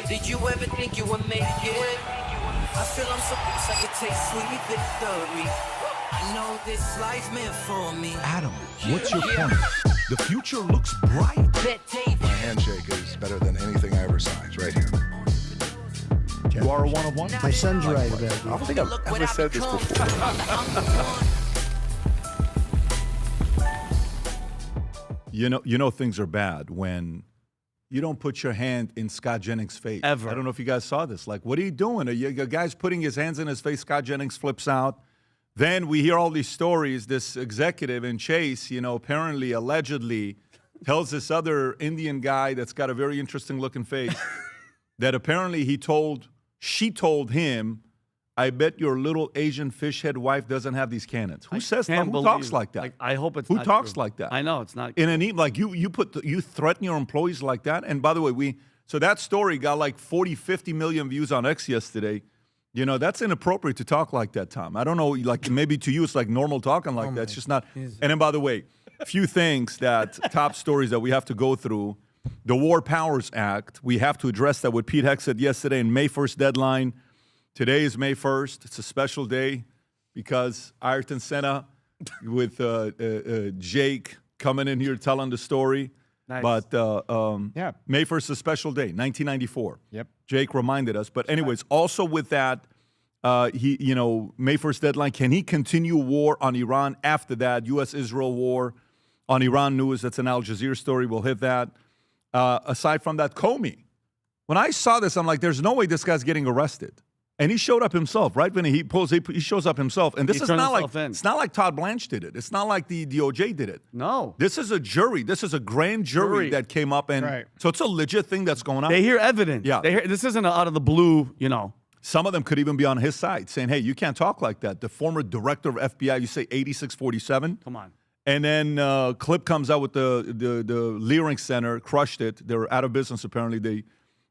Did you ever think you would make it? I feel I'm so close I could taste sweet victory. I know this life meant for me. Adam, what's your point? The future looks bright. My handshake is better than anything I ever signed. Right here. You are a one-of-one? My son's right about I don't think I've ever said this before. You know things are bad when you don't put your hand in Scott Jennings' face. Ever. I don't know if you guys saw this. Like, what are you doing? A guy's putting his hands in his face. Scott Jennings flips out. Then we hear all these stories. This executive in Chase, apparently, allegedly, tells this other Indian guy that's got a very interesting looking face that apparently she told him, I bet your little Asian fish head wife doesn't have these cannons. Who says that? Who talks like that? I hope it's Who not talks true. like that? I know it's not. In an like you threaten your employees like that. And by the way, so that story got like 40, 50 million views on X yesterday. That's inappropriate to talk like that, Tom. I don't know, like maybe to you it's like normal talking like that. It's just not. Jesus. And then by the way, a few things top stories that we have to go through. The War Powers Act, we have to address that with Pete Hegseth yesterday in May 1st deadline. Today is May 1st. It's a special day because Ayrton Senna with Jake coming in here telling the story. Nice. But Yeah. May 1st is a special day, 1994. Yep. Jake reminded us. But anyways, also with that, May 1st deadline, can he continue war on Iran after that? U.S.-Israel war on Iran news. That's an Al Jazeera story. We'll hit that. Aside from that, Comey. When I saw this, I'm like, there's no way this guy's getting arrested. And he showed up himself, right? When he shows up himself. And this is not like it's not like Todd Blanche did it. It's not like the DOJ did it. No. This is a jury. This is a grand jury that came up, and Right. so it's a legit thing that's going on. They hear evidence. Yeah. This isn't out of the blue, Some of them could even be on his side, saying, "Hey, you can't talk like that." The former director of FBI, you say 8647. Come on. And then clip comes out with the Leering Center, crushed it. They're out of business apparently. The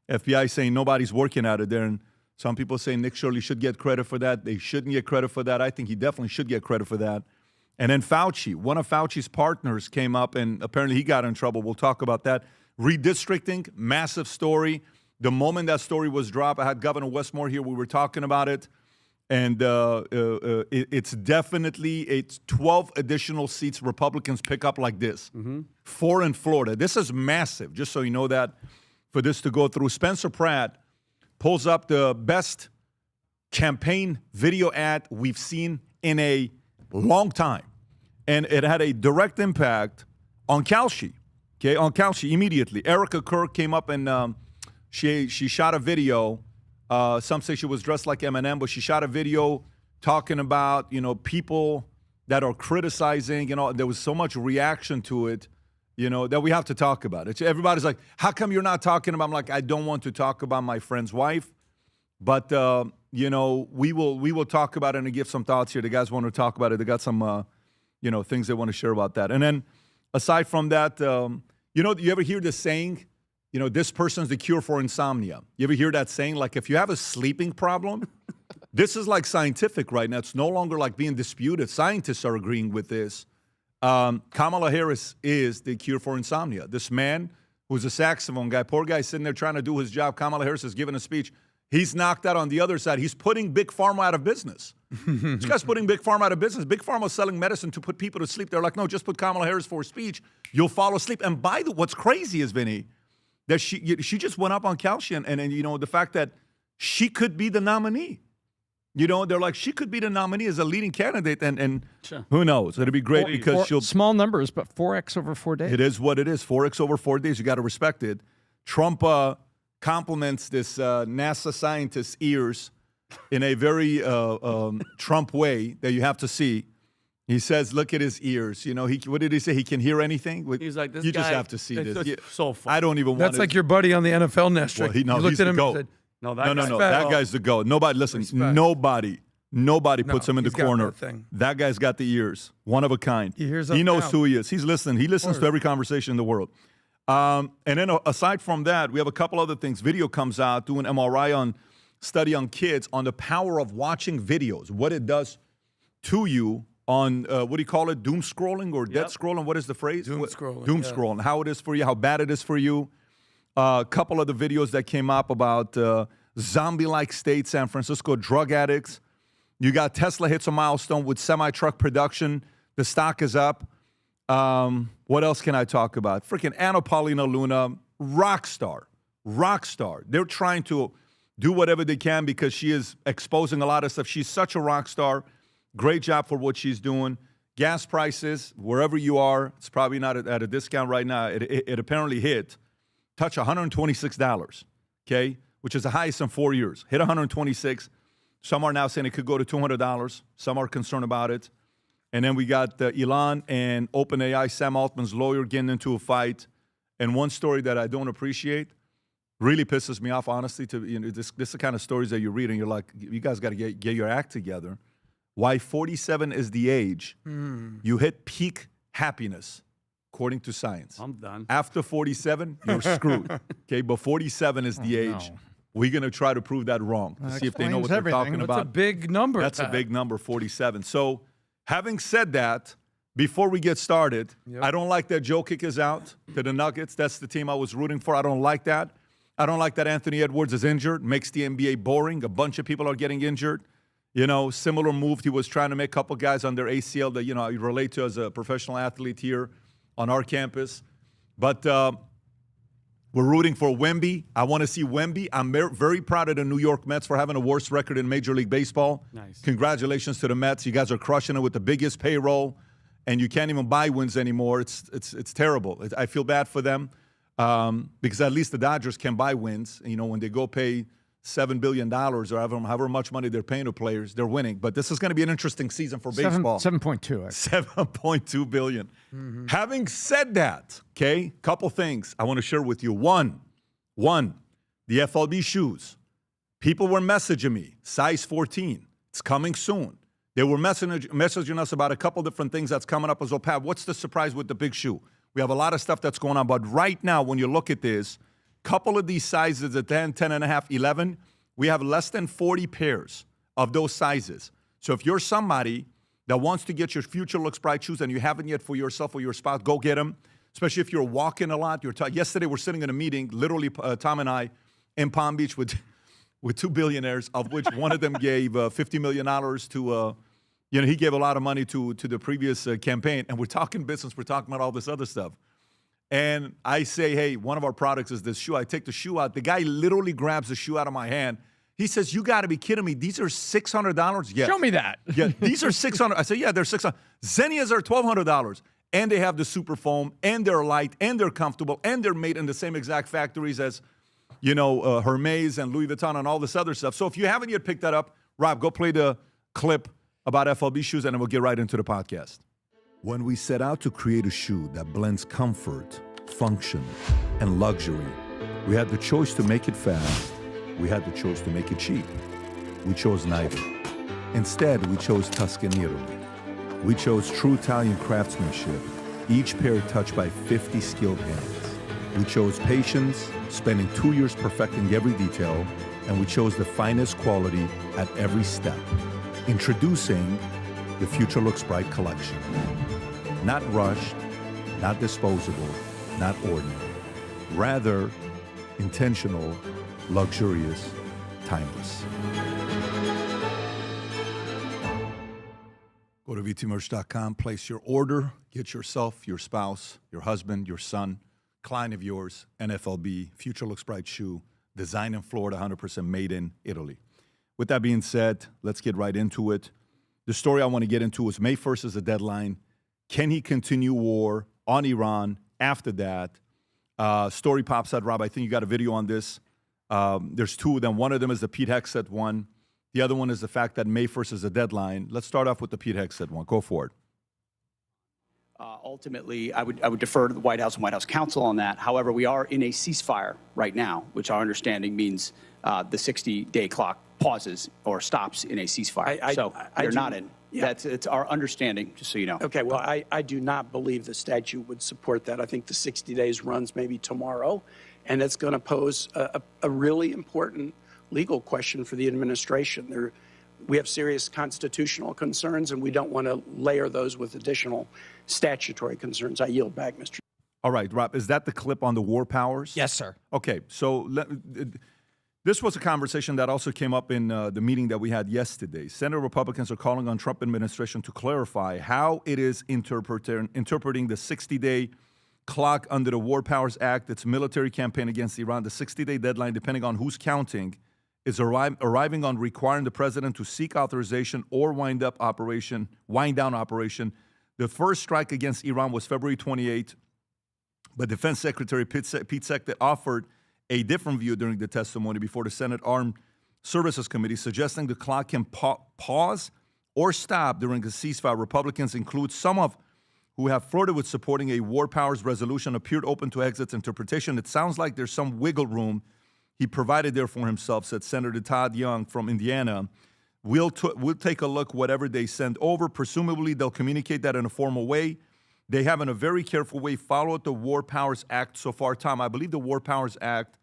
FBI saying nobody's working at it there, and some people say Nick Shirley should get credit for that. They shouldn't get credit for that. I think he definitely should get credit for that. And then Fauci, one of Fauci's partners came up, and apparently he got in trouble. We'll talk about that. Redistricting, massive story. The moment that story was dropped, I had Governor Westmore here. We were talking about it. And it's definitely 12 additional seats Republicans pick up like this. 4 in Florida. This is massive, just so you know that, for this to go through. Spencer Pratt pulls up the best campaign video ad we've seen in a long time. And it had a direct impact on Kalshi. Okay, on Kalshi immediately. Erika Kirk came up and she shot a video. Some say she was dressed like Eminem, but she shot a video talking about, people that are criticizing, there was so much reaction to it, that we have to talk about it. Everybody's like, how come you're not talking about? I'm like, I don't want to talk about my friend's wife, but, we will talk about it and give some thoughts here. The guys want to talk about it. They got some, things they want to share about that. And then aside from that, you ever hear this saying, this person's the cure for insomnia? You ever hear that saying? Like, if you have a sleeping problem, this is like scientific right now. It's no longer like being disputed. Scientists are agreeing with this. Kamala Harris is the cure for insomnia. This man who's a saxophone guy, poor guy sitting there trying to do his job. Kamala Harris is giving a speech. He's knocked out on the other side. He's putting Big Pharma out of business. This guy's putting Big Pharma out of business. Big Pharma's selling medicine to put people to sleep. They're like, no, just put Kamala Harris for a speech. You'll fall asleep. And what's crazy is, Vinny, that she just went up on Kalshi and the fact that she could be the nominee. They're like, she could be the nominee as a leading candidate, and Sure. Who knows? It'll be great because she'll. Small numbers, but 4x over 4 days. It is what it is. 4x over 4 days. You got to respect it. Trump compliments this NASA scientist's ears in a very Trump way that you have to see. He says, "Look at his ears." What did he say? He can hear anything. He's like, this you guy, just have to see this. It's so fun. I don't even want. That's like your buddy on the NFL Nest. Well, you he's looked the at him GOAT. and said, No, No. That guy's the GOAT. Nobody, listen, Respect. nobody puts him in the he's got corner. that thing. That guy's got the ears. One of a kind. He hears He up knows down. who he is. He's listening. He listens to every conversation in the world. And then aside from that, we have a couple other things. Video comes out, doing MRI study on kids on the power of watching videos, what it does to you on, what do you call it, doom scrolling or death scrolling? What is the phrase? Doom scrolling, Doom yeah. scrolling. How it is for you, how bad it is for you. A couple of the videos that came up about zombie-like state, San Francisco, drug addicts. You got Tesla hits a milestone with semi-truck production. The stock is up. What else can I talk about? Freaking Anna Paulina Luna, rock star. They're trying to do whatever they can because she is exposing a lot of stuff. She's such a rock star. Great job for what she's doing. Gas prices, wherever you are, it's probably not at a discount right now. It apparently touch $126, okay, which is the highest in 4 years. Hit 126. Some are now saying it could go to $200. Some are concerned about it. And then we got Elon and OpenAI, Sam Altman's lawyer, getting into a fight. And one story that I don't appreciate, really pisses me off, honestly. This is the kind of stories that you read and you're like, you guys got to get your act together. Why 47 is the age you hit peak happiness, according to science. I'm done. After 47, you're screwed. Okay, but 47 is the age. No. We're going to try to prove that wrong. To see if they know what they're talking about. That's a big number. That's a big number, 47. So, having said that, before we get started, I don't like that Joe kick is out to the Nuggets. That's the team I was rooting for. I don't like that. I don't like that Anthony Edwards is injured. Makes the NBA boring. A bunch of people are getting injured. You know, similar move. He was trying to make a couple guys on their ACL that, you know, I relate to as a professional athlete here on our campus. But we're rooting for Wemby. I want to see Wemby. I'm very proud of the New York Mets for having a worse record in Major League Baseball. Nice. Congratulations to the Mets. You guys are crushing it with the biggest payroll, and you can't even buy wins anymore. It's terrible. I feel bad for them because at least the Dodgers can buy wins. You know, when they go pay $7 billion or however much money they're paying to players, they're winning. But this is going to be an interesting season for baseball. 7.2. 7.2 billion. Mm-hmm. Having said that, okay, couple things I want to share with you. One, the FLB shoes. People were messaging me, size 14. It's coming soon. They were messaging us about a couple different things that's coming up as well. Pat, what's the surprise with the big shoe? We have a lot of stuff that's going on. But right now, when you look at this, couple of these sizes at 10, 10.5, 11, we have less than 40 pairs of those sizes. So if you're somebody that wants to get your Future Looks Bright shoes and you haven't yet for yourself or your spouse, go get them. Especially if you're walking a lot. Yesterday we're sitting in a meeting, literally Tom and I, in Palm Beach with two billionaires, of which one of them gave $50 million to, he gave a lot of money to the previous campaign. And we're talking business. We're talking about all this other stuff. And I say, hey, one of our products is this shoe. I take the shoe out. The guy literally grabs the shoe out of my hand. He says, you got to be kidding me. These are $600? Yes. Show me that. Yeah, these are $600. I say, yeah, they're $600. Zennias are $1,200. And they have the super foam, and they're light, and they're comfortable, and they're made in the same exact factories as, Hermes and Louis Vuitton and all this other stuff. So if you haven't yet picked that up, Rob, go play the clip about FLB shoes, and then we'll get right into the podcast. When we set out to create a shoe that blends comfort, function, and luxury, we had the choice to make it fast. We had the choice to make it cheap. We chose neither. Instead, we chose Tuscany, Italy. We chose true Italian craftsmanship, each pair touched by 50 skilled hands. We chose patience, spending 2 years perfecting every detail, and we chose the finest quality at every step. Introducing the Future Looks Bright collection. Not rushed, not disposable, not ordinary. Rather, intentional, luxurious, timeless. Go to vtmerch.com, place your order, get yourself, your spouse, your husband, your son, client of yours, NFLB, Future Looks Bright shoe, designed in Florida, 100% made in Italy. With that being said, let's get right into it. The story I want to get into is May 1st is the deadline. Can he continue war on Iran after that? Story pops out, Rob. I think you got a video on this. There's two of them. One of them is the Pete Hegseth one. The other one is the fact that May 1st is the deadline. Let's start off with the Pete Hegseth one. Go for it. Ultimately, I would defer to the White House and White House counsel on that. However, we are in a ceasefire right now, which our understanding means the 60-day clock pauses or stops in a ceasefire. You're not in. Yeah. It's our understanding, just so you know. Okay, well, I do not believe the statute would support that. I think the 60 days runs maybe tomorrow, and it's going to pose a really important legal question for the administration. We have serious constitutional concerns, and we don't want to layer those with additional statutory concerns. I yield back, Mr. All right, Rob, is that the clip on the war powers? Yes, sir. Okay, so this was a conversation that also came up in the meeting that we had yesterday. Senate Republicans are calling on Trump administration to clarify how it is interpreting the 60-day clock under the War Powers Act, its military campaign against Iran. The 60-day deadline, depending on who's counting, is arriving on requiring the president to seek authorization or wind down operation. The first strike against Iran was February 28th, but Defense Secretary Pete Hegseth offered a different view during the testimony before the Senate Armed Services Committee, suggesting the clock can pause or stop during a ceasefire. Republicans include some of who have flirted with supporting a war powers resolution appeared open to Hegseth's interpretation. It sounds like there's some wiggle room he provided there for himself, said Senator Todd Young from Indiana. We'll take a look whatever they send over. Presumably, they'll communicate that in a formal way. They have, in a very careful way, followed the War Powers Act so far. Tom, I believe the War Powers Act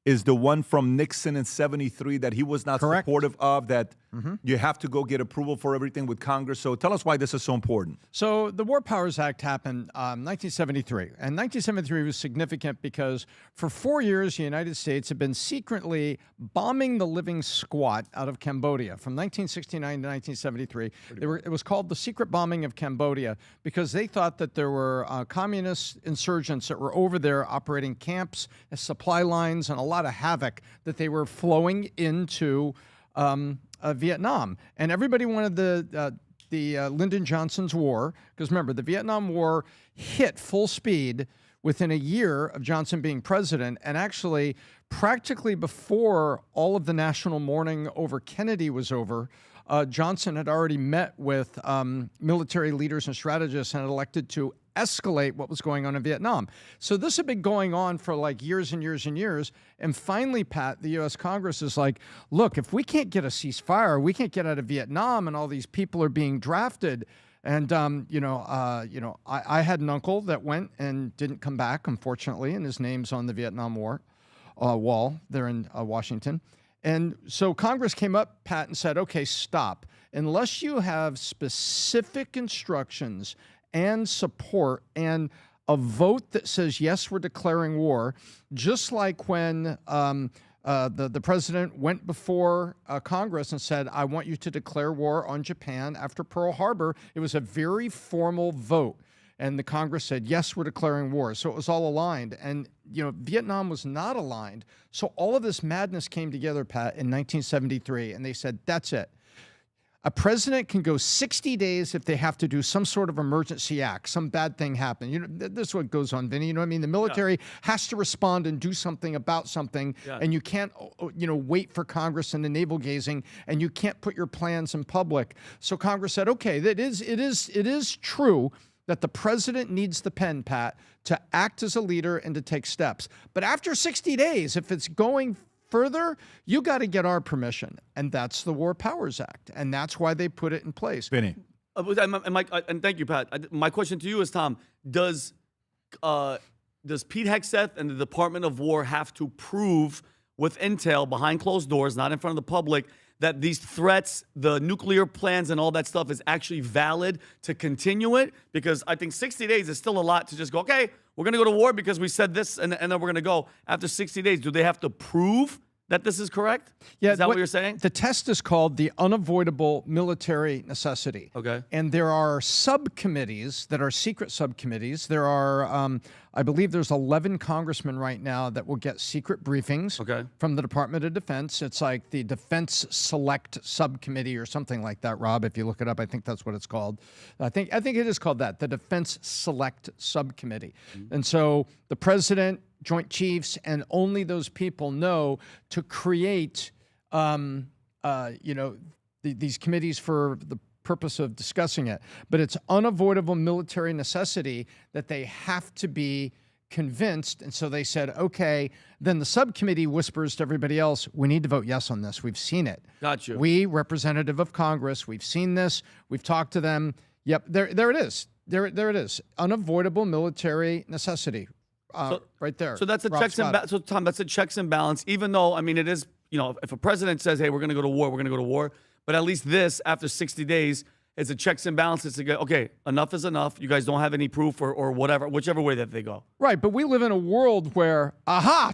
is the one from Nixon in 73 that he was not supportive of, that you have to go get approval for everything with Congress. So tell us why this is so important. So the War Powers Act happened 1973. And 1973 was significant because for 4 years, the United States had been secretly bombing the living squat out of Cambodia. From 1969 to 1973, it was called the secret bombing of Cambodia because they thought that there were communist insurgents that were over there operating camps, supply lines, and a lot of havoc that they were flowing into Vietnam. And everybody wanted the Lyndon Johnson's war, because remember, the Vietnam War hit full speed within a year of Johnson being president, and actually practically before all of the national mourning over Kennedy was over, Johnson had already met with military leaders and strategists and elected to escalate what was going on in Vietnam. So this had been going on for like years and years and years. And finally, Pat, the U.S. Congress is like, look, if we can't get a ceasefire, we can't get out of Vietnam, and all these people are being drafted. And, I had an uncle that went and didn't come back, unfortunately, and his name's on the Vietnam War wall there in Washington. And so Congress came up, Pat, and said, okay, stop. Unless you have specific instructions and support and a vote that says, yes, we're declaring war, just like when the president went before Congress and said, I want you to declare war on Japan after Pearl Harbor. It was a very formal vote. And the Congress said, yes, we're declaring war. So it was all aligned. And, Vietnam was not aligned. So all of this madness came together, Pat, in 1973. And they said, that's it. A president can go 60 days if they have to do some sort of emergency act, some bad thing happened. This is what goes on, Vinny. You know what I mean? The military has to respond and do something about something, and you can't, wait for Congress and the navel gazing, and you can't put your plans in public. So Congress said, okay, it is true that the president needs the pen, Pat, to act as a leader and to take steps. But after 60 days, if it's going further, you got to get our permission, and that's the War Powers Act, and that's why they put it in place. Vinny. And thank you, Pat. My question to you is, Tom, does Pete Hegseth and the Department of War have to prove with intel behind closed doors, not in front of the public, that these threats, the nuclear plans and all that stuff is actually valid to continue it? Because I think 60 days is still a lot to just go, okay, we're going to go to war because we said this, and then we're going to go. After 60 days, do they have to prove that this is correct? Yeah, is that what you're saying? The test is called the unavoidable military necessity. Okay. And there are subcommittees that are secret subcommittees. There are, I believe there's 11 congressmen right now that will get secret briefings from the Department of Defense. It's like the Defense Select Subcommittee or something like that, Rob. If you look it up, I think that's what it's called. I think it is called that, the Defense Select Subcommittee. And so the president, Joint Chiefs, and only those people know to create, these committees for the purpose of discussing it. But it's unavoidable military necessity that they have to be convinced. And so they said, okay, then the subcommittee whispers to everybody else, we need to vote yes on this. We've seen it. Got you. We, representative of Congress, we've seen this. We've talked to them. Yep, there it is. There it is. Unavoidable military necessity. Right there. So that's a checks and balance. So Tom, that's a checks and balance. Even though, I mean, it is, if a president says, "Hey, we're going to go to war," we're going to go to war. But at least this, after 60 days, It's a checks and balances to go, okay, enough is enough. You guys don't have any proof or whatever, whichever way that they go. Right, but we live in a world where,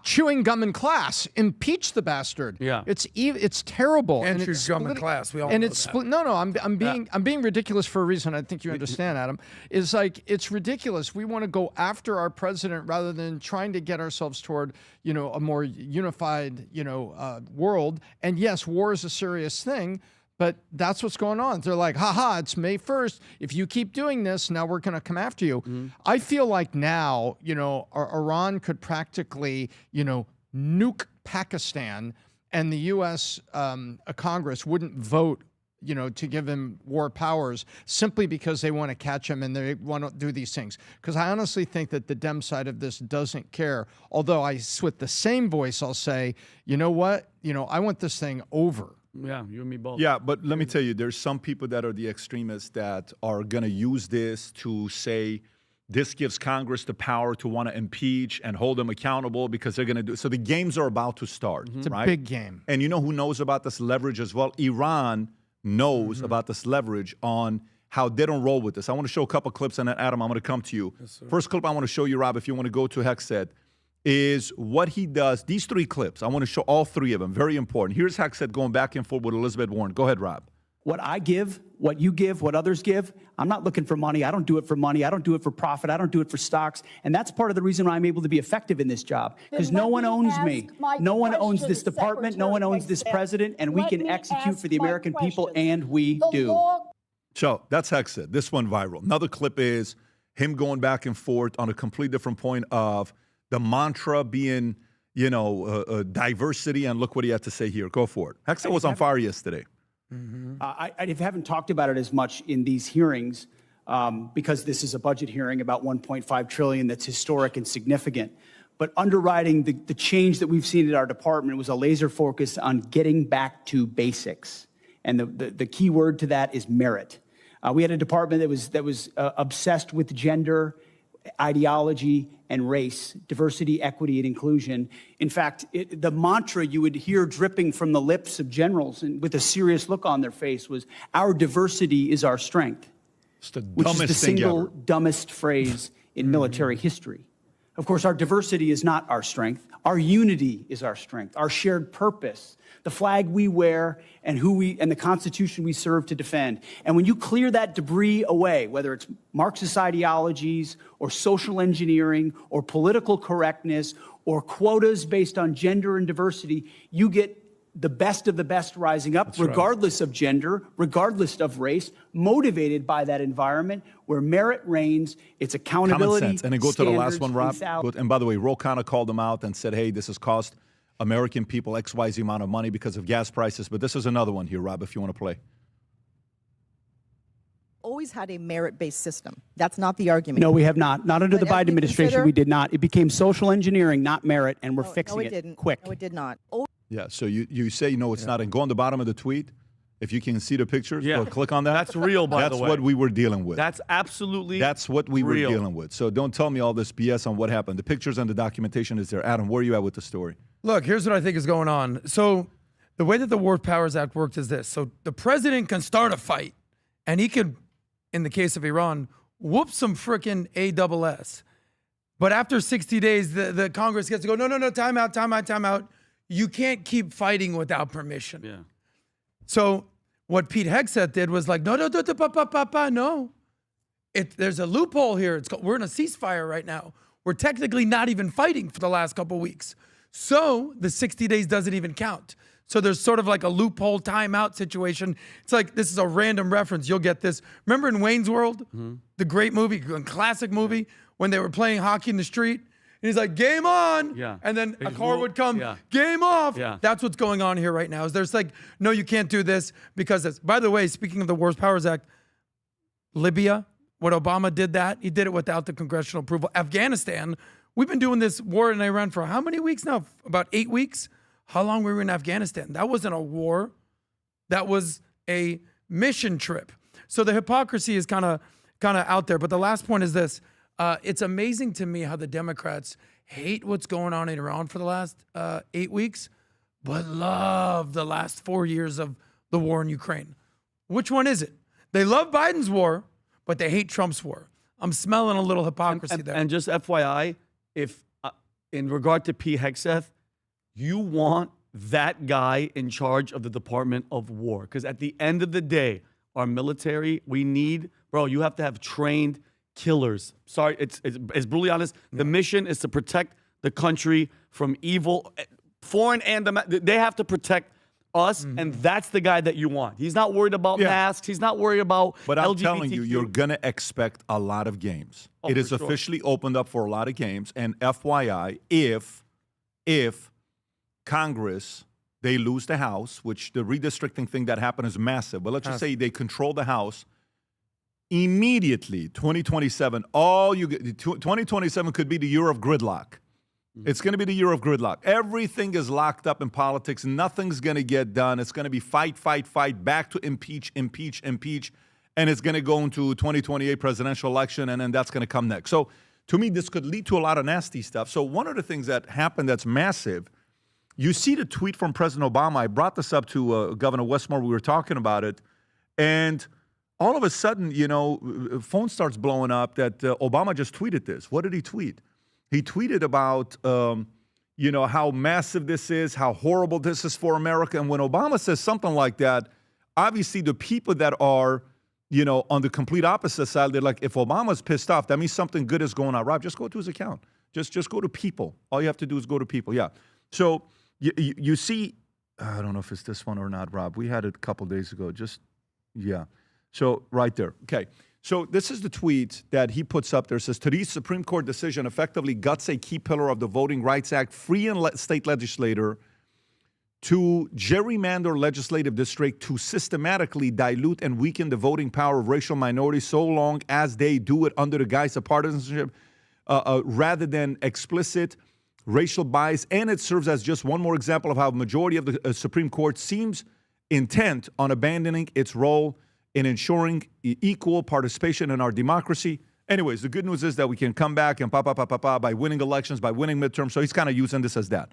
chewing gum in class, impeach the bastard. Yeah. It's terrible. And chew gum in class. We all and know it's that. No, I'm being ridiculous for a reason. I think you understand, Adam. Is like it's ridiculous. We want to go after our president rather than trying to get ourselves toward a more unified world. And yes, war is a serious thing. But that's what's going on. They're like, it's May 1st. If you keep doing this, now we're going to come after you. Mm-hmm. I feel like now, Iran could practically, nuke Pakistan, and the U.S. Congress wouldn't vote, to give him war powers simply because they want to catch him and they want to do these things. Because I honestly think that the Dem side of this doesn't care. Although with the same voice, I'll say, you know what? I want this thing over. Yeah, you and me both. Yeah, but let me tell you, there's some people that are the extremists that are going to use this to say this gives Congress the power to want to impeach and hold them accountable because they're going to do. So the games are about to start. It's right? a big game. And you know who knows about this leverage as well? Iran knows about this leverage on how they don't roll with this. I want to show a couple clips, and then Adam, I'm going to come to you. Yes, first clip I want to show you, Rob, if you want to go to Hegseth, is what he does. These 3 clips, I want to show all 3 of them. Very important. Here's Hegseth going back and forth with Elizabeth Warren. Go ahead, Rob. What I give, what you give, what others give, I'm not looking for money. I don't do it for money. I don't do it for profit. I don't do it for stocks. And that's part of the reason why I'm able to be effective in this job. Because no one owns me. No one owns this department. No one owns this president. And we can execute for the American people, and we do. So that's Hegseth. This one viral. Another clip is him going back and forth on a complete different point of the mantra being, diversity, and look what he had to say here. Go for it. Hegseth was on fire yesterday. Mm-hmm. I haven't talked about it as much in these hearings because this is a budget hearing about $1.5 trillion that's historic and significant. But underwriting the change that we've seen at our department was a laser focus on getting back to basics. And the key word to that is merit. We had a department that was obsessed with gender, ideology, and race, diversity, equity, and inclusion. In fact, the mantra you would hear dripping from the lips of generals and with a serious look on their face was, our diversity is our strength, which is the single dumbest phrase in military history. Of course, our diversity is not our strength. Our unity is our strength, our shared purpose, the flag we wear, and the Constitution we serve to defend. And when you clear that debris away, whether it's Marxist ideologies or social engineering or political correctness or quotas based on gender and diversity, you get the best of the best rising up, regardless of gender, regardless of race, motivated by that environment where merit reigns, it's accountability. Common sense. And then go to the last one, Rob. And by the way, Ro Khanna called them out and said, hey, this has cost American people XYZ amount of money because of gas prices. But this is another one here, Rob, if you want to play. Always had a merit-based system. That's not the argument. No, we have not. Not under the Biden administration, we did not. It became social engineering, not merit, and we're fixing it quick. No, it did not. Yeah, so you say, it's not. And go on the bottom of the tweet. If you can see the pictures, click on that. That's real, by the way. That's what we were dealing with. That's absolutely That's what we were dealing with. So don't tell me all this BS on what happened. The pictures and the documentation is there. Adam, where are you at with the story? Look, here's what I think is going on. So the way that the War Powers Act worked is this. So the president can start a fight, and he could, in the case of Iran, whoop some frickin' ASS. But after 60 days, the Congress gets to go, no, time out. You can't keep fighting without permission. Yeah. So what Pete Hegseth did was like, no. There's a loophole here. We're in a ceasefire right now. We're technically not even fighting for the last couple of weeks. So the 60 days doesn't even count. So there's sort of like a loophole timeout situation. It's like, this is a random reference. You'll get this. Remember in Wayne's World, the great movie, classic movie, when they were playing hockey in the street? And he's like, game on. Yeah. And then a car would come, game off. Yeah. That's what's going on here right now. Is there's like, no, you can't do this because this. By the way, speaking of the War Powers Act, Libya, when Obama did that, he did it without the congressional approval. Afghanistan, we've been doing this war in Iran for how many weeks now? About 8 weeks? How long were we in Afghanistan? That wasn't a war. That was a mission trip. So the hypocrisy is kind of out there. But the last point is this. It's amazing to me how the Democrats hate what's going on in Iran for the last 8 weeks, but love the last 4 years of the war in Ukraine. Which one is it? They love Biden's war, but they hate Trump's war. I'm smelling a little hypocrisy there. And just FYI, if in regard to P. Hegseth, you want that guy in charge of the Department of War. Because at the end of the day, our military, you have to have trained killers. Sorry, it's brutally honest. The mission is to protect the country from evil, foreign and domestic. They have to protect us, and that's the guy that you want. He's not worried about masks. He's not worried about But I'm LGBTQ. telling you, you're going to expect a lot of games. It is officially opened up for a lot of games. And FYI, if Congress, they lose the House, which the redistricting thing that happened is massive. But let's just say they control the House. Immediately, 2027, 2027 could be the year of gridlock. It's going to be the year of gridlock. Everything is locked up in politics. Nothing's going to get done. It's going to be fight, back to impeach. And it's going to go into 2028 presidential election, and then that's going to come next. So to me, this could lead to a lot of nasty stuff. So one of the things that happened that's massive, you see the tweet from President Obama. I brought this up to Governor Westmore. We were talking about it. And all of a sudden, phone starts blowing up that Obama just tweeted this. What did he tweet? He tweeted about, how massive this is, how horrible this is for America. And when Obama says something like that, obviously the people that are, on the complete opposite side, they're like, if Obama's pissed off, that means something good is going on. Rob, just go to his account. Just go to people. All you have to do is go to people. Yeah. So you see, I don't know if it's this one or not, Rob. We had it a couple days ago. So right there. Okay. So this is the tweet that he puts up there. It says, today's Supreme Court decision effectively guts a key pillar of the Voting Rights Act, free and state legislator to gerrymander legislative district to systematically dilute and weaken the voting power of racial minorities so long as they do it under the guise of partisanship rather than explicit racial bias. And it serves as just one more example of how the majority of the Supreme Court seems intent on abandoning its role in ensuring equal participation in our democracy. Anyways, the good news is that we can come back and by winning elections, by winning midterms. So he's kind of using this as that.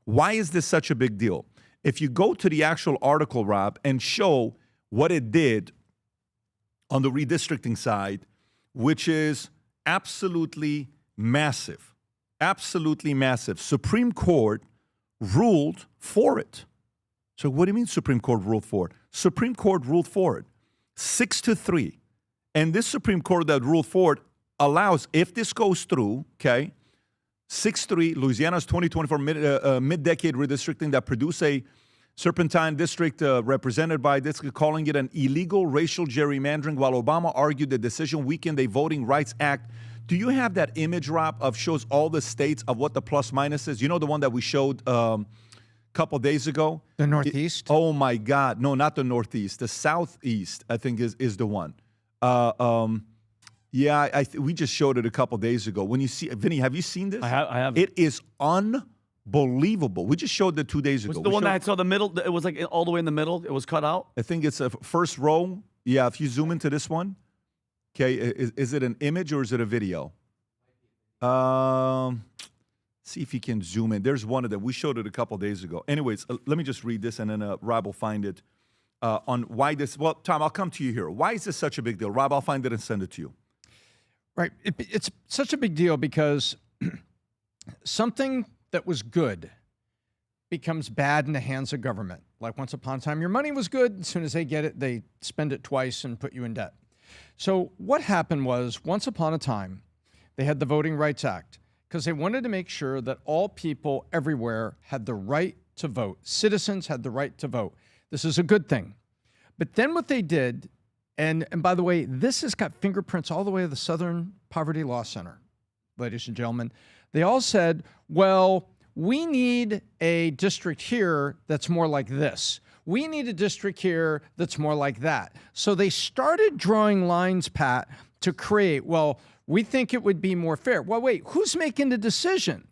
Why is this such a big deal? If you go to the actual article, Rob, and show what it did on the redistricting side, which is absolutely massive, Supreme Court ruled for it. So what do you mean Supreme Court ruled for it? Supreme Court ruled for it. 6-3. And this Supreme Court that ruled for it allows, if this goes through, 6-3, Louisiana's 2024 mid-decade redistricting that produced a serpentine district represented by this, calling it an illegal racial gerrymandering, while Obama argued the decision weakened a Voting Rights Act. Do you have that image, Rob, of shows all the states of what the plus minus is? You know the one that we showed couple days ago. The Northeast? Oh, my God. No, not the Northeast. The Southeast, I think, is the one. We just showed it a couple days ago. When you see, Vinny, have you seen this? I have. It is unbelievable. We just showed it 2 days ago. Was it the one that I saw the middle? It was like all the way in the middle. It was cut out. I think it's a first row. Yeah, if you zoom into this one. Okay, is it an image or is it a video? See if you can zoom in. There's one of them. We showed it a couple days ago. Anyways, let me just read this, and then Rob will find it on why this. Well, Tom, I'll come to you here. Why is this such a big deal? Rob, I'll find it and send it to you. Right. It's such a big deal because something that was good becomes bad in the hands of government. Like once upon a time, your money was good. As soon as they get it, they spend it twice and put you in debt. So what happened was, once upon a time, they had the Voting Rights Act, because they wanted to make sure that all people everywhere had the right to vote. Citizens had the right to vote. This is a good thing. But then what they did, and by the way, this has got fingerprints all the way to the Southern Poverty Law Center, ladies and gentlemen. They all said, well, we need a district here that's more like this. We need a district here that's more like that. So they started drawing lines, Pat, to create, well, we think it would be more fair. Well, wait, who's making the decision?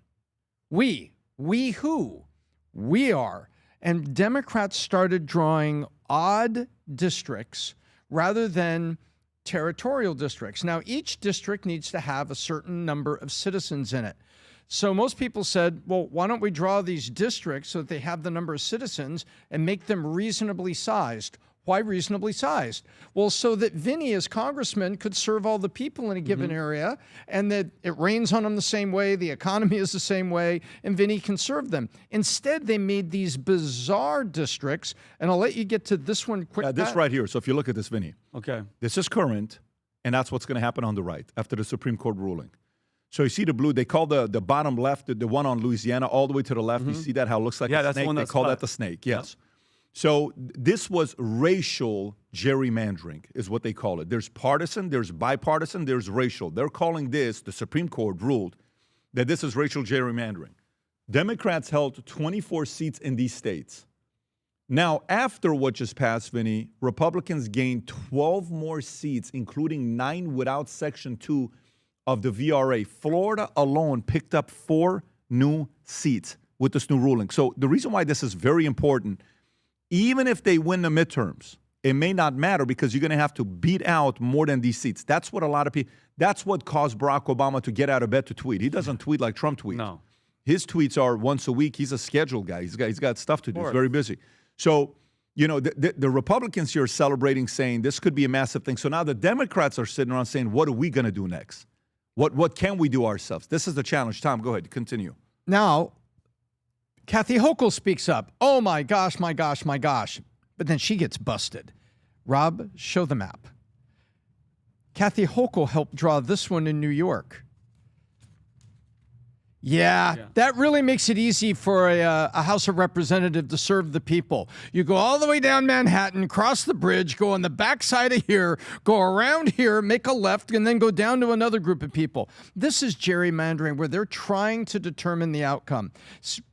We. We who? We are. And Democrats started drawing odd districts rather than territorial districts. Now, each district needs to have a certain number of citizens in it. So most people said, well, why don't we draw these districts so that they have the number of citizens and make them reasonably sized? Why reasonably sized? Well, so that Vinny, as congressman, could serve all the people in a given area, and that it rains on them the same way, the economy is the same way, and Vinny can serve them. Instead, they made these bizarre districts, and I'll let you get to this one quick. Yeah, this right here. So if you look at this, Vinny, Okay. this is current, and that's what's going to happen on the right after the Supreme Court ruling. So you see the blue, they call the bottom left, the one on Louisiana, all the way to the left. You see that, how it looks like a that's the snake? one They that's call cut. that the snake, yes. So this was racial gerrymandering is what they call it. There's partisan, there's bipartisan, there's racial. They're calling this, the Supreme Court ruled, that this is racial gerrymandering. Democrats held 24 seats in these states. Now, after what just passed, Vinny, Republicans gained 12 more seats, including 9 without Section 2 of the VRA. Florida alone picked up 4 new seats with this new ruling. So the reason why this is very important, even if they win the midterms, it may not matter because you're going to have to beat out more than these seats. That's what a lot of people, that's what caused Barack Obama to get out of bed to tweet. He doesn't tweet like Trump tweets. No. His tweets are once a week. He's a scheduled guy. He's got stuff to do. He's very busy. So, you know, the Republicans here are celebrating, saying this could be a massive thing. So now the Democrats are sitting around saying, what are we going to do next? What can we do ourselves? This is the challenge. Tom, go ahead. Continue. Now, Kathy Hochul speaks up. Oh, my gosh, my gosh, my gosh. But then she gets busted. Rob, show the map. Kathy Hochul helped draw this one in New York. Yeah, that really makes it easy for a House of Representatives to serve the people. You go all the way down Manhattan, cross the bridge, go on the backside of here, go around here, make a left, and then go down to another group of people. This is gerrymandering where they're trying to determine the outcome,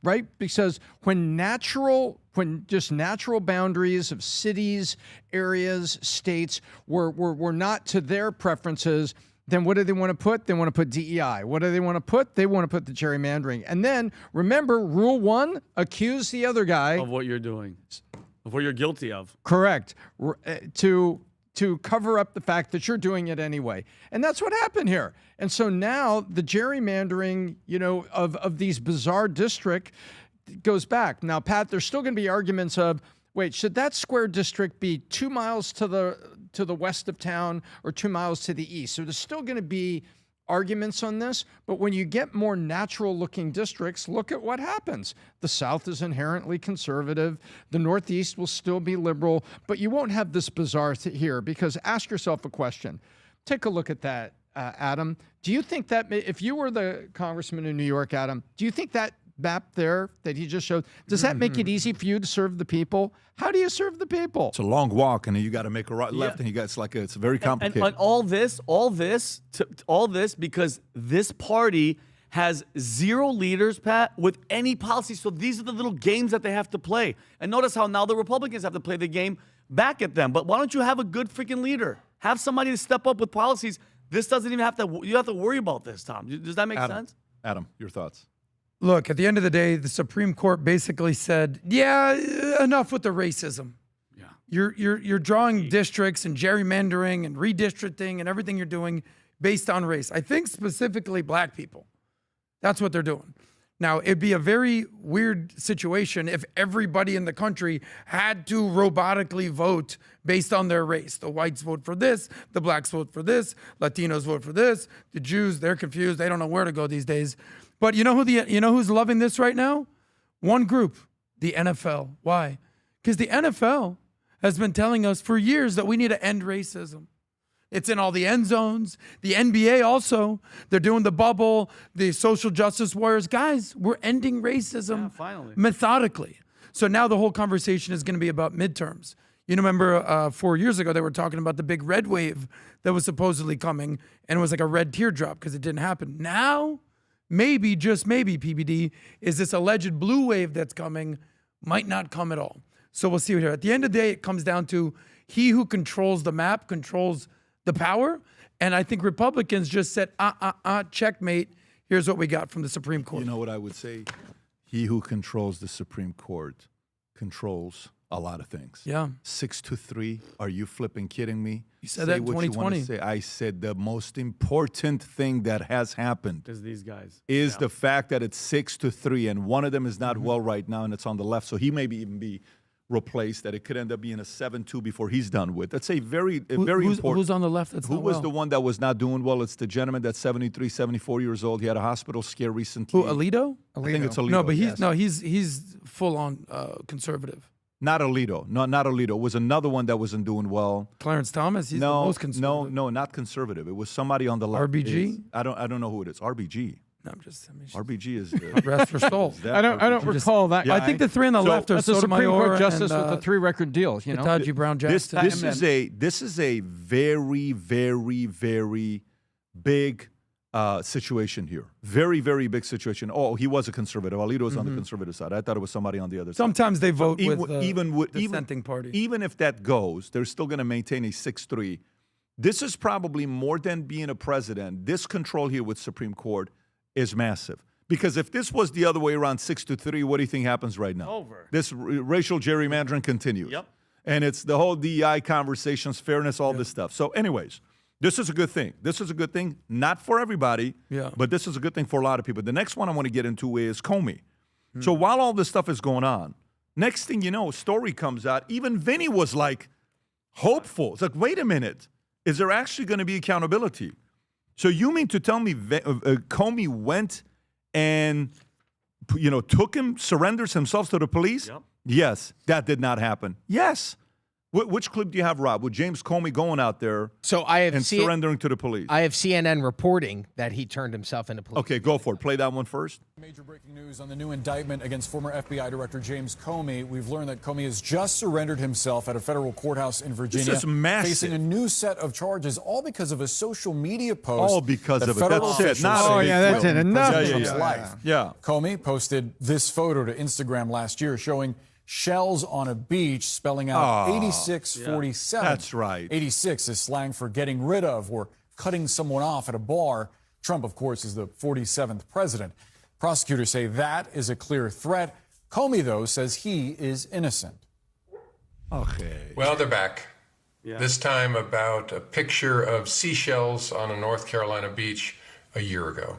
right? Because when just natural boundaries of cities, areas, states were not to their preferences, then what do they want to put? They want to put DEI. What do they want to put? They want to put the gerrymandering. And then, remember, rule 1, accuse the other guy. Of what you're doing. Of what you're guilty of. Correct. To cover up the fact that you're doing it anyway. And that's what happened here. And so now the gerrymandering, you know, of these bizarre districts goes back. Now, Pat, there's still going to be arguments of, wait, should that square district be 2 miles to the west of town or 2 miles to the east? So there's still going to be arguments on this, but when you get more natural looking districts, look at what happens. The South is inherently conservative. The Northeast will still be liberal, but you won't have this bizarre here because ask yourself a question. Take a look at that, Adam. Do you think that if you were the congressman in New York, Adam, do you think that map there that he just showed, does that make it easy for you to serve the people? How do you serve the people? It's a long walk, and then you got to make a right, left, and you got it's very complicated. And all this because this party has 0 leaders, Pat, with any policy. So these are the little games that they have to play. And notice how now the Republicans have to play the game back at them. But why don't you have a good freaking leader? Have somebody to step up with policies. This doesn't even have to. You have to worry about this, Tom. Does that make sense? Adam, your thoughts? Look, at the end of the day, the Supreme Court basically said, yeah, enough with the racism. Yeah. You're drawing districts and gerrymandering and redistricting and everything you're doing based on race. I think specifically black people. That's what they're doing. Now, it'd be a very weird situation if everybody in the country had to robotically vote based on their race. The whites vote for this, the blacks vote for this, Latinos vote for this, the Jews, they're confused. They don't know where to go these days. But you know who's loving this right now? One group, the NFL. Why? Because the NFL has been telling us for years that we need to end racism. It's in all the end zones. The NBA also. They're doing the bubble, the social justice warriors. Guys, we're ending racism finally. Methodically. So now the whole conversation is going to be about midterms. You remember 4 years ago, they were talking about the big red wave that was supposedly coming, and it was like a red teardrop because it didn't happen. Now, maybe, just maybe, PBD, is this alleged blue wave that's coming, might not come at all. So we'll see here. At the end of the day, it comes down to he who controls the map controls the power. And I think Republicans just said, checkmate. Here's what we got from the Supreme Court. You know what I would say? He who controls the Supreme Court controls a lot of things. Yeah. 6-3. Are you flipping kidding me? You said that in 2020. Say. I said the most important thing that has happened is these guys. Is the fact that it's 6-3, and one of them is not well right now, and it's on the left. So he maybe even be replaced, that it could end up being a 7-2 before he's done with. That's a very important. Who's on the left that's Who not was well? the one that was not doing well? It's the gentleman that's 73, 74 years old. He had a hospital scare recently. Who, Alito? I think it's Alito. No, but yes. he's full on conservative. Not Alito. No, not Alito. It was another one that wasn't doing well. Clarence Thomas, he's the most conservative. No, not conservative. It was somebody on the left. RBG? I don't know who it is. RBG. No, I'm just. RBG is rest her soul. I don't recall that. Yeah, guy. I think the three on the left are That's a Supreme Sotomayor Court justice and, with the 3 record deals. You know, Ketanji Brown Jackson. This is a very, very, very big situation here. Very, very big situation. Oh, he was a conservative. Alito was on the conservative side. I thought it was somebody on the other side. Sometimes they vote even with the dissenting party. Even if that goes, they're still going to maintain a 6-3. This is probably more than being a president. This control here with Supreme Court is massive. Because if this was the other way around, 6-3, what do you think happens right now? Over. This racial gerrymandering continues. Yep. And it's the whole DEI conversations, fairness, all this stuff. So anyways, this is a good thing. This is a good thing, not for everybody, but this is a good thing for a lot of people. The next one I want to get into is Comey. So while all this stuff is going on, next thing you know, a story comes out. Even Vinny was like hopeful. It's like, wait a minute. Is there actually going to be accountability? So you mean to tell me Comey went and, surrenders himself to the police? Yep. Yes, that did not happen. Yes. Which clip do you have, Rob, with James Comey going out there and surrendering to the police? I have CNN reporting that he turned himself into police. Okay, go for it. Play that one first. Major breaking news on the new indictment against former FBI Director James Comey. We've learned that Comey has just surrendered himself at a federal courthouse in Virginia. This is massive. Facing a new set of charges, all because of a social media post. All because of it. That's it. that's it. Enough. Life. Yeah. Comey posted this photo to Instagram last year showing shells on a beach, spelling out 8647. That's right. 86 is slang for getting rid of or cutting someone off at a bar. Trump, of course, is the 47th president. Prosecutors say that is a clear threat. Comey, though, says he is innocent. Okay. Well, they're back. Yeah. This time about a picture of seashells on a North Carolina beach a year ago.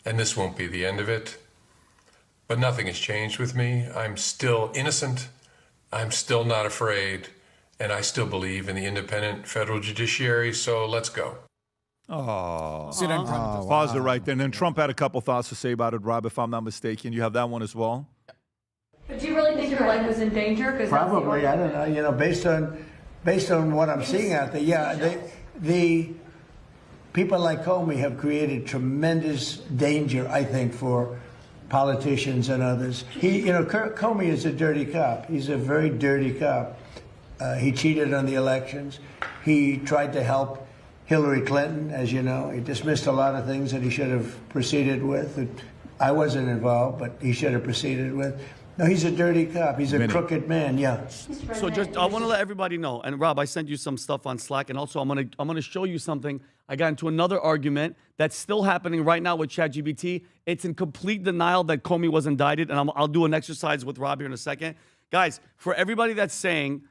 And this won't be the end of it. But nothing has changed with me. I'm still innocent. I'm still not afraid. And I still believe in the independent federal judiciary. So let's go. Oh. Pause it right there. And then Trump had a couple thoughts to say about it, Rob, if I'm not mistaken. You have that one as well? But do you really think your life was in danger? Probably. I don't know. Based on what I'm seeing out there, the people like Comey have created tremendous danger, I think, for politicians and others. Kirk Comey is a dirty cop. He's a very dirty cop. He cheated on the elections. He tried to help Hillary Clinton, as you know. He dismissed a lot of things that he should have proceeded with. I wasn't involved, but he should have proceeded with. No, he's a dirty cop. He's a crooked man. Yeah. So I want to let everybody know. And Rob, I sent you some stuff on Slack, and also I'm gonna show you something. I got into another argument that's still happening right now with ChatGPT. It's in complete denial that Comey was indicted, and I'll do an exercise with Rob here in a second, guys. For everybody that's saying,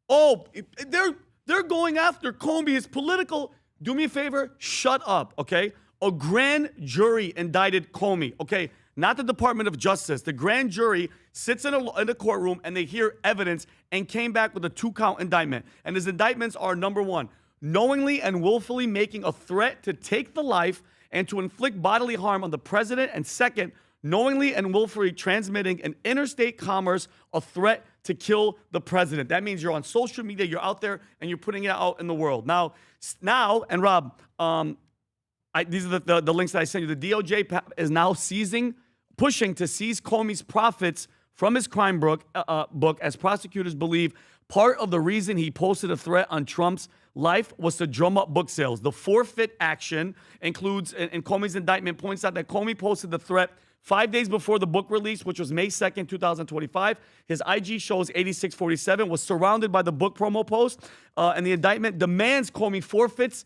"Oh, they're going after Comey, his political," do me a favor, shut up, okay? A grand jury indicted Comey, okay? Not the Department of Justice. The grand jury sits in a courtroom and they hear evidence and came back with a 2-count indictment. And his indictments are, number 1, knowingly and willfully making a threat to take the life and to inflict bodily harm on the president. And second, knowingly and willfully transmitting in interstate commerce a threat to kill the president. That means you're on social media, you're out there, and you're putting it out in the world. Now, and Rob, these are the links that I sent you. The DOJ is now pushing to seize Comey's profits from his crime book, as prosecutors believe part of the reason he posted a threat on Trump's life was to drum up book sales. The forfeit action includes, and Comey's indictment points out that Comey posted the threat 5 days before the book release, which was May 2nd, 2025. His IG shows 8647 was surrounded by the book promo post, and the indictment demands Comey forfeits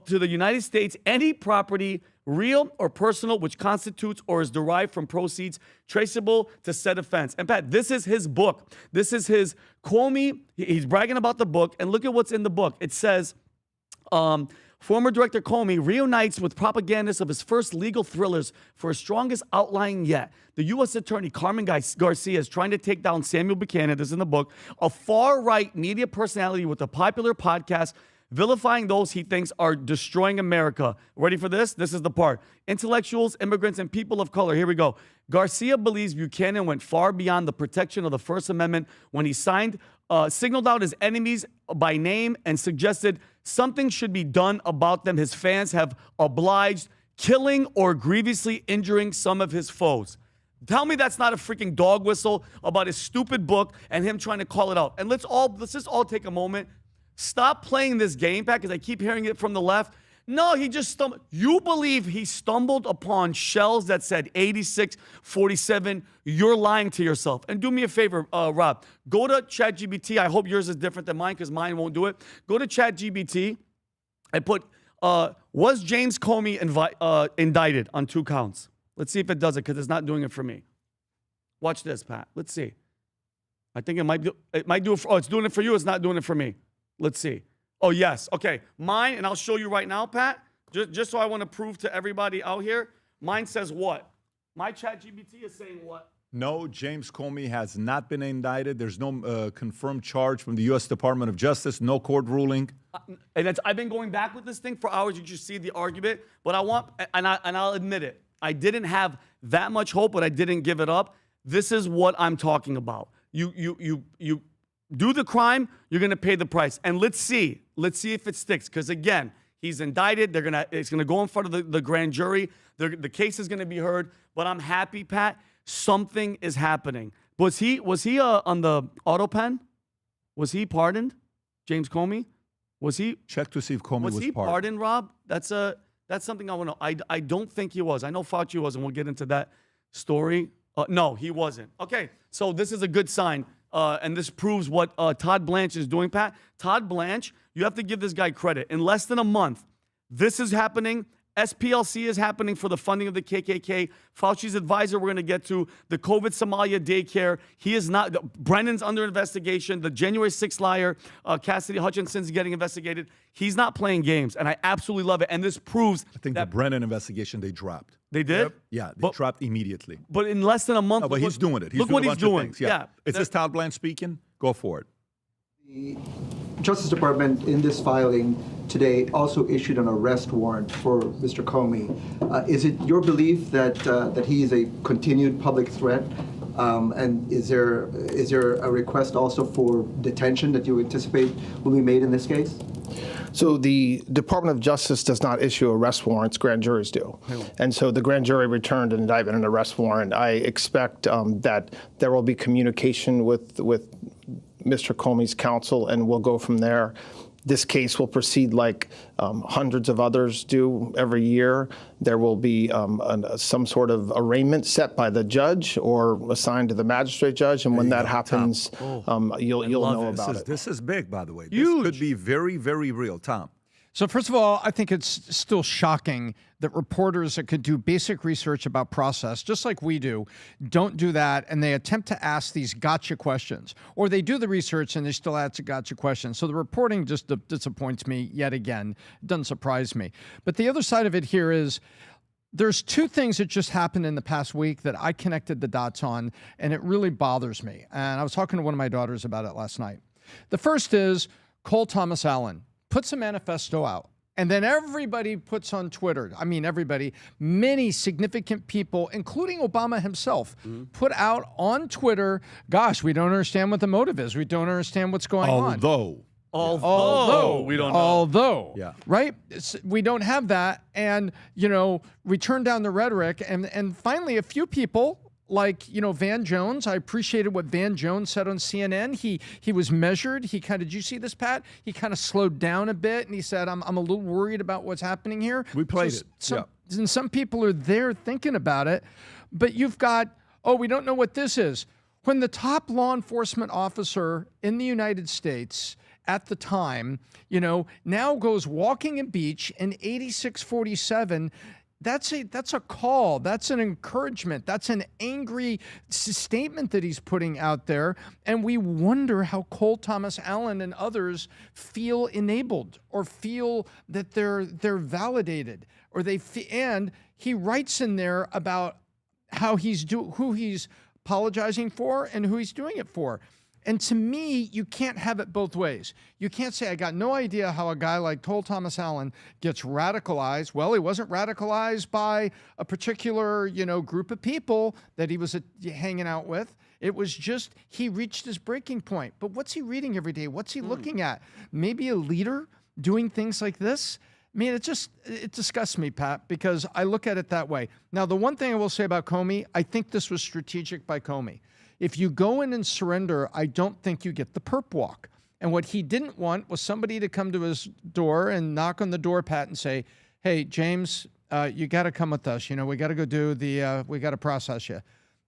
to the United States any property, real or personal, which constitutes or is derived from proceeds traceable to said offense. And Pat, this is his book. This is his Comey. He's bragging about the book, and look at what's in the book. It says, Former director Comey reunites with propagandists of his first legal thrillers for his strongest outline yet. The U.S. Attorney Carmen Garcia is trying to take down Samuel Buchanan, this is in the book, a far-right media personality with a popular podcast vilifying those he thinks are destroying America. Ready for this? This is the part. Intellectuals, immigrants, and people of color. Here we go. Garcia believes Buchanan went far beyond the protection of the First Amendment when he signaled out his enemies by name and suggested something should be done about them. His fans have obliged, killing or grievously injuring some of his foes. Tell me that's not a freaking dog whistle about his stupid book and him trying to call it out. And let's just all take a moment. Stop playing this game, Pat, because I keep hearing it from the left. No, he just stumbled. You believe he stumbled upon shells that said 8647. You're lying to yourself. And do me a favor, Rob. Go to ChatGPT. I hope yours is different than mine because mine won't do it. Go to ChatGPT and put, was James Comey indicted on 2 counts? Let's see if it does it because it's not doing it for me. Watch this, Pat. Let's see. I think it might do it for, it's doing it for you. It's not doing it for me. Let's see. Oh, yes. Okay. Mine, and I'll show you right now, Pat, just so I want to prove to everybody out here, mine says what? My ChatGPT is saying what? No, James Comey has not been indicted. There's no confirmed charge from the U.S. Department of Justice, no court ruling. And I've been going back with this thing for hours. You just see the argument. But I want, and I'll admit it, I didn't have that much hope, but I didn't give it up. This is what I'm talking about. You do the crime, you're going to pay the price. And let's see if it sticks. Because again, he's indicted. It's going to go in front of the grand jury. The case is going to be heard. But I'm happy, Pat. Something is happening. Was he on the auto pen? Was he pardoned? James Comey? Was he? Check to see if Comey was pardoned, Rob? That's something I want to know. I don't think he was. I know Fauci was, and we'll get into that story. No, he wasn't. Okay, so this is a good sign. And this proves what Todd Blanche is doing, Pat. Todd Blanche, you have to give this guy credit. In less than a month, this is happening. SPLC is happening for the funding of the KKK. Fauci's advisor, we're going to get to. The COVID Somalia daycare. He is not. Brennan's under investigation. The January 6th liar, Cassidy Hutchinson's getting investigated. He's not playing games, and I absolutely love it. And this proves I think the Brennan investigation they dropped. They did? Yep. Yeah, they dropped immediately. But in less than a month. No, but he's doing it. Look what he's doing. Yeah. Is this Todd Blanche speaking? Go for it. The Justice Department, in this filing today, also issued an arrest warrant for Mr. Comey. Is it your belief that he is a continued public threat? And is there a request also for detention that you anticipate will be made in this case? So the Department of Justice does not issue arrest warrants, grand juries do. And so the grand jury returned an indictment and arrest warrant. I expect that there will be communication with Mr. Comey's counsel, and we'll go from there. This case will proceed like hundreds of others do every year. There will be some sort of arraignment set by the judge or assigned to the magistrate judge, and when that happens, you'll know about it. This is big, by the way. This could be very, very real. Tom. So first of all, I think it's still shocking that reporters that could do basic research about process, just like we do, don't do that, and they attempt to ask these gotcha questions. Or they do the research and they still ask a gotcha question. So the reporting just disappoints me yet again. It doesn't surprise me. But the other side of it here is there's 2 things that just happened in the past week that I connected the dots on, and it really bothers me. And I was talking to one of my daughters about it last night. The first is Cole Thomas Allen puts a manifesto out. And then everybody puts on Twitter, I mean everybody, many significant people, including Obama himself, put out on Twitter, gosh, we don't understand what the motive is. We don't understand what's going on. Although we don't know. Although, yeah. Right? We don't have that. And, we turn down the rhetoric. And finally, a few people, like, Van Jones, I appreciated what Van Jones said on CNN. He was measured. He did you see this, Pat? He kind of slowed down a bit, and he said, I'm a little worried about what's happening here. We played it. And some people are there thinking about it, but you've got, we don't know what this is. When the top law enforcement officer in the United States at the time, now goes walking a beach in 8647, that's a call. That's an encouragement. That's an angry statement that he's putting out there. And we wonder how Cole Thomas Allen and others feel enabled or feel that they're validated, or and he writes in there about how who he's apologizing for and who he's doing it for. And to me, you can't have it both ways. You can't say, I got no idea how a guy like Cole Thomas Allen gets radicalized. Well, he wasn't radicalized by a particular, group of people that he was hanging out with. It was just he reached his breaking point. But what's he reading every day? What's he looking at? Maybe a leader doing things like this? I mean, it disgusts me, Pat, because I look at it that way. Now, the one thing I will say about Comey, I think this was strategic by Comey. If you go in and surrender, I don't think you get the perp walk. And what he didn't want was somebody to come to his door and knock on the door, Pat, and say, hey, James, you got to come with us. We got to go do we got to process you.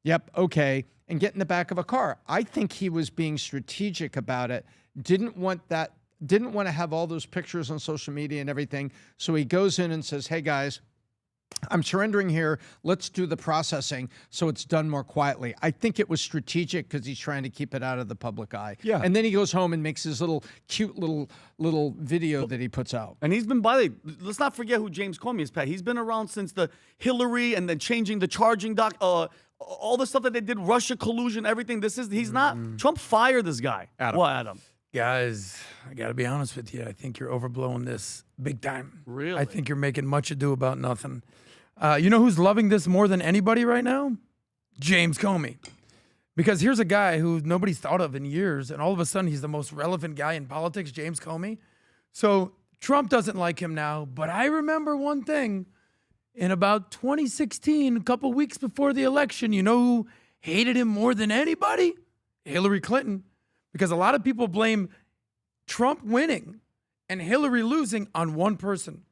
Yep, okay. And get in the back of a car. I think he was being strategic about it. Didn't want to have all those pictures on social media and everything. So he goes in and says, hey, guys, I'm surrendering here. Let's do the processing so it's done more quietly. I think it was strategic because he's trying to keep it out of the public eye. Yeah. And then he goes home and makes his cute little video that he puts out. And he's been, by the way, let's not forget who James Comey is, Pat. He's been around since the Hillary and then changing the charging doc, all the stuff that they did, Russia collusion, everything. He's not, Trump fired this guy. Adam. What, Adam? Guys, I got to be honest with you. I think you're overblowing this big time. Really? I think you're making much ado about nothing. You know who's loving this more than anybody right now? James Comey. Because here's a guy who nobody's thought of in years, and all of a sudden he's the most relevant guy in politics, James Comey. So Trump doesn't like him now, but I remember one thing. In about 2016, a couple weeks before the election, you know who hated him more than anybody? Hillary Clinton. Because a lot of people blame Trump winning and Hillary losing on one person,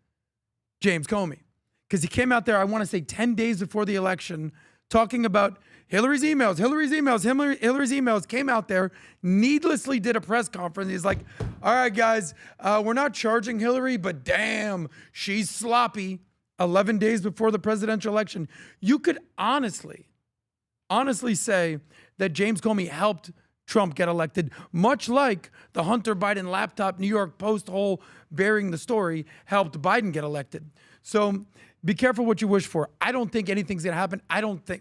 James Comey. Because he came out there, I want to say 10 days before the election, talking about Hillary's emails, came out there, needlessly did a press conference. He's like, all right, guys, we're not charging Hillary, but damn, she's sloppy. 11 days before the presidential election. You could honestly say that James Comey helped Trump get elected, much like the Hunter Biden laptop New York Post hole bearing the story helped Biden get elected. So be careful what you wish for. I don't think anything's going to happen.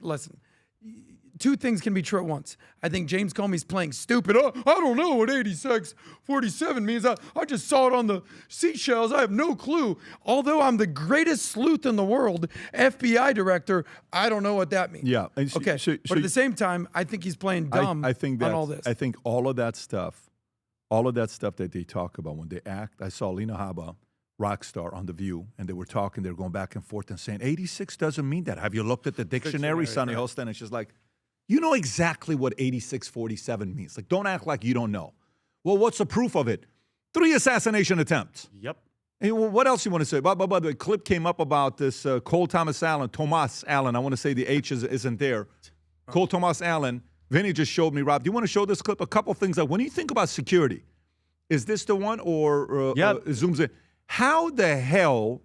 Listen, two things can be true at once. I think James Comey's playing stupid. Oh, I don't know what 86-47 means. I just saw it on the seashells. I have no clue. Although I'm the greatest sleuth in the world, FBI director, I don't know what that means. Yeah. Okay. But at the same time, I think he's playing dumb on all this. I think all of that stuff that they talk about when they act, I saw Lena Haba, rock star, on The View, and they were talking, they were going back and forth and saying, 86 doesn't mean that. Have you looked at the dictionary, Sonny Holstein? And she's like, you know exactly what 86-47 means. Like, don't act like you don't know. Well, what's the proof of it? 3 assassination attempts. Yep. And what else you want to say? By the way, the clip came up about this Cole Thomas Allen. I want to say the H isn't there. Cole Thomas Allen. Vinny just showed me, Rob. Do you want to show this clip? A couple things. When you think about security, is this the one or zooms in? How the hell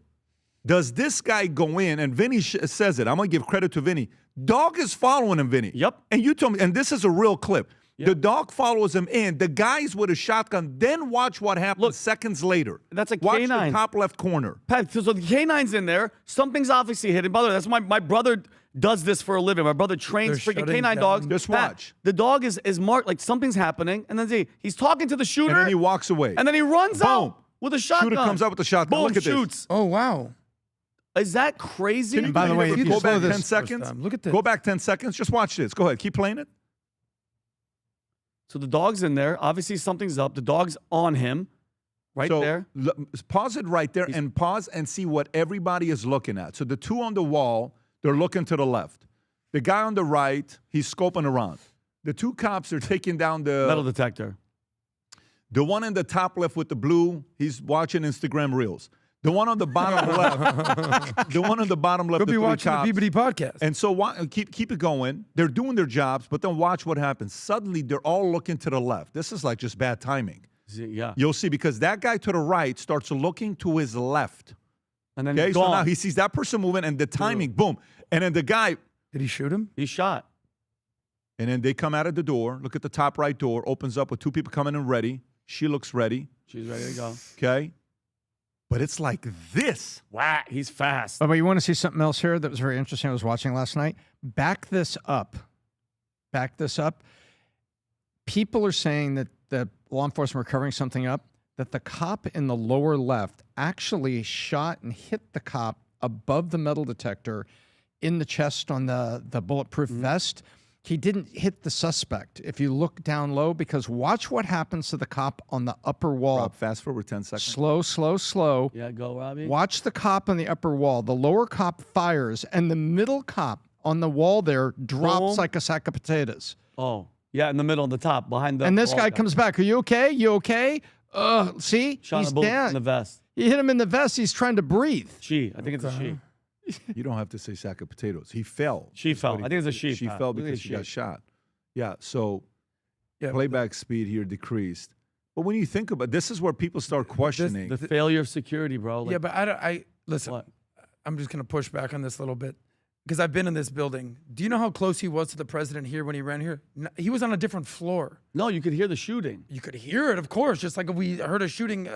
does this guy go in, and Vinny says it, I'm going to give credit to Vinny. Dog is following him, Vinny. Yep. And you told me, and this is a real clip. Yep. The dog follows him in. The guy's with a shotgun. Then watch what happens seconds later. That's a watch canine. Watch the top left corner. Pat, so the canine's in there. Something's obviously hidden. By the way, that's my brother does this for a living. My brother trains freaking canine dogs. Just Pat, watch. The dog is marked like something's happening, and then he's talking to the shooter. And then he walks away. And then he runs out with a shotgun. Shooter comes out with a shotgun. Boom, Look at shoots. this. Oh, wow. Is that crazy? By the way, if you go back 10 this seconds. Look at this. Go back 10 seconds. Just watch this. Go ahead. Keep playing it. So the dog's in there. Obviously, something's up. The dog's on him right there. Pause it right there and pause and see what everybody is looking at. So the two on the wall, they're looking to the left. The guy on the right, he's scoping around. The two cops are taking down the metal detector. The one in the top left with the blue, he's watching Instagram Reels. The one on the bottom left, Could be watching the PBD podcast. And so keep it going. They're doing their jobs, but then watch what happens. Suddenly, they're all looking to the left. This is like just bad timing. Yeah. You'll see, because that guy to the right starts looking to his left. And then okay, so gone. now he sees that person moving and the timing, boom. And then the guy. Did he shoot him? He shot. And then they come out of the door. Look at the top right door. Opens up with two people coming in ready. She looks ready. She's ready to go. Okay. But it's like this. Wow, he's fast. Oh, but you want to see something else here that was very interesting? I was watching last night. Back this up. People are saying that the law enforcement were covering something up, that the cop in the lower left actually shot and hit the cop above the metal detector in the chest on the bulletproof vest. He didn't hit the suspect. If you look down low, because watch what happens to the cop on the upper wall. Rob, fast forward 10 seconds. Slow. Yeah, go, Robbie. Watch the cop on the upper wall. The lower cop fires, and the middle cop on the wall there drops like a sack of potatoes. Oh, yeah, in the middle, on the top, behind the. And this guy comes back. Are you okay? You okay? See? Shot He's a bullet down. in the vest. He hit him in the vest. He's trying to breathe. She. I think it's a she. You don't have to say sack of potatoes. He fell. She fell. I think it's a she. She Pat. fell I think because it's she got shot. Yeah, so playback speed here decreased. But when you think about this is where people start questioning. The failure of security, bro. Yeah, but I listen, What? I'm just going to push back on this a little bit because I've been in this building. Do you know how close he was to the president here when he ran here? He was on a different floor. No, you could hear the shooting. You could hear it, of course, just like if we heard a shooting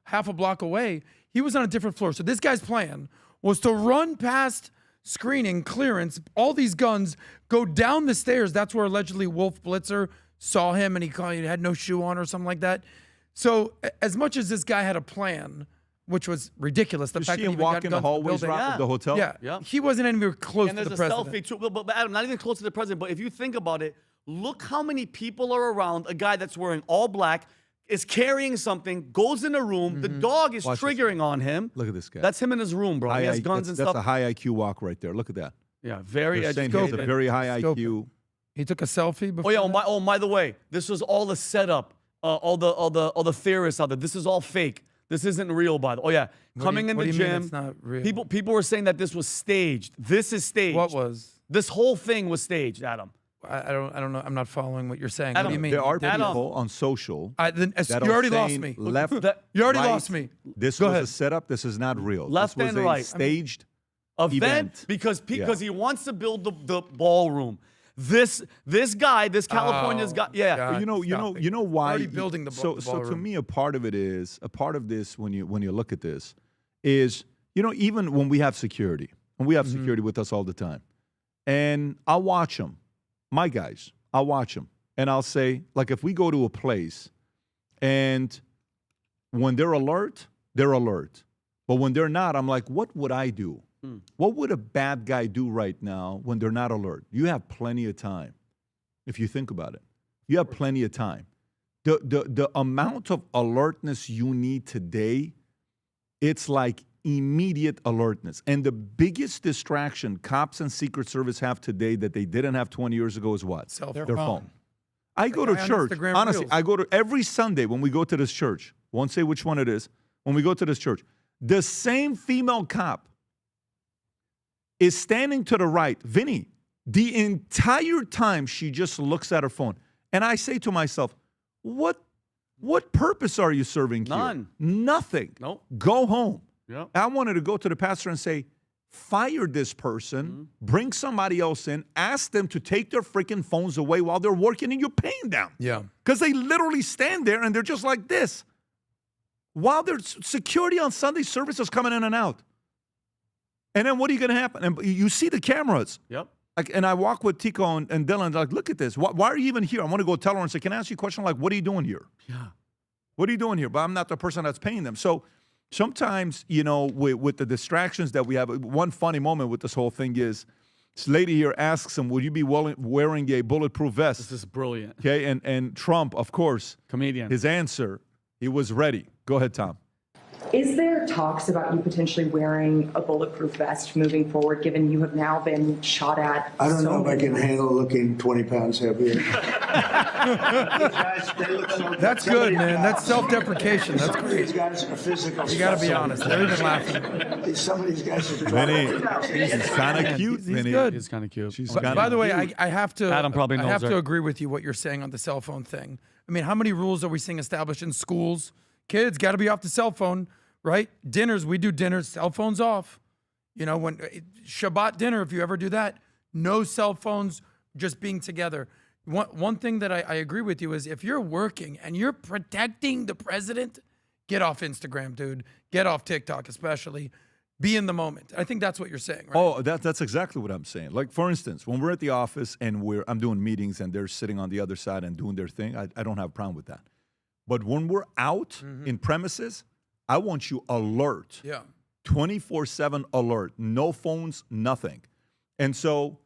half a block away. He was on a different floor. So this guy's plan was to run past screening, clearance, all these guns, go down the stairs. That's where allegedly Wolf Blitzer saw him and he had no shoe on or something like that. So as much as this guy had a plan, which was ridiculous, the You fact see that he him even walk got in guns the in hallways building. of the hotel? Yeah. He wasn't anywhere close And to there's the a president. selfie too. But Adam, not even close to the president. But if you think about it, look how many people are around a guy that's wearing all black, is carrying something, goes in a room. The dog is triggering on him. Look at this guy. That's him in his room, bro. He has guns and that's stuff. a high IQ walk right there. Look at that. Yeah, very They're saying he has a very high IQ. He took a selfie before. Oh yeah. By the way, this was all a setup. All the theorists out there. This is all fake. This isn't real, by the way. Oh yeah, coming in the what do you mean gym. it's not real? People were saying that this was staged. This is staged. What was? This whole thing was staged, Adam. I don't know. I'm not following what you're saying. Adam, What do you mean? There are Adam. people on social. You that already are lost saying me. Left, You already right, lost me. This Go was ahead. a setup. This is not real. Left this was and a right. staged event because he wants to build the ballroom. This guy, this California's guy, yeah. God, you know why? Already building the so to ballroom. me, a part of this when you look at this is even when we have security, and we have security with us all the time, and I'll watch them, my guys. I'll watch them, and I'll say, like, if we go to a place, and when they're alert, but when they're not, I'm like, what would I do? What would a bad guy do right now when they're not alert? You have plenty of time. If you think about it, you have plenty of time. The amount of alertness you need today, it's like immediate alertness. And the biggest distraction cops and Secret Service have today that they didn't have 20 years ago is what? Their phone. I go to church. Instagram Honestly, Reels. I go to every Sunday when we go to this church. Won't say which one it is. When we go to this church, the same female cop is standing to the right. Vinny, the entire time she just looks at her phone. And I say to myself, what purpose are you serving here? None. Nothing. Nope. Go home. Yep. I wanted to go to the pastor and say, fire this person, bring somebody else in, ask them to take their freaking phones away while they're working and you're paying them. Yeah. Because they literally stand there and they're just like this. While there's security on Sunday services coming in and out. And then what are you going to happen? And you see the cameras. Yep. Like, and I walk with Tico and Dylan, like, look at this. Why are you even here? I want to go tell her and say, can I ask you a question? Like, what are you doing here? Yeah. What are you doing here? But I'm not the person that's paying them. So sometimes, with the distractions that we have, one funny moment with this whole thing is this lady here asks him, would you be wearing a bulletproof vest? This is brilliant. Okay, and Trump, of course, comedian. His answer, he was ready. Go ahead, Tom. Is there talks about you potentially wearing a bulletproof vest moving forward, given you have now been shot at? I don't know if I can handle looking 20 pounds heavier. That's good, man. That's self-deprecation. That's Some of great. these guys are physical. You got to be honest. They're even laughing. Some of these guys are Vinny, he's kind of cute, He's Vinny. good. He's kind of cute. She's But, kinda by the way, cute. I have to. Adam probably knows I have her. to agree with you what you're saying on the cell phone thing. I mean, how many rules are we seeing established in schools? Kids got to be off the cell phone right? Dinners, we do dinners, cell phones off. You know, when Shabbat dinner, if you ever do that, no cell phones, just being together. One thing that I agree with you is if you're working and you're protecting the president, get off Instagram, dude. Get off TikTok, especially. Be in the moment. I think that's what you're saying, right? Oh, that's exactly what I'm saying. Like, for instance, when we're at the office and I'm doing meetings and they're sitting on the other side and doing their thing, I don't have a problem with that. But when we're out in premises, I want you alert. Yeah. 24/7 alert. No phones, nothing. And so,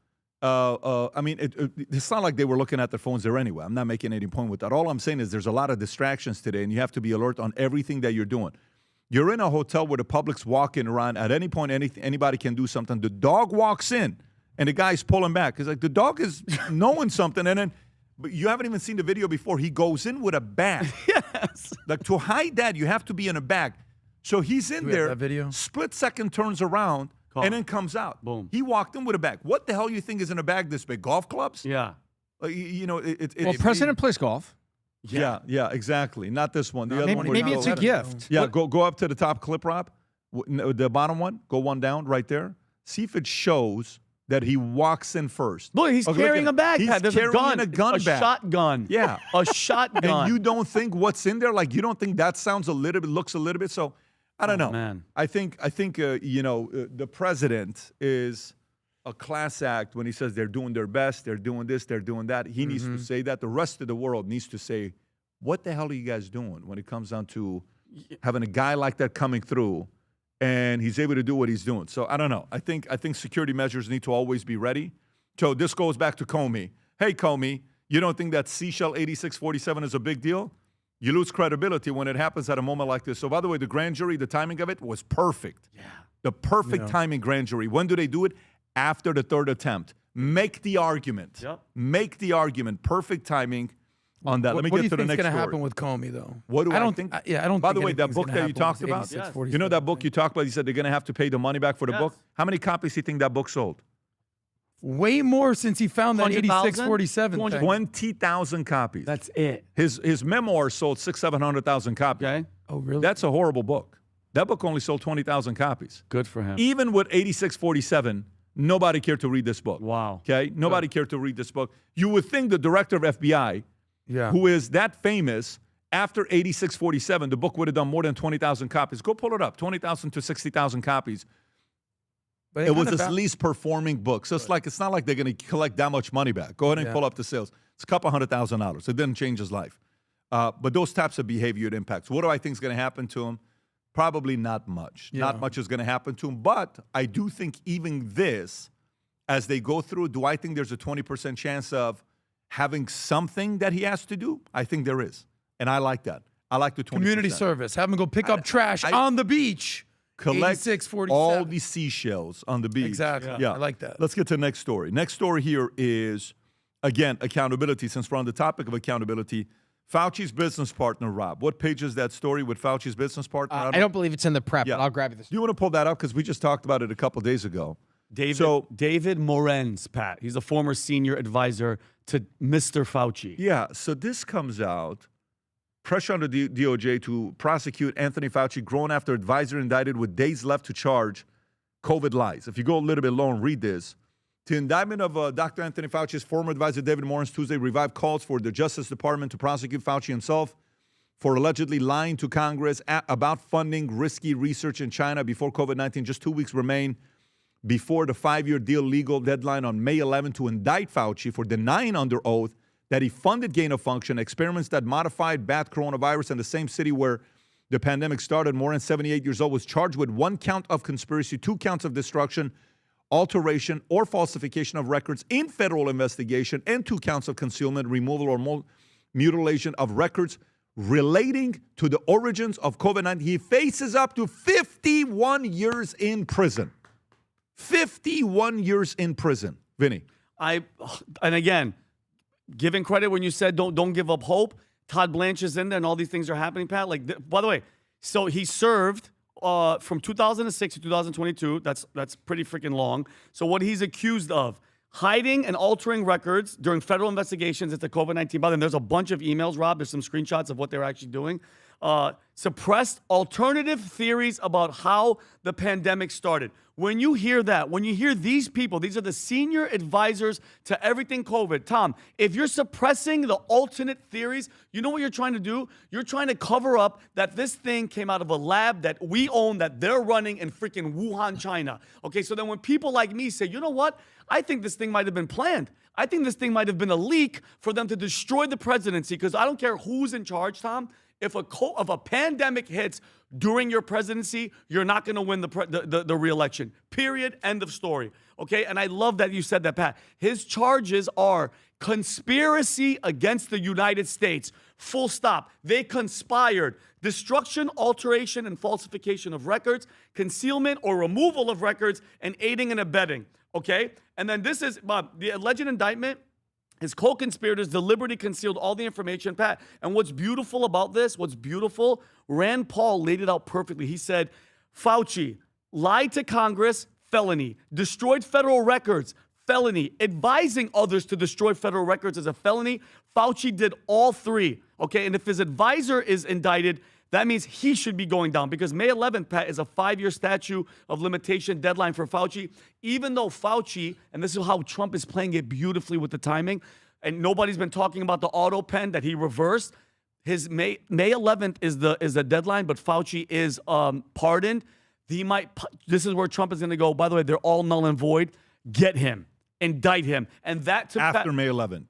I mean, it's not like they were looking at their phones there anyway. I'm not making any point with that. All I'm saying is there's a lot of distractions today, and you have to be alert on everything that you're doing. You're in a hotel where the public's walking around. At any point, anybody can do something. The dog walks in, and the guy's pulling back. It's like the dog is knowing something, and then but you haven't even seen the video before. He goes in with a bag. Yes. Like, to hide that, you have to be in a bag. So he's in there. That video? Split second turns around. And then comes out. Boom. He walked in with a bag. What the hell you think is in a bag this big? Golf clubs? Yeah. You know, Well, president plays golf. Yeah, exactly. Not this one. The other one. Maybe it's a gift. Yeah, go up to the top clip, Rob. The bottom one. Go one down right there. See if it shows that he walks in first. Look, he's carrying a bag. He's There's carrying a gun bag. Shotgun. Yeah. A shotgun. And you don't think what's in there? Like, you don't think that sounds a little bit, looks a little bit? So, I don't know. Man. I think the president is a class act when he says they're doing their best, they're doing this, they're doing that. He needs to say that. The rest of the world needs to say, what the hell are you guys doing when it comes down to having a guy like that coming through and he's able to do what he's doing? So I don't know. I think security measures need to always be ready. So this goes back to Comey. Hey, Comey, you don't think that seashell 8647 is a big deal? You lose credibility when it happens at a moment like this. So, by the way, the grand jury, the timing of it was perfect. Yeah. The perfect timing grand jury. When do they do it? After the third attempt. Make the argument. Yep. Make the argument. Perfect timing on that. Let me what get do to the you next think's going to story. happen with Comey, though? What do I don't think? I don't. By the think way, that anything's book gonna that you happen talked with about, 8647. you know that book you talked about? You said they're going to have to pay the money back for the book. How many copies do you think that book sold? Way more since he found that 8647 thing. 20,000 copies. That's it. His memoir sold 700,000 copies. Okay. Oh, really? That's a horrible book. That book only sold 20,000 copies. Good for him. Even with 8647, nobody cared to read this book. Wow. Okay? Nobody cared to read this book. You would think the director of FBI, who is that famous, after 8647, the book would have done more than 20,000 copies. Go pull it up. 20,000 to 60,000 copies. But it was his least performing book. So it's not like they're going to collect that much money back. Go ahead and pull up the sales. It's a couple $100,000. It didn't change his life. But those types of behavior it impacts. What do I think is going to happen to him? Probably not much. Yeah. Not much is going to happen to him. But I do think even this, as they go through, do I think there's a 20% chance of having something that he has to do? I think there is. And I like that. I like the 20%. Community service. Have him go pick up trash on the beach. Collect 8647. all the seashells on the beach. Exactly. Yeah. I like that. Let's get to the next story. Next story here is, again, accountability. Since we're on the topic of accountability, Fauci's business partner, Rob. What page is that story with Fauci's business partner? I don't believe it's in the prep, but I'll grab you this. Do you want to pull that up? Because we just talked about it a couple days ago. David Morenz, Pat. He's a former senior advisor to Mr. Fauci. Yeah, so this comes out. Pressure on the DOJ to prosecute Anthony Fauci, grown after advisor indicted with days left to charge COVID lies. If you go a little bit low and read this, the indictment of Dr. Anthony Fauci's former advisor David Morenz Tuesday revived calls for the Justice Department to prosecute Fauci himself for allegedly lying to Congress about funding risky research in China before COVID-19. Just 2 weeks remain before the 5-year deal legal deadline on May 11 to indict Fauci for denying under oath that he funded gain-of-function experiments that modified bat coronavirus in the same city where the pandemic started. Morenz, 78 years old, was charged with 1 count of conspiracy, 2 counts of destruction, alteration, or falsification of records in federal investigation, and 2 counts of concealment, removal, or mutilation of records relating to the origins of COVID-19. He faces up to 51 years in prison. 51 years in prison. Vinny. And again, giving credit when you said don't give up hope. Todd Blanche is in there, and all these things are happening, Pat. By the way, so he served from 2006 to 2022. That's pretty freaking long. So what he's accused of: hiding and altering records during federal investigations into COVID-19. By the way, there's a bunch of emails, Rob. There's some screenshots of what they're actually doing. suppressed alternative theories about how the pandemic started. When you hear that, when you hear these people, these are the senior advisors to everything COVID. Tom, if you're suppressing the alternate theories, you know what you're trying to do? You're trying to cover up that this thing came out of a lab that we own, that they're running in freaking Wuhan, China. Okay, so then when people like me say, you know what? I think this thing might have been planned. I think this thing might have been a leak for them to destroy the presidency, because I don't care who's in charge, Tom. If a pandemic hits during your presidency, you're not going to win the re-election. Period. End of story. Okay? And I love that you said that, Pat. His charges are conspiracy against the United States. Full stop. They conspired. Destruction, alteration, and falsification of records, concealment or removal of records, and aiding and abetting. Okay? And then this is the alleged indictment. His co-conspirators deliberately concealed all the information, Pat. And what's beautiful about this, Rand Paul laid it out perfectly. He said, Fauci lied to Congress, felony. Destroyed federal records, felony. Advising others to destroy federal records is a felony. Fauci did all three, okay? And if his advisor is indicted, that means he should be going down, because May 11th, Pat, is a 5-year statute of limitation deadline for Fauci. Even though Fauci, and this is how Trump is playing it beautifully with the timing, and nobody's been talking about the auto pen that he reversed. His May 11th is the deadline, but Fauci is pardoned. This is where Trump is going to go. By the way, they're all null and void. Get him. Indict him. And that took after May 11th.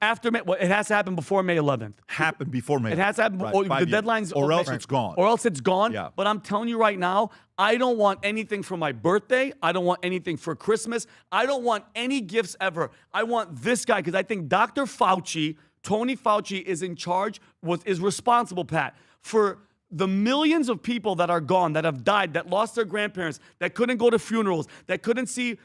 Well, it has to happen before May 11th. Happen before May 11th. It has to happen before the deadline's or else it's gone. Or else it's gone. Yeah. But I'm telling you right now, I don't want anything for my birthday. I don't want anything for Christmas. I don't want any gifts ever. I want this guy, because I think Dr. Fauci, Tony Fauci, is in charge, is responsible, Pat, for the millions of people that are gone, that have died, that lost their grandparents, that couldn't go to funerals, that couldn't see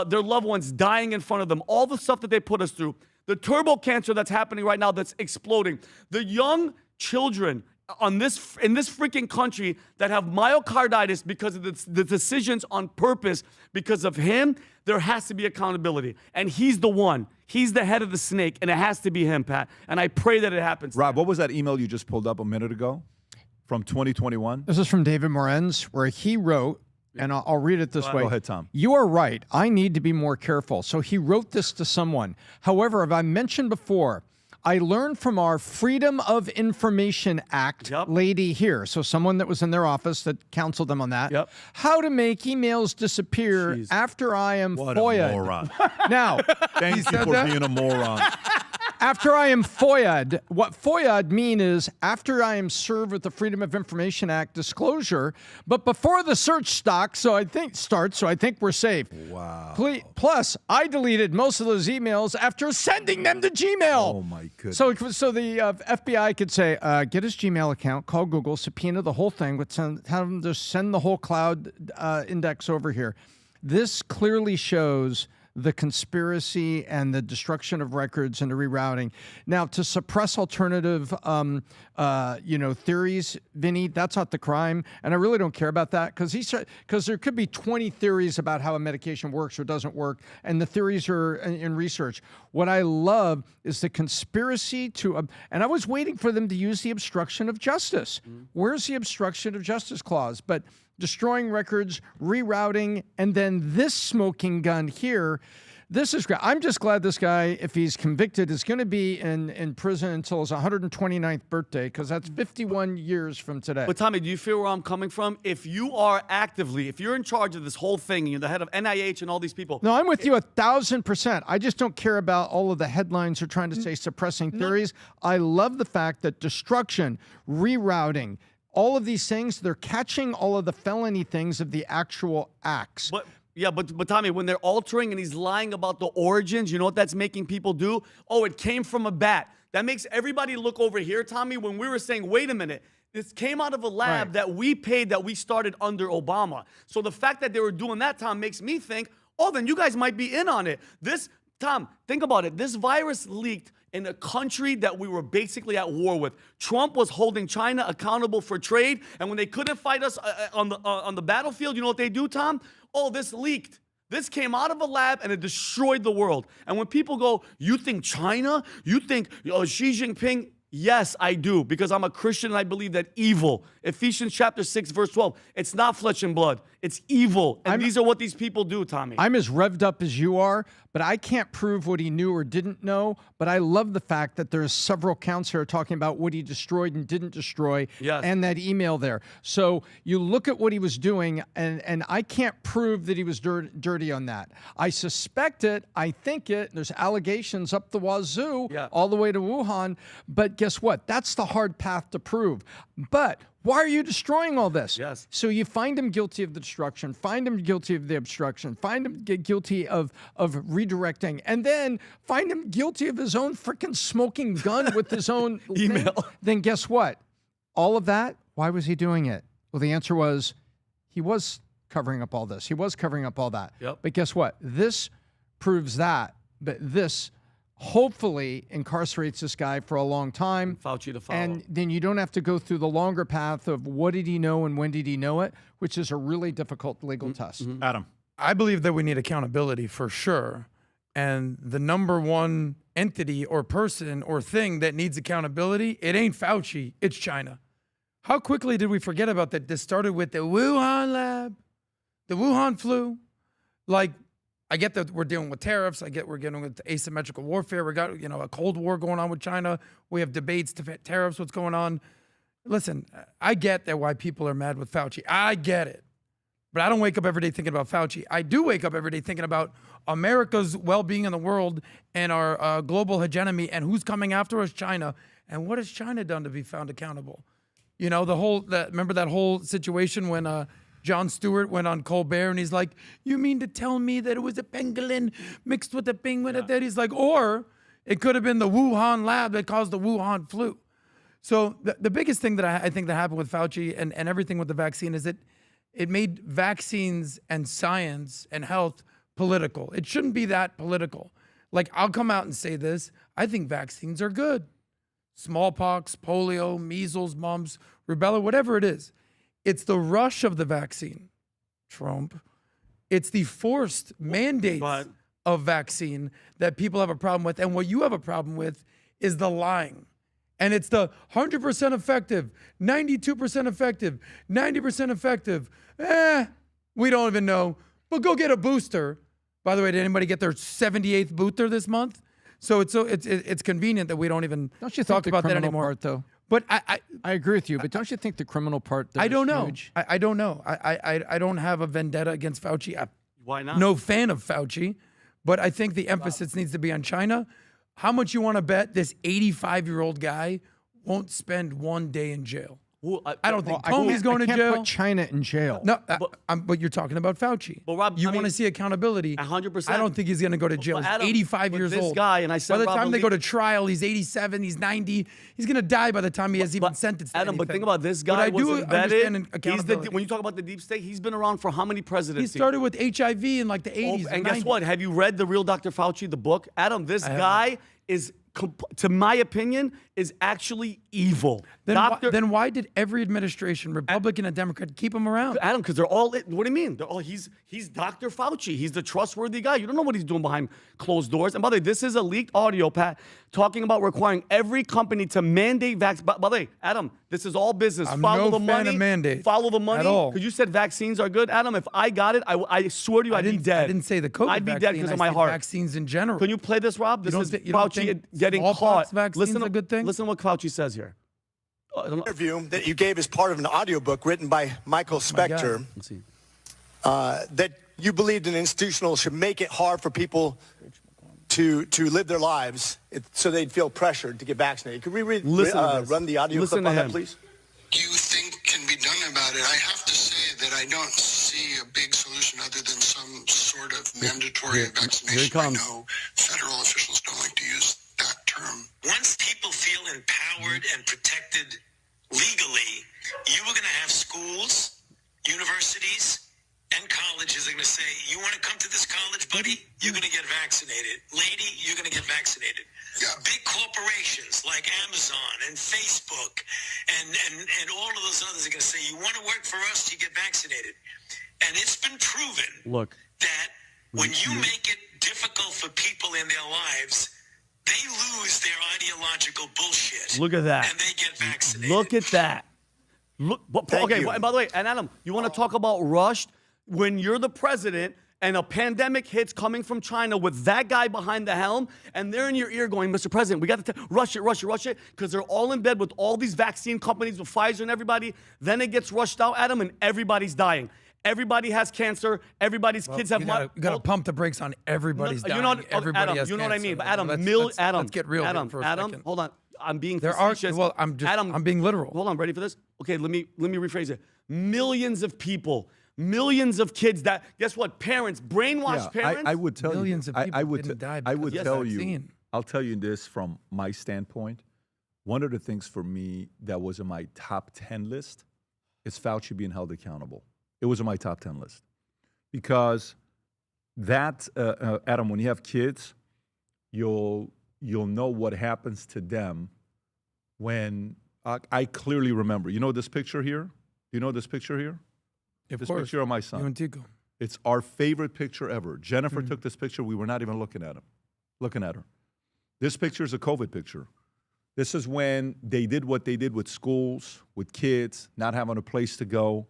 their loved ones dying in front of them, all the stuff that they put us through, the turbo cancer that's happening right now that's exploding, the young children in this freaking country that have myocarditis because of the decisions on purpose. Because of him, there has to be accountability. And he's the one. He's the head of the snake, and it has to be him, Pat. And I pray that it happens. Rob, what was that email you just pulled up a minute ago? From 2021? This is from David Morenz, where he wrote, and I'll read it this way. Go ahead, Tom. You are right. I need to be more careful. So he wrote this to someone. However, as I mentioned before, I learned from our Freedom of Information Act lady here, so someone that was in their office that counseled them on that, how to make emails disappear after I am What FOIA'd. a moron. Now, Thank you for being a moron. After I am FOIA'd, what FOIA'd mean is after I am served with the Freedom of Information Act disclosure, but before the search starts, so I think we're safe. Wow. Plus, I deleted most of those emails after sending them to Gmail. Oh my goodness. So the FBI could say, get his Gmail account, call Google, subpoena the whole thing, have them just send the whole cloud index over here. This clearly shows the conspiracy and the destruction of records and the rerouting. Now, to suppress alternative, theories, Vinny, that's not the crime, and I really don't care about that because there could be 20 theories about how a medication works or doesn't work, and the theories are in research. What I love is the conspiracy to, and I was waiting for them to use the obstruction of justice. Where's the obstruction of justice clause? But destroying records, rerouting, and then this smoking gun here. This is great. I'm just glad this guy, if he's convicted, is going to be in prison until his 129th birthday, because that's 51 years from today. But Tommy, do you feel where I'm coming from? If you're in charge of this whole thing, you're the head of NIH and all these people. No, I'm with you 1,000%. I just don't care about all of the headlines they're trying to say suppressing theories. I love the fact that destruction, rerouting, all of these things, they're catching all of the felony things of the actual acts. But Tommy, when they're altering and he's lying about the origins, you know what that's making people do? Oh, it came from a bat. That makes everybody look over here, Tommy, when we were saying, wait a minute, this came out of a lab that we paid, that we started under Obama. So the fact that they were doing that, Tom, makes me think, oh, then you guys might be in on it. Tom, think about it. This virus leaked in a country that we were basically at war with. Trump was holding China accountable for trade, and when they couldn't fight us on the battlefield, you know what they do, Tom? Oh, this leaked. This came out of a lab, and it destroyed the world. And when people go, you think China? You think Xi Jinping? Yes, I do, because I'm a Christian and I believe that evil, Ephesians chapter 6, verse 12, it's not flesh and blood, it's evil. And these are what these people do, Tommy. I'm as revved up as you are, but I can't prove what he knew or didn't know. But I love the fact that there's several counts here talking about what he destroyed and didn't destroy, and that email there. So you look at what he was doing, and I can't prove that he was dirty on that. I suspect it. I think it. There's allegations up the wazoo, all the way to Wuhan. But guess what? That's the hard path to prove. But why are you destroying all this? Yes. So you find him guilty of the destruction, find him guilty of the obstruction, find him guilty of redirecting, and then find him guilty of his own freaking smoking gun with his own email. Then guess what? All of that, why was he doing it? Well, the answer was he was covering up all this. He was covering up all that. Yep. But guess what? This proves that. But this hopefully incarcerates this guy for a long time. Fauci to follow. And then you don't have to go through the longer path of what did he know and when did he know it, which is a really difficult legal test. Adam. I believe that we need accountability for sure. And the number one entity or person or thing that needs accountability, it ain't Fauci, it's China. How quickly did we forget about that? This started with the Wuhan lab, the Wuhan flu. Like, I get that we're dealing with tariffs. I get we're dealing with asymmetrical warfare. We got, a Cold War going on with China. We have debates, tariffs, what's going on. Listen, I get that why people are mad with Fauci. I get it. But I don't wake up every day thinking about Fauci. I do wake up every day thinking about America's well-being in the world and our global hegemony and who's coming after us, China. And what has China done to be found accountable? Remember that whole situation when Jon Stewart went on Colbert and he's like, you mean to tell me that it was a pangolin mixed with a penguin? That he's like, or it could have been the Wuhan lab that caused the Wuhan flu. So the biggest thing that I think that happened with Fauci and everything with the vaccine is that it made vaccines and science and health political. It shouldn't be that political. Like, I'll come out and say this. I think vaccines are good. Smallpox, polio, measles, mumps, rubella, whatever it is. It's the rush of the vaccine, Trump. It's the forced mandates of vaccine that people have a problem with. And what you have a problem with is the lying. And it's the 100% effective, 92% effective, 90% effective. We don't even know. But go get a booster. By the way, did anybody get their 78th booster this month? So it's convenient that we don't even talk about that anymore. Part, though? But I agree with you. But don't you think the criminal part? I don't know. Huge? I don't know. I don't have a vendetta against Fauci. Why not? No fan of Fauci. But I think the emphasis needs to be on China. How much you want to bet this 85-year-old guy won't spend one day in jail? Well, I don't think Comey's going to jail. Put China in jail. No, but you're talking about Fauci. But Rob, you want to see accountability? 100%. I don't think he's going to go to jail. Adam, he's 85 years this old. Guy, and I said, by the time they go to trial, he's 87, he's 90. He's going to die by the time he has even sentenced. To Adam, anything. But think about this guy. But I do understand accountability. When you talk about the deep state, he's been around for how many presidents? He started with HIV in like the 80s. And guess what? Have you read The Real Dr. Fauci, the book? Adam, this guy is, to my opinion, is actually evil. Then why did every administration, Republican and Democrat, keep him around? Adam, because they're all, what do you mean? They're all, he's Dr. Fauci. He's the trustworthy guy. You don't know what he's doing behind closed doors. And by the way, this is a leaked audio, Pat, talking about requiring every company to mandate vaccines. By the way, Adam, this is all business. Follow the money. Of mandate follow the money. At all. Because you said vaccines are good. Adam, if I got it, I swear to you, I'd be dead. I didn't say the COVID I'd be dead because of my heart. Vaccines in general. Can you play this, Rob? This is Fauci getting caught. Listen a good thing? Listen to what Fauci says here. Interview that you gave as part of an audiobook written by Michael Spector, that you believed an institutional should make it hard for people to live their lives so they'd feel pressured to get vaccinated. Could we run the audio clip on that, please? You think can be done about it? I have to say that I don't see a big solution other than some sort of mandatory vaccination. Here he comes. I know federal officials don't like to use that term. Once people feel empowered and protected legally, you are going to have schools, universities, and colleges are going to say, you want to come to this college, buddy? You're going to get vaccinated. Lady, you're going to get vaccinated. Yeah. Big corporations like Amazon and Facebook and all of those others are going to say, you want to work for us, you get vaccinated. And it's been proven that when you make it difficult for people in their lives, they lose their ideological bullshit. Look at that. And they get vaccinated. Look at that. Look. Okay. And by the way, and Adam, you want to talk about rushed? When you're the president and a pandemic hits coming from China with that guy behind the helm, and they're in your ear going, Mr. President, we got to rush it, because they're all in bed with all these vaccine companies, with Pfizer and everybody. Then it gets rushed out, Adam, and everybody's dying. Everybody has cancer. Everybody's kids have. You got to pump the brakes on everybody's dying. Everybody Adam, has you know what I cancer. mean? But Adam, let's get real Adam, for a Adam, second. hold on. I'm being facetious. I'm being literal. Hold on, ready for this? Okay, let me rephrase it. Millions of people, millions of kids that, guess what? Parents, brainwashed parents. I would tell millions you. of people I would didn't die I would because tell of the you. vaccine. I'll tell you this from my standpoint. One of the things for me that was in my top 10 list is Fauci being held accountable. It was in my top 10 list. Because that, Adam, when you have kids, you'll know what happens to them when I clearly remember. You know this picture here? Do you know this picture here? Of this course. picture of my son. You and Tico. It's our favorite picture ever. Jennifer took this picture. We were not even looking at her. This picture is a COVID picture. This is when they did what they did with schools, with kids, not having a place to go.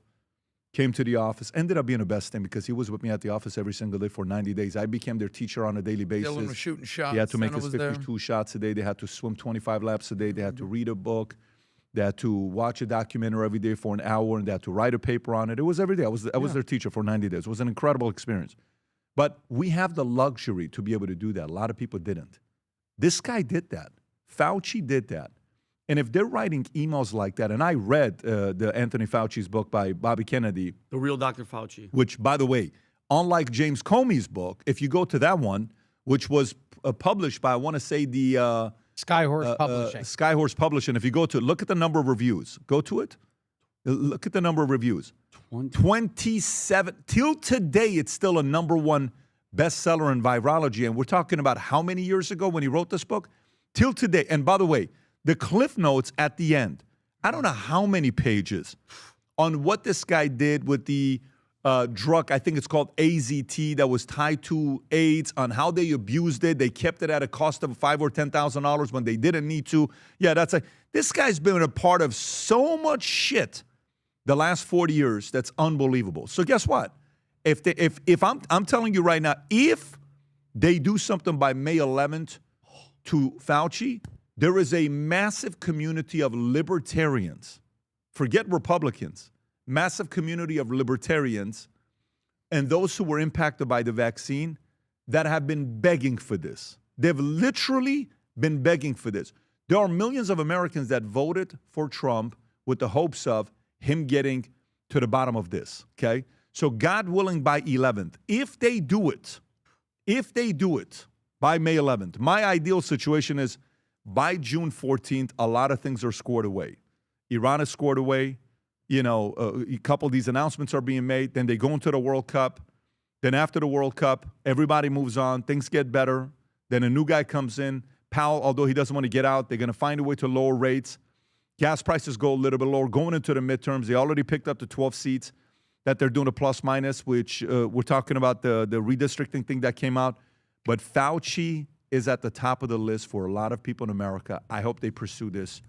Came to the office, ended up being the best thing because he was with me at the office every single day for 90 days. I became their teacher on a daily basis. Dylan was shooting shots. He had to make Senna his was 52 shots a day. They had to swim 25 laps a day. They had to read a book. They had to watch a documentary every day for an hour, and they had to write a paper on it. It was every day. I was their teacher for 90 days. It was an incredible experience. But we have the luxury to be able to do that. A lot of people didn't. This guy did that. Fauci did that. And if they're writing emails like that, and I read the Anthony Fauci's book by Bobby Kennedy. The real Dr. Fauci. Which, by the way, unlike James Comey's book, if you go to that one, which was published by, I want to say, the Skyhorse Publishing. Skyhorse Publishing. If you go to it, look at the number of reviews. Go to it. Look at the number of reviews. 27. Till today, it's still a #1 bestseller in virology. And we're talking about how many years ago when he wrote this book? Till today. And by the way, the cliff notes at the end, I don't know how many pages on what this guy did with the drug, I think it's called AZT, that was tied to AIDS, on how they abused it. They kept it at a cost of $5,000 or $10,000 when they didn't need to. Yeah, this guy's been a part of so much shit the last 40 years that's unbelievable. So guess what? If I'm telling you right now, if they do something by May 11th to Fauci, there is a massive community of libertarians, forget Republicans, massive community of libertarians and those who were impacted by the vaccine that have been begging for this. They've literally been begging for this. There are millions of Americans that voted for Trump with the hopes of him getting to the bottom of this, okay? So God willing, by 11th, if they do it by May 11th, my ideal situation is by June 14th, a lot of things are scored away. Iran is scored away. You know, a couple of these announcements are being made. Then they go into the World Cup. Then after the World Cup, everybody moves on. Things get better. Then a new guy comes in. Powell, although he doesn't want to get out, they're going to find a way to lower rates. Gas prices go a little bit lower. Going into the midterms, they already picked up the 12 seats that they're doing a plus minus, which we're talking about the redistricting thing that came out. But Fauci is at the top of the list for a lot of people in America. I hope they pursue this.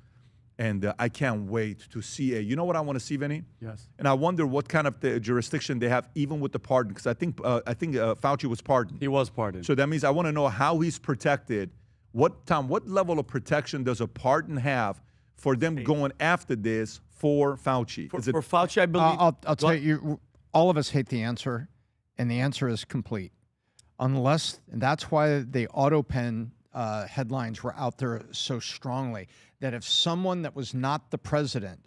And I can't wait to see you know what I want to see, Vinny? Yes. And I wonder what kind of jurisdiction they have, even with the pardon, because I think Fauci was pardoned. He was pardoned. So that means I want to know how he's protected. What level of protection does a pardon have for them going after this for Fauci? For Fauci, I believe. I'll tell you, all of us hate the answer, and the answer is complete. Unless, and that's why the AutoPen headlines were out there so strongly, that if someone that was not the president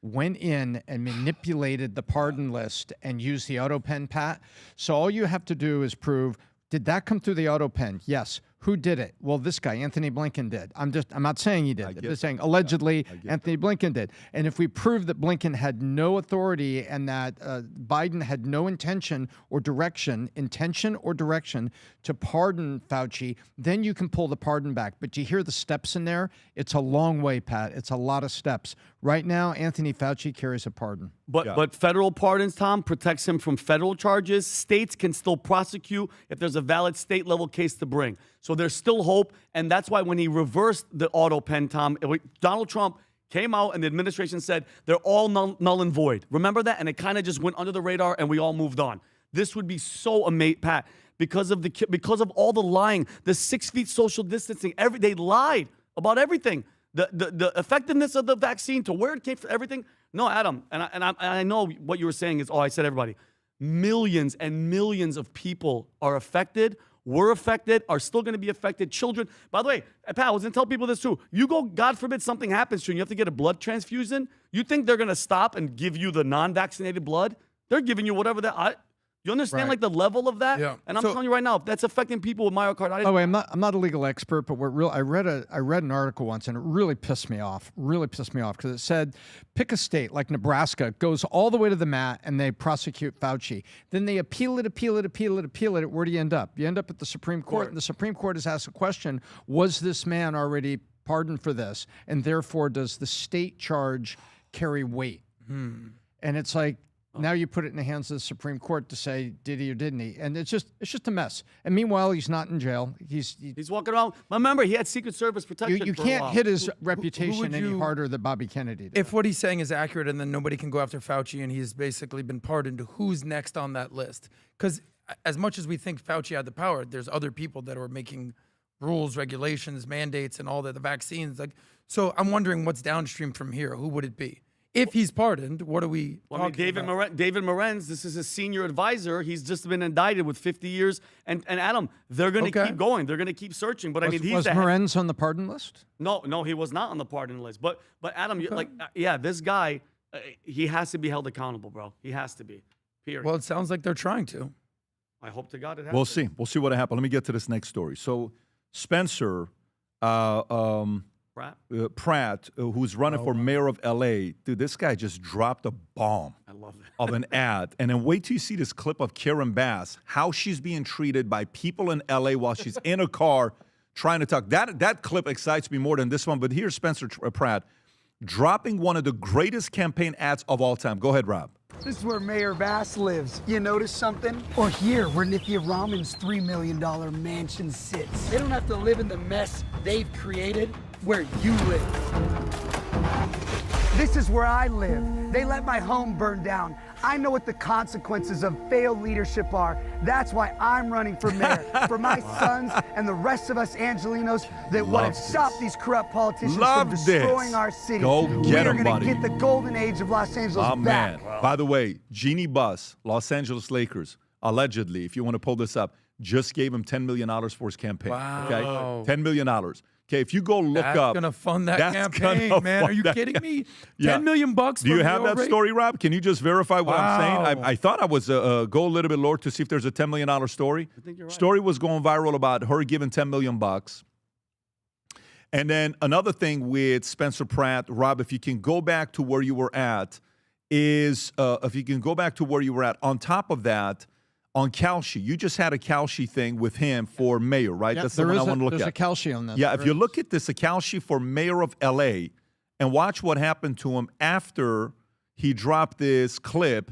went in and manipulated the pardon list and used the AutoPen, Pat, so all you have to do is prove, did that come through the AutoPen? Yes. Who did it? Well, this guy, Anthony Blinken, did. I'm not saying he did. I'm just saying allegedly Anthony Blinken did. And if we prove that Blinken had no authority and that Biden had no intention or direction to pardon Fauci, then you can pull the pardon back. But you hear the steps in there? It's a long way, Pat. It's a lot of steps. Right now, Anthony Fauci carries a pardon. But federal pardons, Tom, protects him from federal charges. States can still prosecute if there's a valid state-level case to bring. So So there's still hope. And that's why when he reversed the auto pen, Tom, Donald Trump came out and the administration said they're all null and void. Remember that? And it kind of just went under the radar and we all moved on. This would be so amazing, Pat, because of all the lying, the 6 feet social distancing. They lied about everything. The effectiveness of the vaccine, to where it came from, everything. No, Adam, and I know what you were saying is, I said everybody. Millions and millions of people are affected, were affected, are still going to be affected. Children. By the way, Pat, I was going to tell people this too. You go, God forbid something happens to you and you have to get a blood transfusion. You think they're going to stop and give you the non-vaccinated blood? They're giving you whatever that. You understand like the level of that? Yeah. And I'm telling you right now, if that's affecting people with myocarditis. By the way, I'm not a legal expert, but I read an article once and it really pissed me off. Really pissed me off because it said, pick a state like Nebraska, goes all the way to the mat and they prosecute Fauci. Then they appeal it. Where do you end up? You end up at the Supreme Court. And the Supreme Court has asked a question, was this man already pardoned for this? And therefore, does the state charge carry weight? And it's like, now you put it in the hands of the Supreme Court to say, did he or didn't he? And it's just a mess. And meanwhile, he's not in jail. He's walking around. Remember, he had Secret Service protection. You can't hit his reputation any harder than Bobby Kennedy did. If what he's saying is accurate and then nobody can go after Fauci and he's basically been pardoned, who's next on that list? Because as much as we think Fauci had the power, there's other people that are making rules, regulations, mandates, and all that, the vaccines. So I'm wondering what's downstream from here. Who would it be? If he's pardoned, what are we talking about? David Morenz, this is his senior advisor. He's just been indicted with 50 years. And Adam, they're going to keep going. They're going to keep searching. But was Morenz on the pardon list? No, he was not on the pardon list. But Adam, this guy, he has to be held accountable, bro. He has to be. Period. Well, it sounds like they're trying to. I hope to God it happens. We'll see. We'll see what happens. Let me get to this next story. So Spencer Pratt, who's running for mayor of L.A., dude, this guy just dropped a bomb of an ad. And then wait till you see this clip of Karen Bass, how she's being treated by people in L.A. while she's in a car trying to talk. That clip excites me more than this one. But here's Spencer Pratt dropping one of the greatest campaign ads of all time. Go ahead, Rob. This is where Mayor Bass lives. You notice something? Or here, where Nithya Raman's $3 million mansion sits. They don't have to live in the mess they've created where you live. This is where I live. They let my home burn down. I know what the consequences of failed leadership are. That's why I'm running for mayor. For my sons and the rest of us Angelinos that want to stop these corrupt politicians from destroying our city. Go get them, buddy. We're going to get the golden age of Los Angeles back. Man. Wow. By the way, Jeannie Buss, Los Angeles Lakers, allegedly, if you want to pull this up, just gave him $10 million for his campaign. Wow. Okay? $10 million. Okay, if you go look that's up. That's going to fund that campaign, man. Are you kidding me? $10 million bucks. Do you have that story, Rob? Can you just verify what I'm saying? I thought I was go a little bit lower to see if there's a $10 million story. I think you're right. Story was going viral about her giving $10 million. And then another thing with Spencer Pratt, Rob, if you can go back to where you were at, on top of that, on Kalshi, you just had a Kalshi thing with him for mayor, right? Yeah, that's the one I want to look at. There's a Kalshi on that. Yeah, if you look at this, a Kalshi for mayor of L.A., and watch what happened to him after he dropped this clip.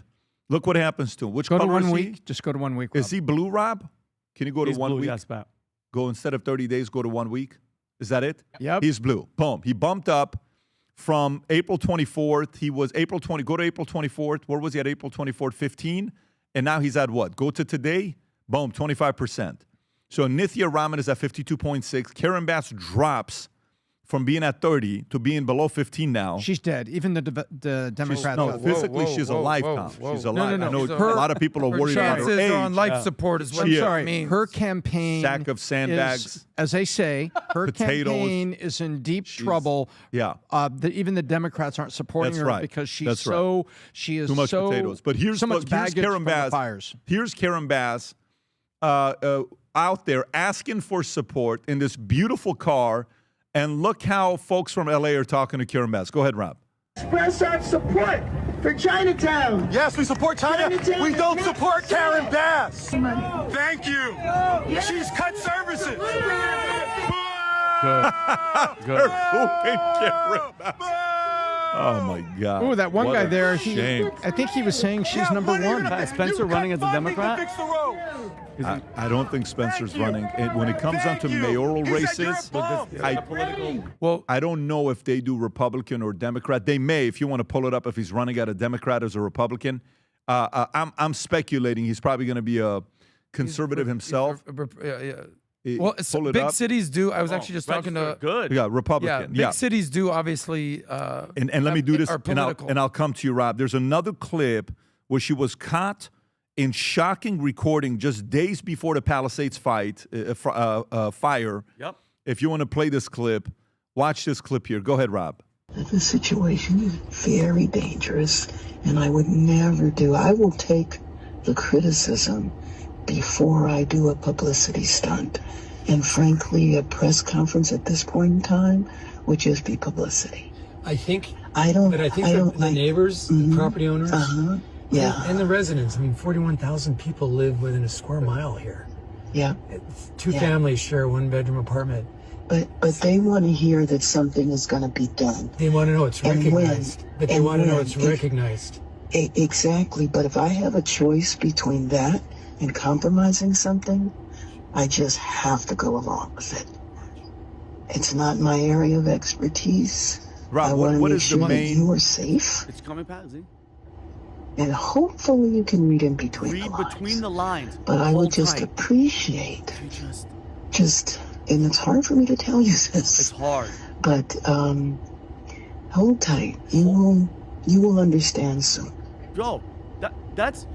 Look what happens to him. Which go to color 1 is week. he? Just go to 1 week, Rob. Is he blue, Rob? Can you go to 1 week? Yes, Pat. Go instead of 30 days, go to 1 week? Is that it? Yep. He's blue. Boom. He bumped up from April 24th. He was April 20. Go to April 24th. Where was he at April 24th? 15. And now he's at what? Go to today. Boom, 25%. So Nithya Raman is at 52.6. Karen Bass drops from being at 30 to being below 15 now. She's dead. Even the Democrats. Physically, she's alive, Tom. She's alive. No. I know a lot of people are worried about her age. Are on life support is what I'm it sorry. means. Her campaign Sack of sandbags. Is, as they say, her Potatoes. campaign is in deep trouble. Yeah. Even the Democrats aren't supporting That's her right. because she's That's so right. she is too much so potatoes. But here's so much here's baggage Karen from the Bass. fires. Here's Karen Bass out there asking for support in this beautiful car. And look how folks from LA are talking to Karen Bass. Go ahead, Rob. Express our support for Chinatown. Yes, we support China. Chinatown We don't is support Karen Bass. money. Thank you. She's cut services. Good. Karen Bass. Oh my God! Oh, that one What guy a there. Shame. I think he was saying she's number one. Spencer running as a Democrat? I don't think Spencer's running. And when it comes down to mayoral races, I don't know if they do Republican or Democrat. They may, if you want to pull it up, if he's running at a Democrat as a Republican. I'm speculating he's probably going to be a conservative himself. Well, big cities do. I was actually just talking to good. Yeah, Republican. Big cities do obviously. And let me do this, and I'll come to you, Rob. There's another clip where she was caught in shocking recording just days before the Palisades fire. Yep. If you want to play this clip, watch this clip here. Go ahead, Rob. The situation is very dangerous, and I would never do. I will take the criticism before I do a publicity stunt. And frankly, a press conference at this point in time would just be publicity. I think the neighbors, the property owners, yeah, and the residents. I mean, 41,000 people live within a square mile here. Yeah. Two families share a one-bedroom apartment. But they want to hear that something is going to be done. They want to know it's recognized. But they want to know it's recognized. Exactly. But if I have a choice between that and compromising something, I just have to go along with it. It's not my area of expertise. Rob, I want to what make is sure the that main? you are safe, It's coming, Pat. Is he? and hopefully you can read in between the Read lines. between the lines. But I Hold would just tight. appreciate, and it's hard for me to tell you this. It's hard. But hold tight. You will understand soon. Bro, that's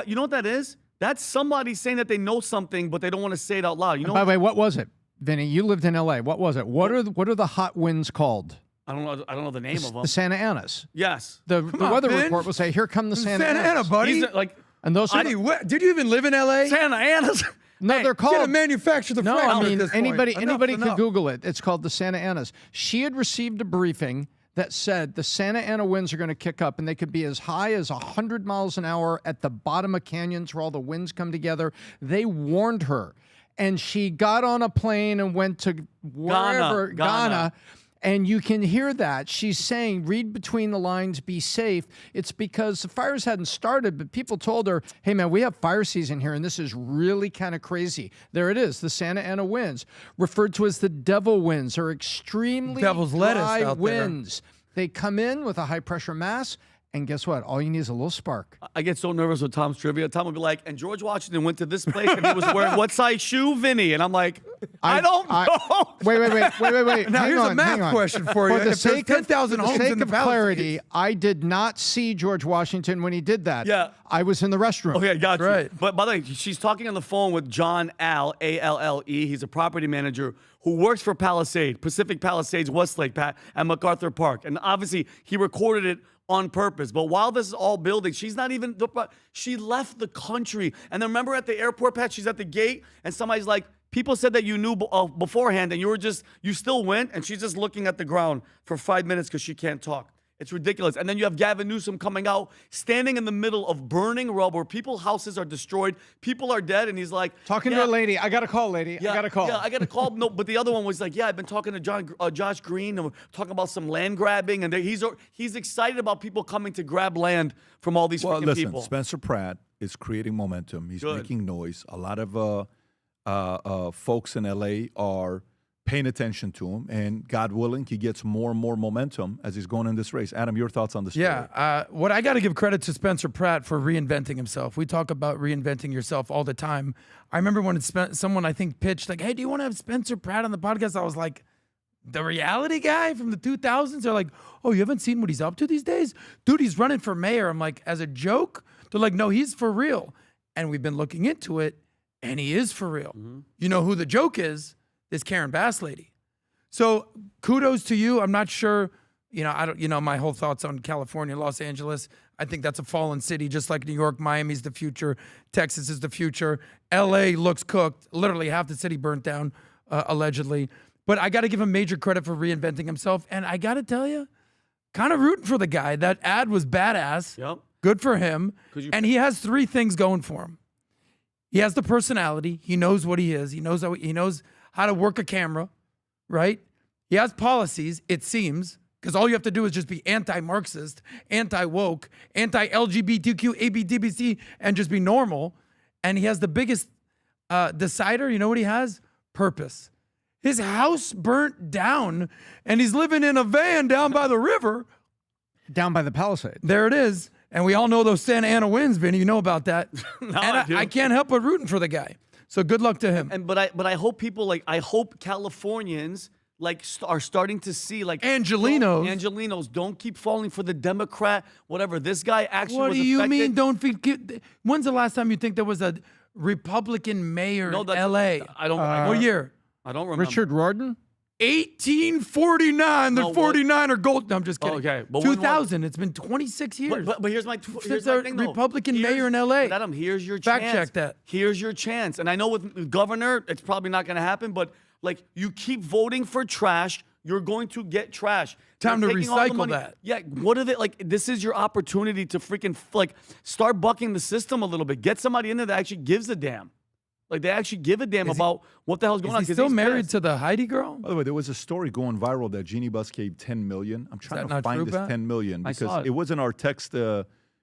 you know what that is? That's somebody saying that they know something, but they don't want to say it out loud. You know. By the way, what was it, Vinny? You lived in L.A. What was it? What are the hot winds called? I don't know the name of them. The Santa Anas. Yes. The weather report will say, "Here come the Santa Anas." buddy. And those are did you even live in L.A.? Santa Anas. No, they're called. Gotta manufacture the No, flag I at mean this point. anybody could Enough. Google it. It's called the Santa Anas. She had received a briefing that said the Santa Ana winds are going to kick up, and they could be as high as 100 miles an hour at the bottom of canyons where all the winds come together. They warned her, and she got on a plane and went to wherever Ghana. And you can hear that. She's saying, read between the lines, be safe. It's because the fires hadn't started, but people told her, hey, man, we have fire season here, and this is really kind of crazy. There it is, the Santa Ana winds, referred to as the devil winds, are extremely Devil's lettuce dry out there. winds. They come in with a high-pressure mass, and guess what? All you need is a little spark. I get so nervous with Tom's trivia. Tom would be like, and George Washington went to this place and he was wearing what size shoe, Vinny? And I'm like, I don't know. Wait. Now Hang here's on, a math hang on. question for you. For the If there's sake of 10,000 homes in the clarity, I did not see George Washington when he did that. Yeah. I was in the restroom. Okay, got you. Right. But by the way, she's talking on the phone with John All, A-L-L-E. He's a property manager who works for Pacific Palisades, Westlake, Pat, at MacArthur Park. And obviously, he recorded it on purpose. But while this is all building, she left the country. And then remember at the airport, Pat, she's at the gate, and somebody's like, people said that you knew beforehand, and you still went, and she's just looking at the ground for 5 minutes because she can't talk. It's ridiculous. And then you have Gavin Newsom coming out, standing in the middle of burning rubble. People's houses are destroyed. People are dead. And he's like, Talking to a lady. I got a call, lady. I got a call. Yeah, I got a call. No, but the other one was like, I've been talking to Josh Green, and we're talking about some land grabbing. And he's excited about people coming to grab land from all these freaking listen, people. Spencer Pratt is creating momentum. He's making noise. A lot of folks in L.A. are paying attention to him, and God willing, he gets more and more momentum as he's going in this race. Adam, your thoughts on this story? Yeah, what I got to give credit to Spencer Pratt for reinventing himself. We talk about reinventing yourself all the time. I remember when someone, I think, pitched like, hey, do you want to have Spencer Pratt on the podcast? I was like, the reality guy from the 2000s? They're like, oh, you haven't seen what he's up to these days? Dude, he's running for mayor. I'm like, as a joke? They're like, no, he's for real. And we've been looking into it, and he is for real. Mm-hmm. You know who the joke is? This Karen Bass lady. So kudos to you. I'm not sure, my whole thoughts on California, Los Angeles. I think that's a fallen city, just like New York. Miami's the future. Texas is the future. LA looks cooked. Literally half the city burnt down, allegedly. But I got to give him major credit for reinventing himself. And I got to tell you, kind of rooting for the guy. That ad was badass. Yep. Good for him. And he has three things going for him. He has the personality. He knows what he is. He knows how to work a camera, right? He has policies, it seems. because all you have to do is just be anti-Marxist, anti-woke, anti-LGBTQ, ABDBC, and just be normal. And he has the biggest decider. You know what he has? Purpose. His house burnt down, and he's living in a van down by the river. Down by the Palisade. There it is. And we all know those Santa Ana winds, Vinny. You know about that. No, and I can't help but rooting for the guy. So good luck to him. But I hope people I hope Californians are starting to see Angelinos don't keep falling for the Democrat whatever. This guy actually What was do you affected. mean don't feed? When's the last time you think there was a Republican mayor in L.A.? I don't. What year? I don't remember. Richard Riordan? 1849. The 49 are gold. No, I'm just kidding. Okay, but 2000. It's been 26 years. But here's my since a thing, though. Republican mayor in L.A. But Adam, here's your chance. Fact check that. Here's your chance. And I know with governor, it's probably not going to happen. But you keep voting for trash, you're going to get trash. Time to You're taking all the recycle money. that. Yeah. What are they This is your opportunity to freaking start bucking the system a little bit. Get somebody in there that actually gives a damn. They actually give a damn about what the hell's going on. Is he still married to the Heidi girl? By the way, there was a story going viral that Jeannie Buss gave $10 million. I'm trying to find this $10 million because it was in our text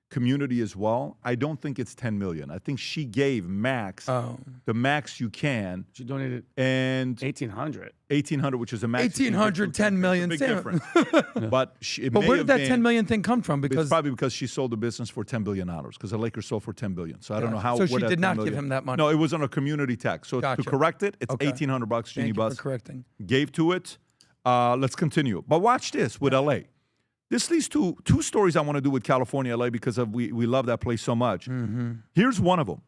community as well. I don't think it's $10 million. I think she gave max, the max you can. She donated and $1,800, which is a max. $1,800, $10 million. Big difference. But where did that $10 million thing come from? It's Because probably because she sold the business for $10 billion because the Lakers sold for $10 billion. So I don't know how. So she what that did not $10 give million. him that money. No, it was on a community tax. So Gotcha. to correct it, it's Okay. $1,800. Jeannie Thank you Buss for correcting. gave to it. Let's continue. But watch this with LA. This leads to two stories I want to do with California, LA, because we love that place so much. Mm-hmm. Here's one of them.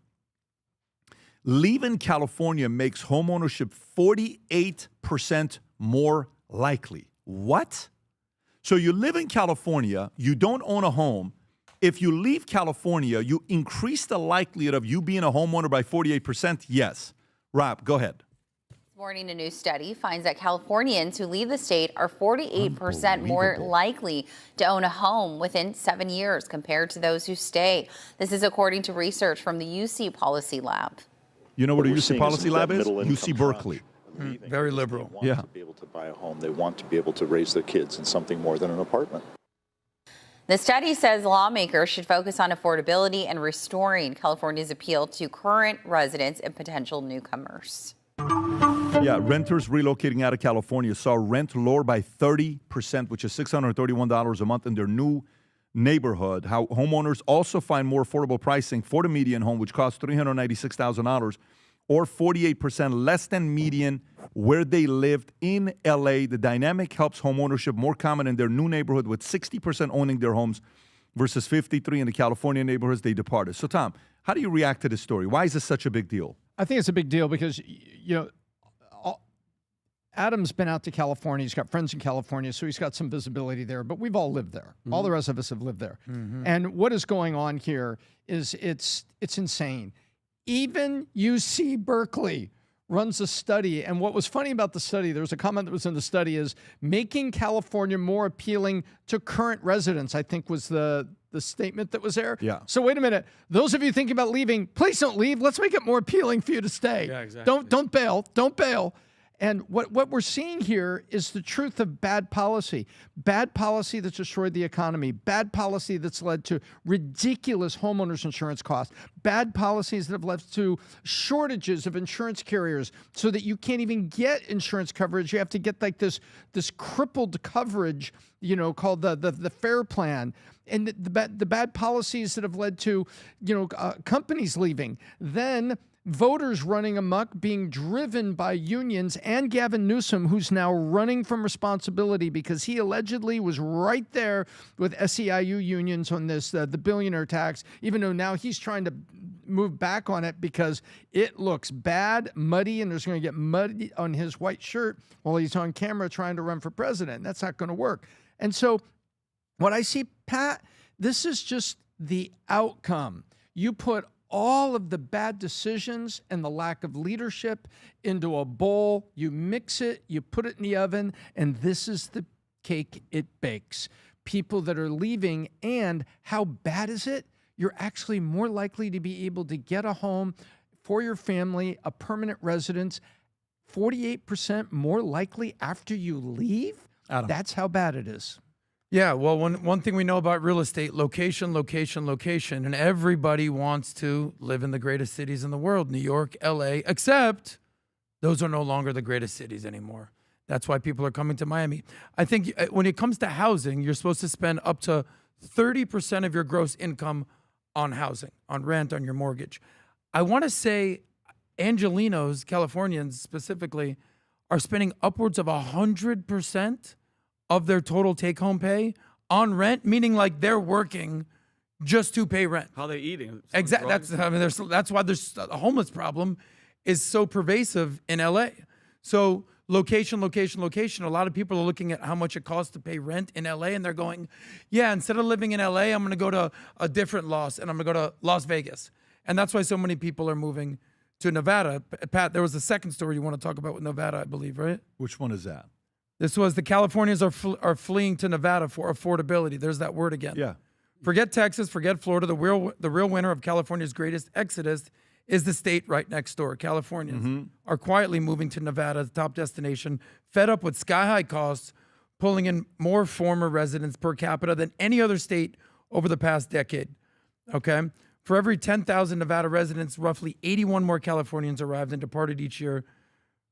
Leaving California makes homeownership 48% more likely. What? So you live in California, you don't own a home. If you leave California, you increase the likelihood of you being a homeowner by 48%? Yes. Rob, go ahead. Morning, a new study finds that Californians who leave the state are 48% more likely to own a home within 7 years compared to those who stay. This is according to research from the UC Policy Lab. You know what a UC Policy Lab is? UC Berkeley. Very liberal. Yeah. To be able to buy a home, they want to be able to raise their kids in something more than an apartment. The study says lawmakers should focus on affordability and restoring California's appeal to current residents and potential newcomers. Yeah, renters relocating out of California saw rent lower by 30%, which is $631 a month in their new neighborhood. How homeowners also find more affordable pricing for the median home, which costs $396,000 or 48% less than median where they lived in LA. The dynamic helps homeownership more common in their new neighborhood, with 60% owning their homes versus 53% in the California neighborhoods they departed. So, Tom, how do you react to this story? Why is this such a big deal? I think it's a big deal because, Adam's been out to California. He's got friends in California, so he's got some visibility there. But we've all lived there. All the rest of us have lived there. And what is going on here is it's insane. Even UC Berkeley runs a study. And what was funny about the study, there was a comment that was in the study, is making California more appealing to current residents, I think was the statement that was there. Yeah. So wait a minute. Those of you thinking about leaving, please don't leave. Let's make it more appealing for you to stay. Yeah, exactly. Don't bail. Don't bail. And what we're seeing here is the truth of bad policy that's destroyed the economy, bad policy that's led to ridiculous homeowners insurance costs, bad policies that have led to shortages of insurance carriers so that you can't even get insurance coverage. You have to get like this crippled coverage, called the FAIR plan. And the bad policies that have led to, companies leaving. Then voters running amok, being driven by unions, and Gavin Newsom, who's now running from responsibility because he allegedly was right there with SEIU unions on this, the billionaire tax, even though now he's trying to move back on it because it looks bad, muddy, and there's going to get muddy on his white shirt while he's on camera trying to run for president. That's not going to work. And so what I see, Pat, this is just the outcome. You put all of the bad decisions and the lack of leadership into a bowl, you mix it, you put it in the oven, and this is the cake it bakes. People that are leaving, and how bad is it? You're actually more likely to be able to get a home for your family, a permanent residence, 48% more likely after you leave? Adam. That's how bad it is. Yeah, well, one thing we know about real estate, location, location, location, and everybody wants to live in the greatest cities in the world, New York, LA, except those are no longer the greatest cities anymore. That's why people are coming to Miami. I think when it comes to housing, you're supposed to spend up to 30% of your gross income on housing, on rent, on your mortgage. I want to say Angelenos, Californians specifically, are spending upwards of 100% of their total take-home pay on rent, meaning like they're working just to pay rent. How they eating? Exactly. That's why there's a homeless problem is so pervasive in LA. So location, location, location. A lot of people are looking at how much it costs to pay rent in LA, and they're going, yeah, instead of living in LA, I'm going to go to a different Las, and I'm going to go to Las Vegas. And that's why so many people are moving to Nevada. Pat, there was a second story you want to talk about with Nevada, I believe, right? Which one is that? This was the Californians are fleeing to Nevada for affordability. There's that word again. Yeah. Forget Texas, forget Florida. The real winner of California's greatest exodus is the state right next door. Californians are quietly moving to Nevada, the top destination, fed up with sky-high costs, pulling in more former residents per capita than any other state over the past decade. Okay? For every 10,000 Nevada residents, roughly 81 more Californians arrived and departed each year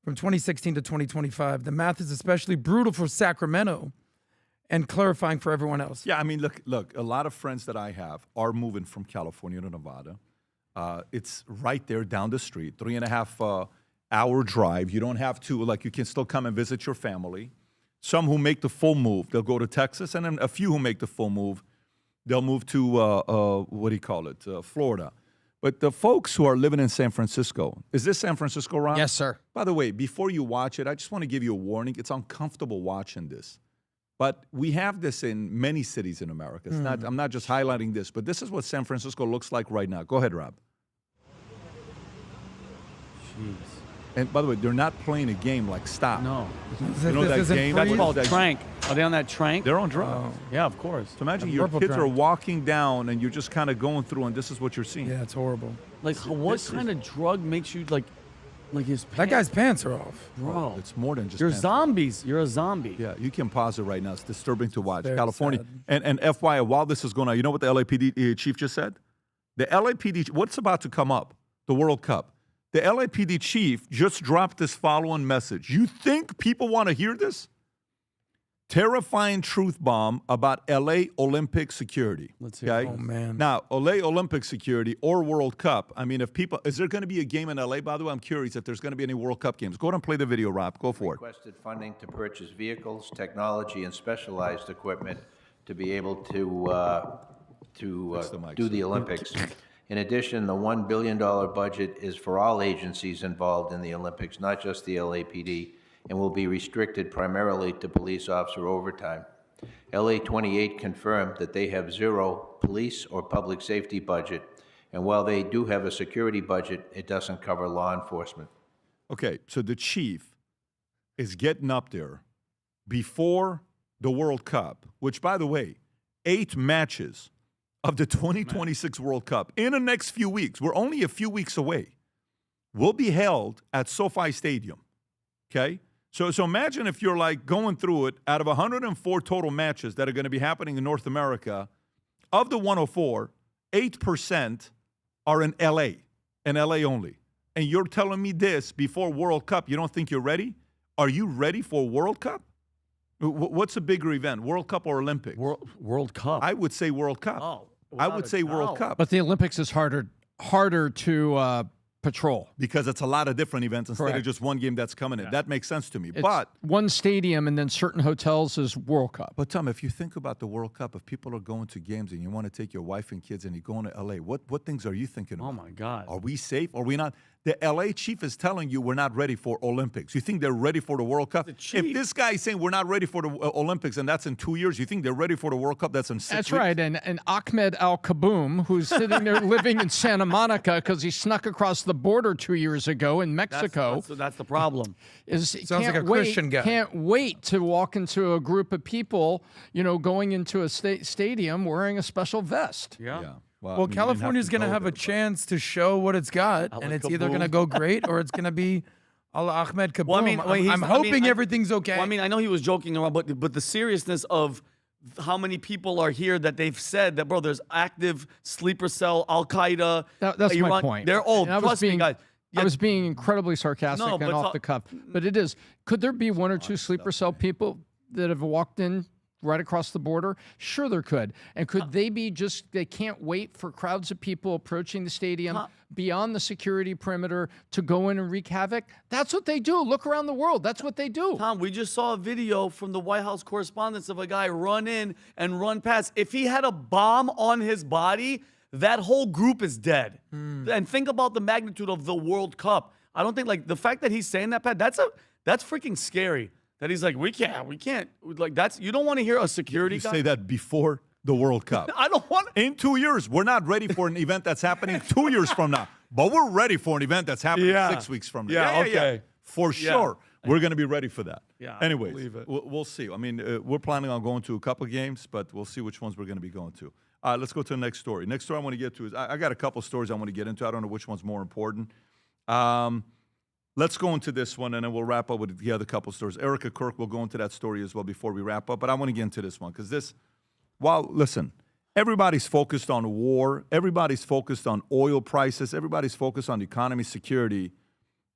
from 2016 to 2025. The math is especially brutal for Sacramento and clarifying for everyone else. Yeah, I mean, look, a lot of friends that I have are moving from California to Nevada. It's right there down the street, 3.5 hour drive. You don't have to, you can still come and visit your family. Some who make the full move, they'll go to Texas, and then a few who make the full move, they'll move to, Florida. But the folks who are living in San Francisco, is this San Francisco, Ron? Yes, sir. By the way, before you watch it, I just want to give you a warning. It's uncomfortable watching this. But we have this in many cities in America. It's not, I'm not just highlighting this, but this is what San Francisco looks like right now. Go ahead, Rob. Jeez. And by the way, they're not playing a game like Stop. No. You know that game? That's called Trank. Are they on that Trank? They're on drugs. Yeah, of course. So imagine your kids are walking down and you're just kind of going through and this is what you're seeing. Yeah, it's horrible. Like, what kind of drug makes you, like his pants? That guy's pants are off. Bro. It's more than just You're pants. zombies. You're a zombie. Yeah, you can pause it right now. It's disturbing to watch. Very California. sad. And FYI, while this is going on, you know what the LAPD chief just said? The LAPD, what's about to come up? The World Cup. The LAPD chief just dropped this following message. You think people want to hear this? Terrifying truth bomb about LA Olympic security. Let's hear it. Oh, man. Now, LA Olympic security or World Cup. I mean, is there going to be a game in LA? By the way, I'm curious if there's going to be any World Cup games. Go ahead and play the video, Rob. Go for it. Requested funding to purchase vehicles, technology, and specialized equipment to be able to do the Olympics. In addition, the $1 billion budget is for all agencies involved in the Olympics, not just the LAPD, and will be restricted primarily to police officer overtime. LA 28 confirmed that they have zero police or public safety budget, and while they do have a security budget, it doesn't cover law enforcement. Okay, so the chief is getting up there before the World Cup, which, by the way, 8 matches of the 2026 World Cup in the next few weeks, we're only a few weeks away, will be held at SoFi Stadium, okay? So imagine if you're like going through it, out of 104 total matches that are going to be happening in North America, of the 104, 8% are in LA, and LA only. And you're telling me this before World Cup, you don't think you're ready? Are you ready for World Cup? What's a bigger event, World Cup or Olympics? World Cup. I would say World Cup. Oh, I would say World Cup. But the Olympics is harder to patrol. Because it's a lot of different events instead Correct. of just one game that's coming in. Yeah. That makes sense to me. It's But one stadium and then certain hotels is World Cup. But Tom, if you think about the World Cup, if people are going to games and you want to take your wife and kids and you're going to LA, what things are you thinking about? Oh, my God. Are we safe? Are we not? The LA chief is telling you we're not ready for Olympics. You think they're ready for the World Cup? If this guy is saying we're not ready for the Olympics and that's in 2 years, you think they're ready for the World Cup? That's in 6 That's weeks? right. And Ahmed Al-Kaboom, who's sitting there living in Santa Monica because he snuck across the border 2 years ago in Mexico. That's the problem. Sounds like a Christian guy. Can't wait to walk into a group of people, going into a stadium wearing a special vest. Yeah. Well, California's going to have a chance to show what it's got, and it's either going to go great or it's going to be Allah Ahmed Kaboom. Well, I mean, I'm hoping everything's okay. Well, I mean, I know he was joking around, but the seriousness of how many people are here that they've said that, bro, there's active sleeper cell, Al Qaeda. That's Iran, my point. They're all, trust me, guys. I was being incredibly sarcastic No, and off the cuff, but it is. Could there be one or two sleeper cell people that have walked in right across the border? Sure, there could. And could they be just, they can't wait for crowds of people approaching the stadium beyond the security perimeter to go in and wreak havoc? That's what they do. Look around the world. That's what they do. Tom, we just saw a video from the White House correspondence of a guy run in and run past. If he had a bomb on his body, that whole group is dead. And think about the magnitude of the World Cup. I don't think, like, the fact that he's saying that, Pat, that's freaking scary. That he's like, we can't, like, that's, you don't want to hear a security guy say that before the World Cup. I don't want In 2 years, we're not ready for an event that's happening 2 years from now, but we're ready for an event that's happening 6 weeks from now. Yeah, okay. For sure. We're going to be ready for that. Yeah, Anyways, believe it. we'll see. I mean, we're planning on going to a couple games, but we'll see which ones we're going to be going to. Let's go to the next story. Next story I want to get to is, I got a couple stories I want to get into. I don't know which one's more important. Let's go into this one, and then we'll wrap up with the other couple stories. Erika, Kirk will go into that story as well before we wrap up, but I want to get into this one because listen, everybody's focused on war. Everybody's focused on oil prices. Everybody's focused on economy, security,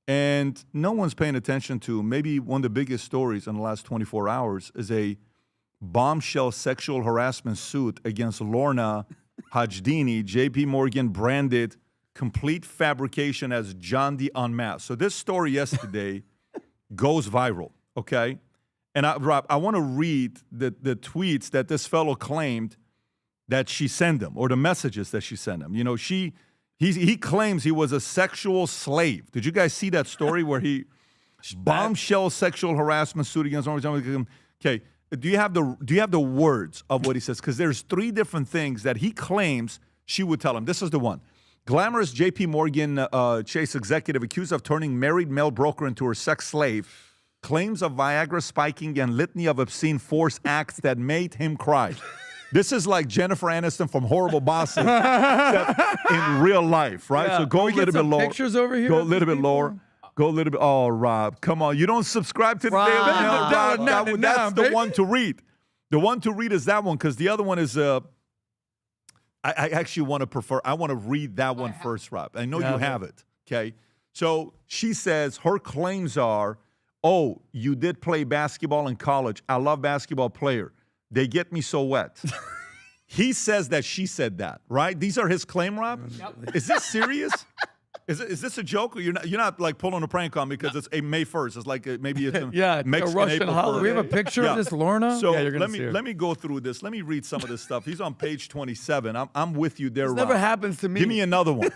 and no one's paying attention to maybe one of the biggest stories in the last 24 hours is a bombshell sexual harassment suit against Lorna Hajdini, JPMorgan branded complete fabrication as John D. Unmasked. So this story yesterday goes viral, okay? And Rob, I want to read the tweets that this fellow claimed that she sent him, or the messages that she sent him. You know, he claims he was a sexual slave. Did you guys see that story where he bombshell sexual harassment suit against Lorna? Okay. Do you have the words of what he says? Because there's 3 different things that he claims she would tell him. This is the one. Glamorous JPMorgan Chase executive accused of turning married male broker into her sex slave, claims of Viagra spiking and litany of obscene force acts that made him cry. This is like Jennifer Aniston from Horrible Bosses in real life, right? Yeah. So go a little bit lower. Pictures over here. Go a little bit lower. Go a little bit. Oh, Rob, come on. You don't subscribe to the Daily Mail, Rob. That's the one to read. The one to read is that one because the other one is I actually want to read that one first, Rob. I know you have it, okay? So she says her claims are, oh, you did play basketball in college. I love basketball player. They get me so wet. He says that she said that, right? These are his claim, Rob? Yep. Is this serious? Is this a joke? Or you're not like pulling a prank on me because it's a May 1st. It's like maybe it's a Mexican Russian April holiday. 1st. We have a picture of this, Lorna? So yeah, let me go through this. Let me read some of this stuff. He's on page 27. I'm with you there, This Rob. never happens to me. Give me another one.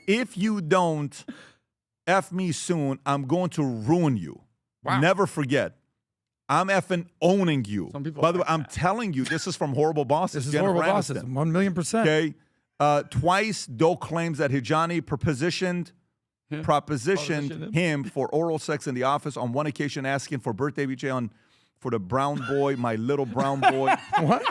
If you don't F me soon, I'm going to ruin you. Wow. Never forget. I'm effing owning you. By the way, I'm telling you, this is from Horrible Bosses. This is Horrible Bosses, 1,000,000%. Okay. Twice, Doe claims that Hijani propositioned him for oral sex in the office. On one occasion, asking for birthday VJ for the brown boy, my little brown boy. What?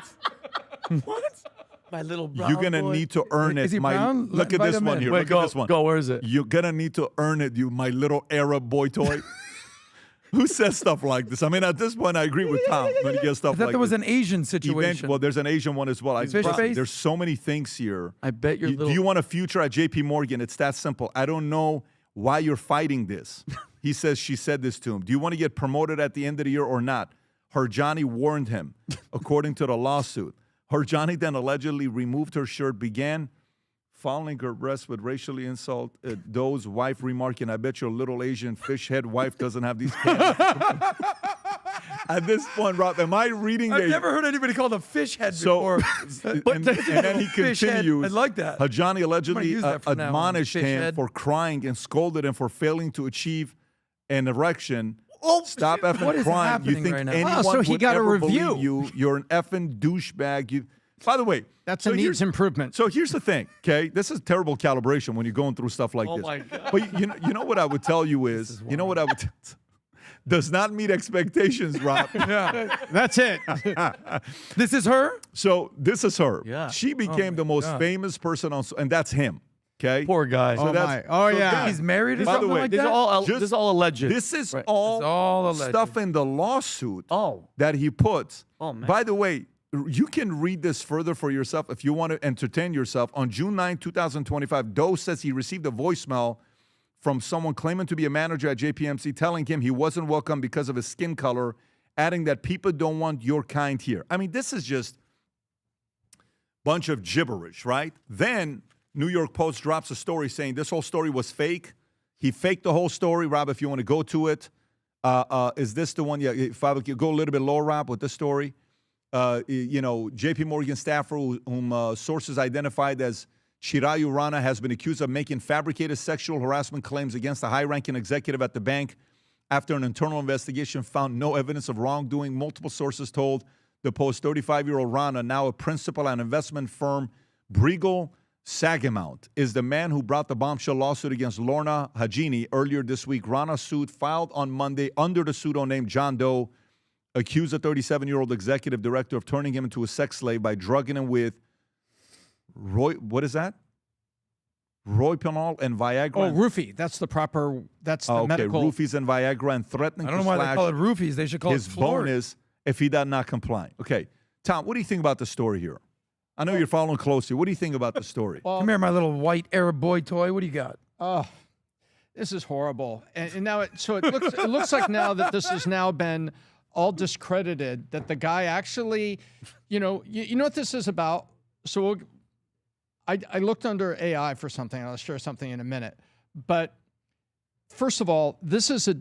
My little brown You're going to need to earn it. Is he brown? Look at this one here. Wait, look at this one. Go, where is it? You're going to need to earn it, you my little Arab boy toy. Who says stuff like this? I mean, at this point, I agree with Tom when he gets stuff like this. I thought there was an Asian situation. Well, there's an Asian one as well. There's so many things here. I bet you're Do you want a future at JPMorgan? It's that simple. I don't know why you're fighting this. He says she said this to him. Do you want to get promoted at the end of the year or not? Her Johnny warned him, according to the lawsuit. Her Johnny then allegedly removed her shirt, began fondling her breast with racially insult. Doe's wife remarking, I bet your little Asian fish head wife doesn't have these pants. At this point, Rob, am I reading I've never heard anybody called a fish head before. And then he continues. I like that. Hajani allegedly admonished him for crying and scolded him for failing to achieve an erection. Oh, stop effing crying. You think right now? anyone so he would got a ever review. believe you? You're an effing douchebag. By the way, that's a needs improvement. So here's the thing, okay? This is terrible calibration when you're going through stuff like this. Oh my God. But you know what I would tell you is you know what I would does not meet expectations, Rob. Yeah, that's it. This is her? So this is her. Yeah. She became the most famous person on, and that's him. Okay, Poor guy. So yeah. He's married or by the something way, like This is that? all this is all alleged. This is Right. all, It's all alleged. stuff in the lawsuit Oh. that he puts. Oh, man. By the way, you can read this further for yourself if you want to entertain yourself. On June 9, 2025, Doe says he received a voicemail from someone claiming to be a manager at JPMC telling him he wasn't welcome because of his skin color, adding that people don't want your kind here. I mean, this is just bunch of gibberish, right? Then New York Post drops a story saying this whole story was fake. He faked the whole story. Rob, if you want to go to it, is this the one? Yeah, if I would go a little bit lower, Rob, with this story. JPMorgan staffer whom sources identified as Shirayu Rana has been accused of making fabricated sexual harassment claims against a high-ranking executive at the bank after an internal investigation found no evidence of wrongdoing. Multiple sources told the Post 35-year-old Rana, now a principal at investment firm Briegel Sagamount, is the man who brought the bombshell lawsuit against Lorna Hajini earlier this week. Rana's suit, filed on Monday under the pseudonym John Doe, accused a 37-year-old executive director of turning him into a sex slave by drugging him with Rohypnol and Viagra. Oh, roofie. That's the proper, that's the medical. Okay, roofies and Viagra and threatening to I don't know why they slash call it roofies. They should call it his floor. bonus if he does not comply. Okay, Tom, what do you think about the story here? I know you're following closely. What do you think about the story? Come here, my little white Arab boy toy. What do you got? Oh, this is horrible. And now it looks like now that this has now been all discredited, that the guy actually, you know what this is about? So I looked under AI for something, and I'll share something in a minute. But first of all, this is a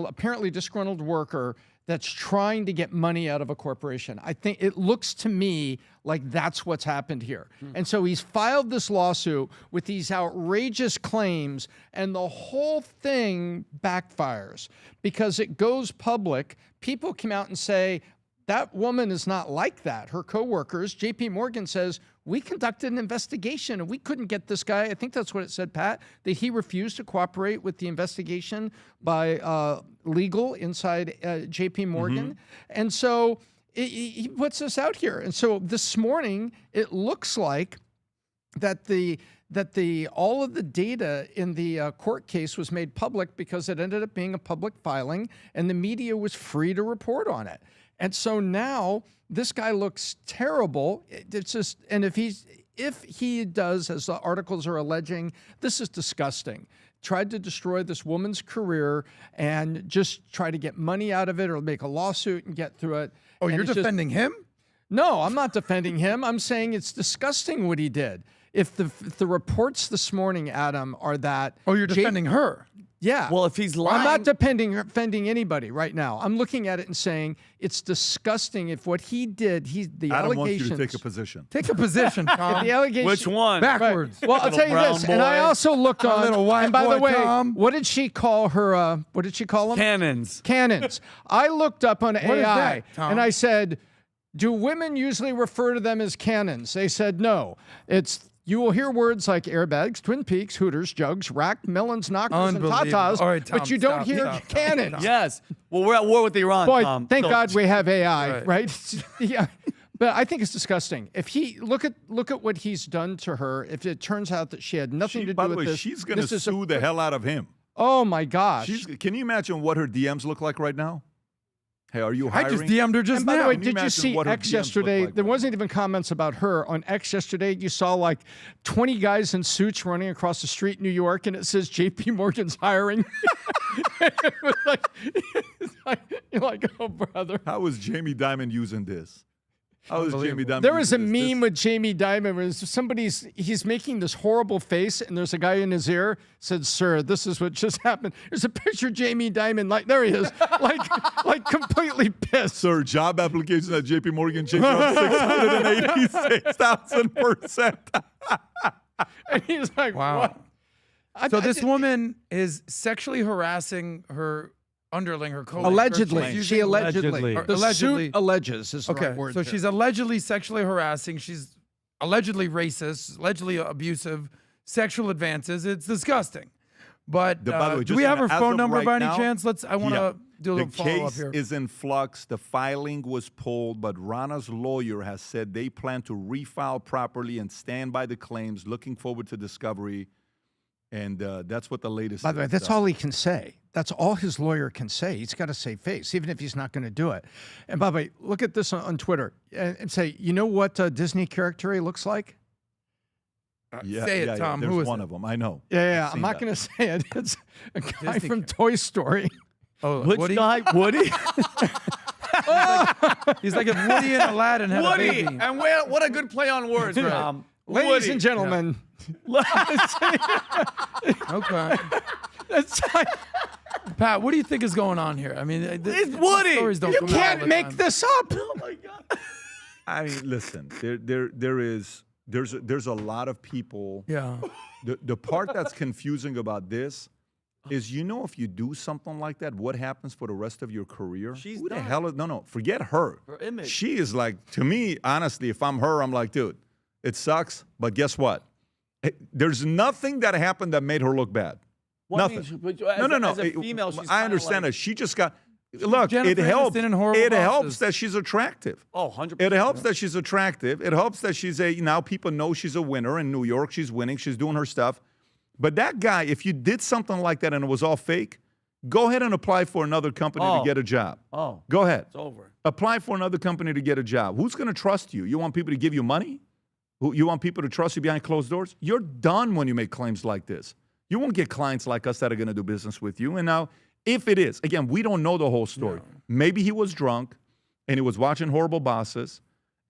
apparently disgruntled worker that's trying to get money out of a corporation. I think it looks to me like that's what's happened here. And so he's filed this lawsuit with these outrageous claims, and the whole thing backfires because it goes public. People come out and say, that woman is not like that. Her coworkers, JPMorgan says, we conducted an investigation and we couldn't get this guy. I think that's what it said, Pat, that he refused to cooperate with the investigation by legal inside JPMorgan. And so he puts this out here. And so this morning, it looks like that all of the data in the court case was made public because it ended up being a public filing and the media was free to report on it. And so now this guy looks terrible. It's just, and if he does, as the articles are alleging, this is disgusting. Tried to destroy this woman's career and just try to get money out of it or make a lawsuit and get through it. Oh, And you're it's just- defending him? No, I'm not defending him. I'm saying it's disgusting what he did. If the reports this morning, Adam, are that... Oh, you're defending her? Yeah. Well, if he's lying... I'm not defending anybody right now. I'm looking at it and saying it's disgusting if what he did, the Adam allegations... wants you to take a position. Take a position, Tom. The allegation, Which one? Backwards. Well, I'll tell you this, and I also looked on... little white and by the boy, way, Tom. what did she call her... what did she call them? Cannons. Cannons. I looked up on What is AI, that, Tom? and I said, do women usually refer to them as cannons? They said no. You will hear words like airbags, Twin Peaks, Hooters, jugs, rack, melons, knockers, and Unbelievable. tatas, All right, Tom, but you don't stop, hear stop, cannons. stop. Yes. Well, we're at war with Iran, Boy, Tom. thank So- God we have AI, Right. right? Yeah. But I think it's disgusting. If he look at what he's done to her, if it turns out that she had nothing to do By the with way, this, she's going to this is sue the hell out of him. Oh my gosh! Can you imagine what her DMs look like right now? Hey, are you I hiring? just DM'd her just And by now. the way, Can you did you imagine see what her X DMs look yesterday? like There right wasn't even comments about her on X yesterday. You saw like 20 guys in suits running across the street in New York, and it says JPMorgan's hiring. It was you're like, oh brother. How is Jamie Dimon using this? How is Jamie Dimon? There was a using this? meme with Jamie Dimon where he's making this horrible face, and there's a guy in his ear said, "Sir, this is what just happened." There's a picture of Jamie Dimon, like there he is, like completely pissed. Sir, job applications at JPMorgan changed up 686,000%. And he's like, Wow. "What?" So this woman is sexually harassing her underling, her coworker. Allegedly, She's she using- allegedly. Or The allegedly. suit alleges is the Okay, right word. so here. she's allegedly sexually harassing. She's allegedly racist, allegedly abusive, sexual advances. It's disgusting. But By the way, do just we have her as phone of number right by any now, chance? I want to do a little The follow-up case here. is in flux. The filing was pulled, but Rana's lawyer has said they plan to refile properly and stand by the claims, looking forward to discovery. And that's what the latest. By the way, that's all he can say. That's all his lawyer can say. He's got to save face, even if he's not going to do it. And by the way, look at this on Twitter and say, you know what Disney character he looks like? Say it, Tom. There's Who is one it? of them. I know. Yeah. I'm not going to say it. It's a guy from Toy Story. Oh, Which Woody? guy? Woody? He's like if Woody and Aladdin had Woody. a baby. And what a good play on words, Tom. Ladies Woody. and gentlemen. Okay. Pat, what do you think is going on here? I mean, It's Woody. Stories don't You come out all can't the make time. this up. Oh my God. I mean, listen. There's a lot of people. Yeah. The part that's confusing about this is, if you do something like that, what happens for the rest of your career? She's Who the done. hell is, no, forget her. Her image. She is like, to me, honestly, if I'm her, I'm like, dude, it sucks, but guess what? There's nothing that happened that made her look bad. What Nothing. means- No. As a female, she's I kinda understand like, that. She just got, look, Jennifer it helps. Aniston in Horrible It helps Bosses. that she's attractive. Oh, 100%. It helps that she's attractive. It helps that she's now people know she's a winner in New York. She's winning. She's doing her stuff. But that guy, if you did something like that and it was all fake, go ahead and apply for another company to get a job. Oh. Go ahead. It's over. Apply for another company to get a job. Who's going to trust you? You want people to give you money? You want people to trust you behind closed doors? You're done when you make claims like this. You won't get clients like us that are going to do business with you. And now, if it is, again, we don't know the whole story. No. Maybe he was drunk and he was watching Horrible Bosses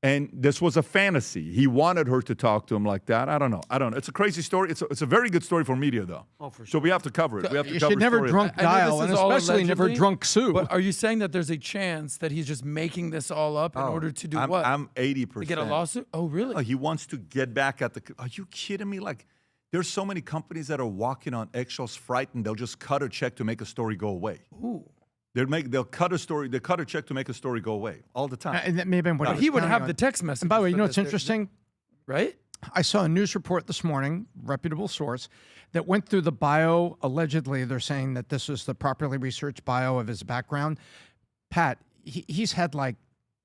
and this was a fantasy. He wanted her to talk to him like that. I don't know. It's a crazy story. It's a very good story for media, though. Oh, for sure. So we have to cover it. We have to You cover should never story drunk I know dial, this and is all especially never allegedly, drunk sue. But are you saying that there's a chance that he's just making this all up in order to do what? I'm 80%. To get a lawsuit? Oh, really? He wants to get back at the. Are you kidding me? Like, there's so many companies that are walking on eggshells, frightened. They'll just cut a check to make a story go away. Ooh. They'll cut a story. They cut a check to make a story go away all the time. And that may have been what But he would have the text message. And by the way, you know what's interesting? Right? I saw a news report this morning, reputable source, that went through the bio. Allegedly, they're saying that this is the properly researched bio of his background. Pat, he's had like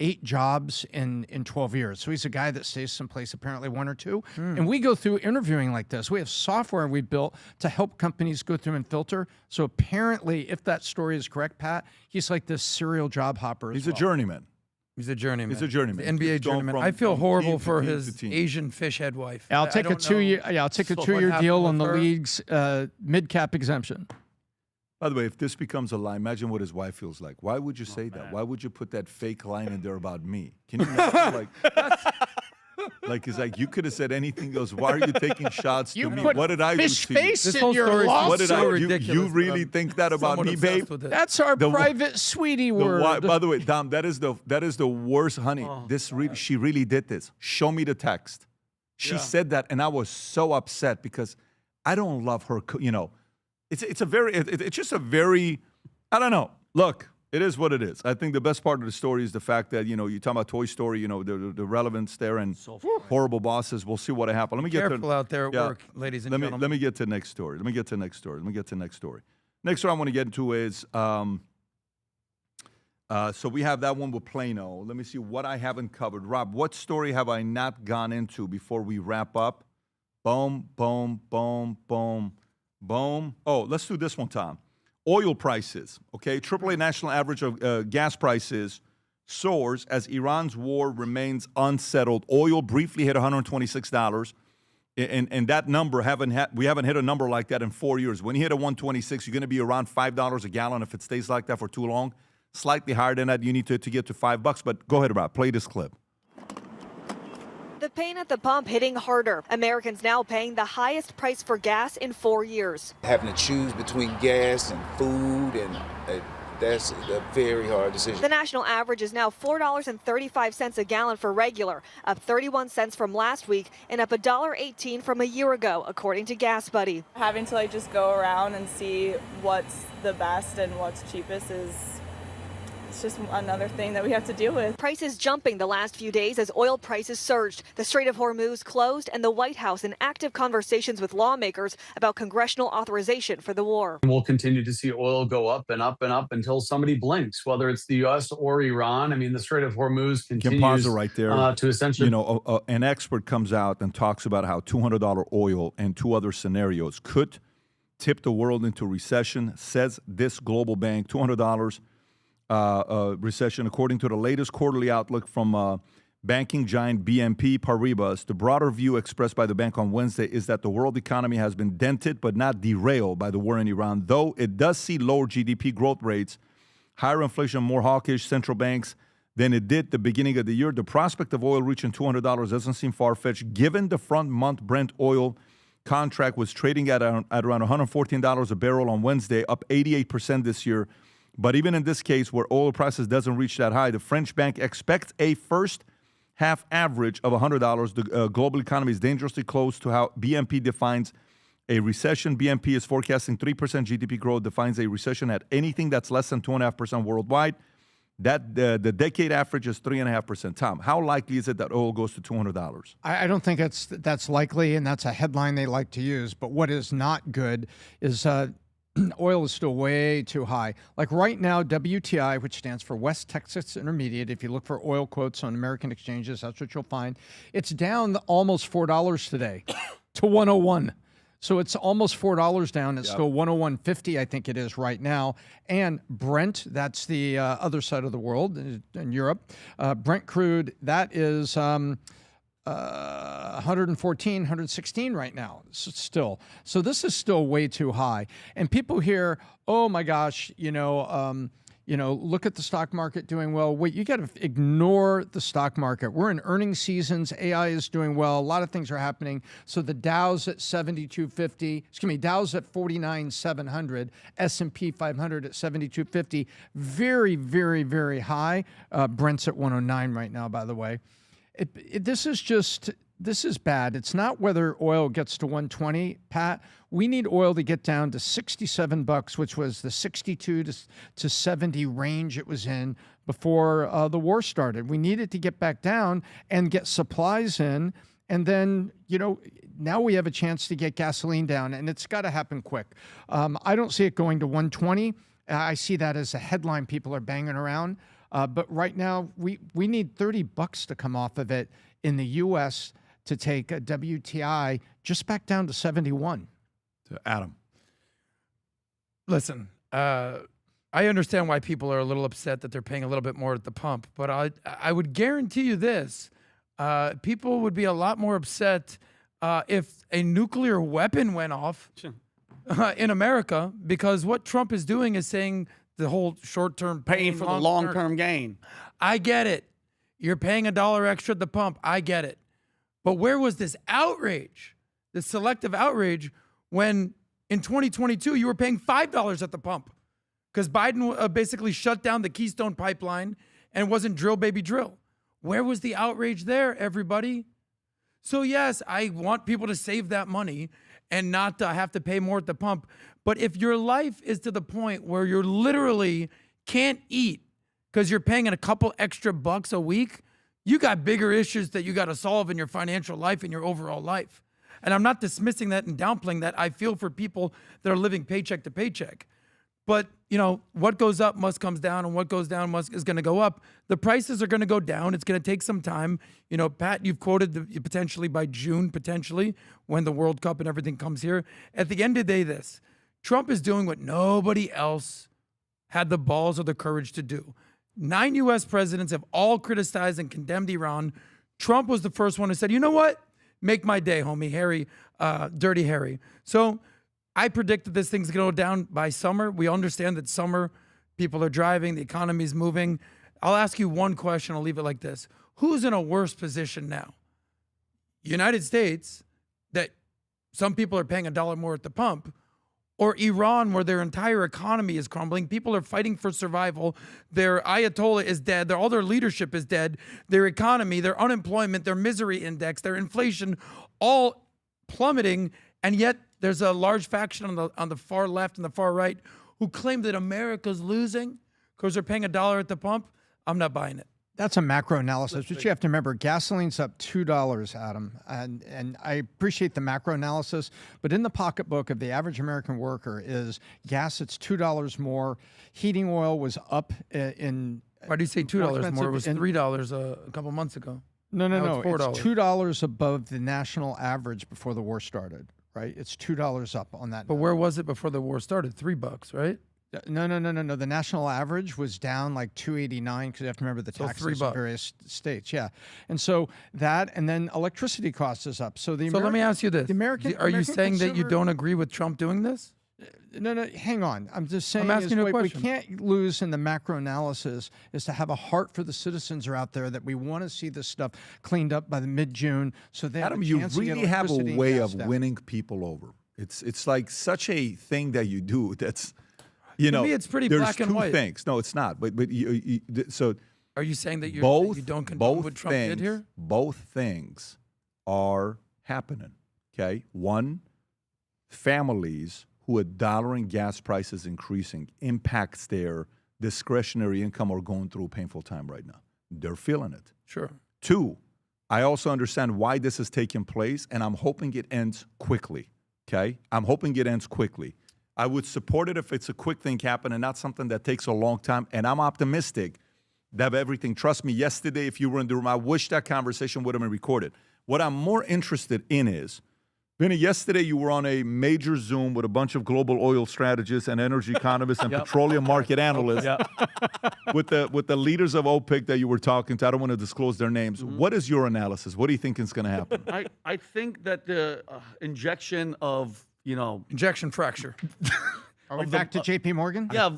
8 jobs in 12 years. So he's a guy that stays someplace, apparently 1 or 2. And we go through interviewing like this. We have software we built to help companies go through and filter. So apparently, if that story is correct, Pat, he's like this serial job hopper. He's a journeyman. He's a journeyman. He's a journeyman. The NBA He's going journeyman. from- I feel from horrible team to for team his to team. Asian fish head wife. I'll I take a don't 2 know year. Yeah, I'll take a what 2 year happened deal with on the her. league's mid cap exemption. By the way, if this becomes a lie, imagine what his wife feels like. Why would you say that? Why would you put that fake line in there about me? Can you imagine? Like it's like you could have said anything. He goes, why are you taking shots to me? What did I do fish to you? face This in whole your story is lawsuit. What did I? ridiculous You that really I'm think that about somewhat me, obsessed babe? with it. That's our The- private sweetie word. By the way, Dom, that is the worst, honey. She really did this. Show me the text. She said that, and I was so upset because I don't love her. It's just a very, I don't know. Look, it is what it is. I think the best part of the story is the fact that, you talk about Toy Story, the relevance there and Horrible Bosses. We'll see what happens. Let me get Careful out there at work, ladies and gentlemen. Let me get to the next story. Next story I want to get into is, so we have that one with Plano. Let me see what I haven't covered. Rob, what story have I not gone into before we wrap up? Boom, boom, boom, boom, boom. Oh, let's do this one, Tom. Oil prices, okay? AAA national average of gas prices soars as Iran's war remains unsettled. Oil briefly hit $126. And that number, we haven't hit a number like that in 4 years. When you hit a 126, you're going to be around $5 a gallon if it stays like that for too long. Slightly higher than that, you need to get to $5. But go ahead, Rob, play this clip. The pain at the pump hitting harder. Americans now paying the highest price for gas in 4 years. Having to choose between gas and food, and that's a very hard decision. The national average is now $4.35 a gallon for regular, up 31 cents from last week and up $1.18 from a year ago, according to Gas Buddy. Having to just go around and see what's the best and what's cheapest it's just another thing that we have to deal with. Prices jumping the last few days as oil prices surged. The Strait of Hormuz closed and the White House in active conversations with lawmakers about congressional authorization for the war. We'll continue to see oil go up and up and up until somebody blinks, whether it's the U.S. or Iran. I mean, the Strait of Hormuz continues Can pause it right there. To essentially... an expert comes out and talks about how $200 oil and 2 other scenarios could tip the world into recession, says this global bank. $200 recession, according to the latest quarterly outlook from banking giant BNP Paribas. The broader view expressed by the bank on Wednesday is that the world economy has been dented but not derailed by the war in Iran, though it does see lower GDP growth rates, higher inflation, more hawkish central banks than it did the beginning of the year. The prospect of oil reaching $200 doesn't seem far-fetched, given the front-month Brent oil contract was trading at around $114 a barrel on Wednesday, up 88% this year. But even in this case, where oil prices doesn't reach that high, the French bank expects a first-half average of $100. The global economy is dangerously close to how BNP defines a recession. BNP is forecasting 3% GDP growth, defines a recession at anything that's less than 2.5% worldwide. That the decade average is 3.5%. Tom, how likely is it that oil goes to $200? I don't think that's likely, and that's a headline they like to use. But what is not good is oil is still way too high. Like right now, WTI, which stands for West Texas Intermediate, if you look for oil quotes on American exchanges, that's what you'll find. It's down almost $4 today to 101. So it's almost $4 down. It's still 101.50, I think it is right now. And Brent, that's the other side of the world in Europe. Brent crude, that is 114, 116 right now still. So this is still way too high. And people hear, oh my gosh, look at the stock market doing well. Wait, you got to ignore the stock market. We're in earnings seasons. AI is doing well. A lot of things are happening. So the Dow's at 7250. Dow's at 49,700. S&P 500 at 7250. Very, very, very high. Brent's at 109 right now, by the way. This is bad. It's not whether oil gets to 120, Pat. We need oil to get down to $67, which was the 62 to 70 range it was in before the war started. We need it to get back down and get supplies in. And then, now we have a chance to get gasoline down, and it's got to happen quick. I don't see it going to 120. I see that as a headline people are banging around. But right now, we need $30 to come off of it in the U.S. to take a WTI just back down to 71. To Adam. Listen, I understand why people are a little upset that they're paying a little bit more at the pump, but I would guarantee you this. People would be a lot more upset if a nuclear weapon went off in America, because what Trump is doing is saying the whole short-term paying for the long-term gain. I get it. You're paying $1 extra at the pump. I get it. But where was this outrage, this selective outrage, when in 2022 you were paying $5 at the pump because Biden basically shut down the Keystone Pipeline and wasn't drill, baby, drill? Where was the outrage there, everybody? So yes, I want people to save that money and not have to pay more at the pump. But if your life is to the point where you're literally can't eat because you're paying a couple extra bucks a week, you got bigger issues that you got to solve in your financial life and your overall life. And I'm not dismissing that and downplaying that. I feel for people that are living paycheck to paycheck. But, what goes up must comes down, and what goes down is going to go up. The prices are going to go down. It's going to take some time. Pat, you've quoted potentially by June, potentially, when the World Cup and everything comes here. At the end of the day, Trump is doing what nobody else had the balls or the courage to do. 9 U.S. presidents have all criticized and condemned Iran. Trump was the first one who said, you know what? Make my day, homie, Harry, Dirty Harry. So I predicted this thing's going to go down by summer. We understand that summer, people are driving, the economy's moving. I'll ask you one question. I'll leave it like this. Who's in a worse position now? United States, that some people are paying $1 more at the pump, or Iran, where their entire economy is crumbling. People are fighting for survival. Their Ayatollah is dead. All their leadership is dead. Their economy, their unemployment, their misery index, their inflation, all plummeting. And yet there's a large faction on the far left and the far right who claim that America's losing because they're paying $1 at the pump. I'm not buying it. That's a macro analysis, but you have to remember gasoline's up $2, Adam. And I appreciate the macro analysis, but in the pocketbook of the average American worker is gas, it's $2 more. Heating oil was up in... Why do you say $2 more? It was $3 a couple months ago. No. It's $4. It's $2 above the national average before the war started. right? It's $2 up on that. But where was it before the war started? $3, right? No. The national average was down like $2.89 because you have to remember the taxes in various states. Yeah, and so that, and then electricity cost is up. So let me ask you this: Are you saying that you don't agree with Trump doing this? No, hang on. I'm just saying I'm asking you a question. We can't lose in the macro analysis is to have a heart for the citizens who are out there that we want to see this stuff cleaned up by the mid-June. So they Adam, have a you chance to get really have a electricity and way gas of down. winning people over. It's like such a thing that you do that's, To me, it's pretty there's black and two white. things. No, it's not. But so Are you saying that you don't condone what Trump did here? Both things are happening. Okay, one, families who are dollar and gas prices increasing impacts their discretionary income are going through a painful time right now. They're feeling it. Sure. Two, I also understand why this is taking place, and I'm hoping it ends quickly. Okay, I'm hoping it ends quickly. I would support it if it's a quick thing happen and not something that takes a long time. And I'm optimistic that everything. Trust me, yesterday, if you were in the room, I wish that conversation would have been recorded. What I'm more interested in is, Vinny, yesterday you were on a major Zoom with a bunch of global oil strategists and energy economists and petroleum market analysts with the leaders of OPEC that you were talking to. I don't want to disclose their names. What is your analysis? What do you think is going to happen? I think that the injection of, injection fracture. Are we back to JPMorgan? Yeah,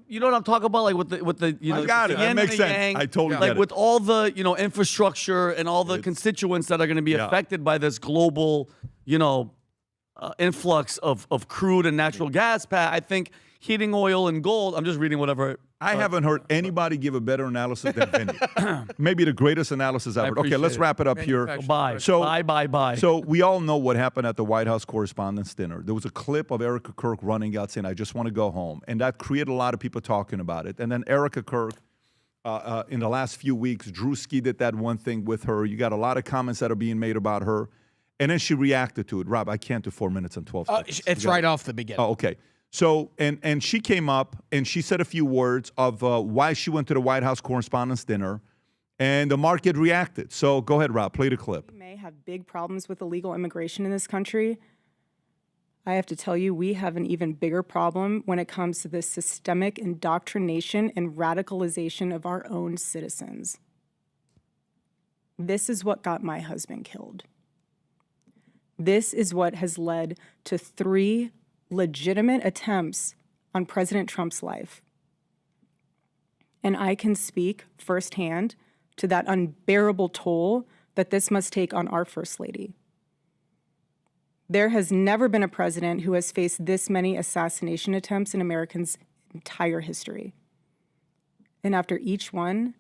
you know what I'm talking about, like with the I got it. That makes sense. I totally get it. Like with all the infrastructure and all the constituents that are going to be affected by this global influx of crude and natural gas. Pat, I think heating oil and gold. I'm just reading whatever. I haven't heard anybody give a better analysis than Vinny. Maybe the greatest analysis ever. Okay, let's wrap it up here. Bye. So, bye. So we all know what happened at the White House Correspondents' Dinner. There was a clip of Erika Kirk running out saying, "I just want to go home," and that created a lot of people talking about it. And then Erika Kirk, in the last few weeks, Drewski did that one thing with her. You got a lot of comments that are being made about her, and then she reacted to it. Rob, I can't do 4 minutes and 12 seconds. It's right off the beginning. Oh, okay. So, and she came up and she said a few words of why she went to the White House Correspondents' Dinner, and the market reacted. So go ahead, Rob, play the clip. We may have big problems with illegal immigration in this country. I have to tell you, we have an even bigger problem when it comes to the systemic indoctrination and radicalization of our own citizens. This is what got my husband killed. This is what has led to 3 legitimate attempts on President Trump's life. And I can speak firsthand to that unbearable toll that this must take on our First Lady. There has never been a president who has faced this many assassination attempts in Americans' entire history. And after each one,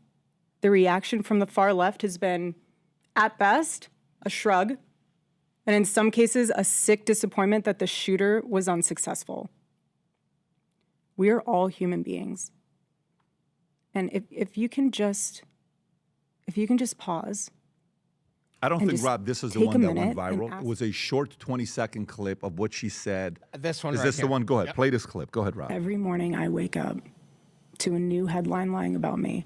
the reaction from the far left has been, at best, a shrug, and in some cases, a sick disappointment that the shooter was unsuccessful. We are all human beings. And if you can just pause. I don't think, Rob, this is the one that went viral. It was a short 20-second clip of what she said. This one is right this here. the one? Go ahead. Yep. Play this clip. Go ahead, Rob. Every morning I wake up to a new headline lying about me.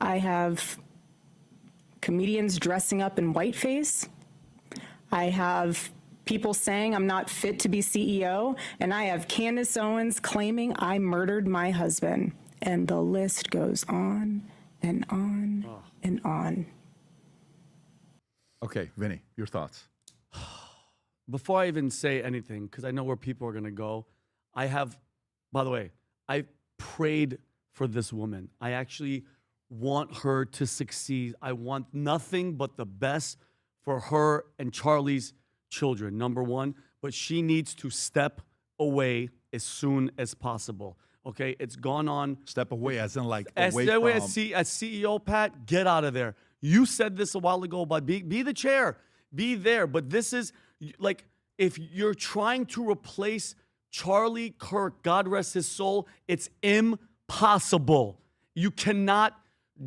I have comedians dressing up in whiteface. I have people saying I'm not fit to be CEO, and I have Candace Owens claiming I murdered my husband. And the list goes on and on and on. Okay, Vinny, your thoughts. Before I even say anything, because I know where people are going to go, by the way, I prayed for this woman. I actually want her to succeed. I want nothing but the best for her and Charlie's children, number one. But she needs to step away as soon as possible. Okay, it's gone on. Step away, as in like As CEO, Pat, get out of there. You said this a while ago, but be the chair, be there. But this is like, if you're trying to replace Charlie Kirk, God rest his soul, it's impossible. You cannot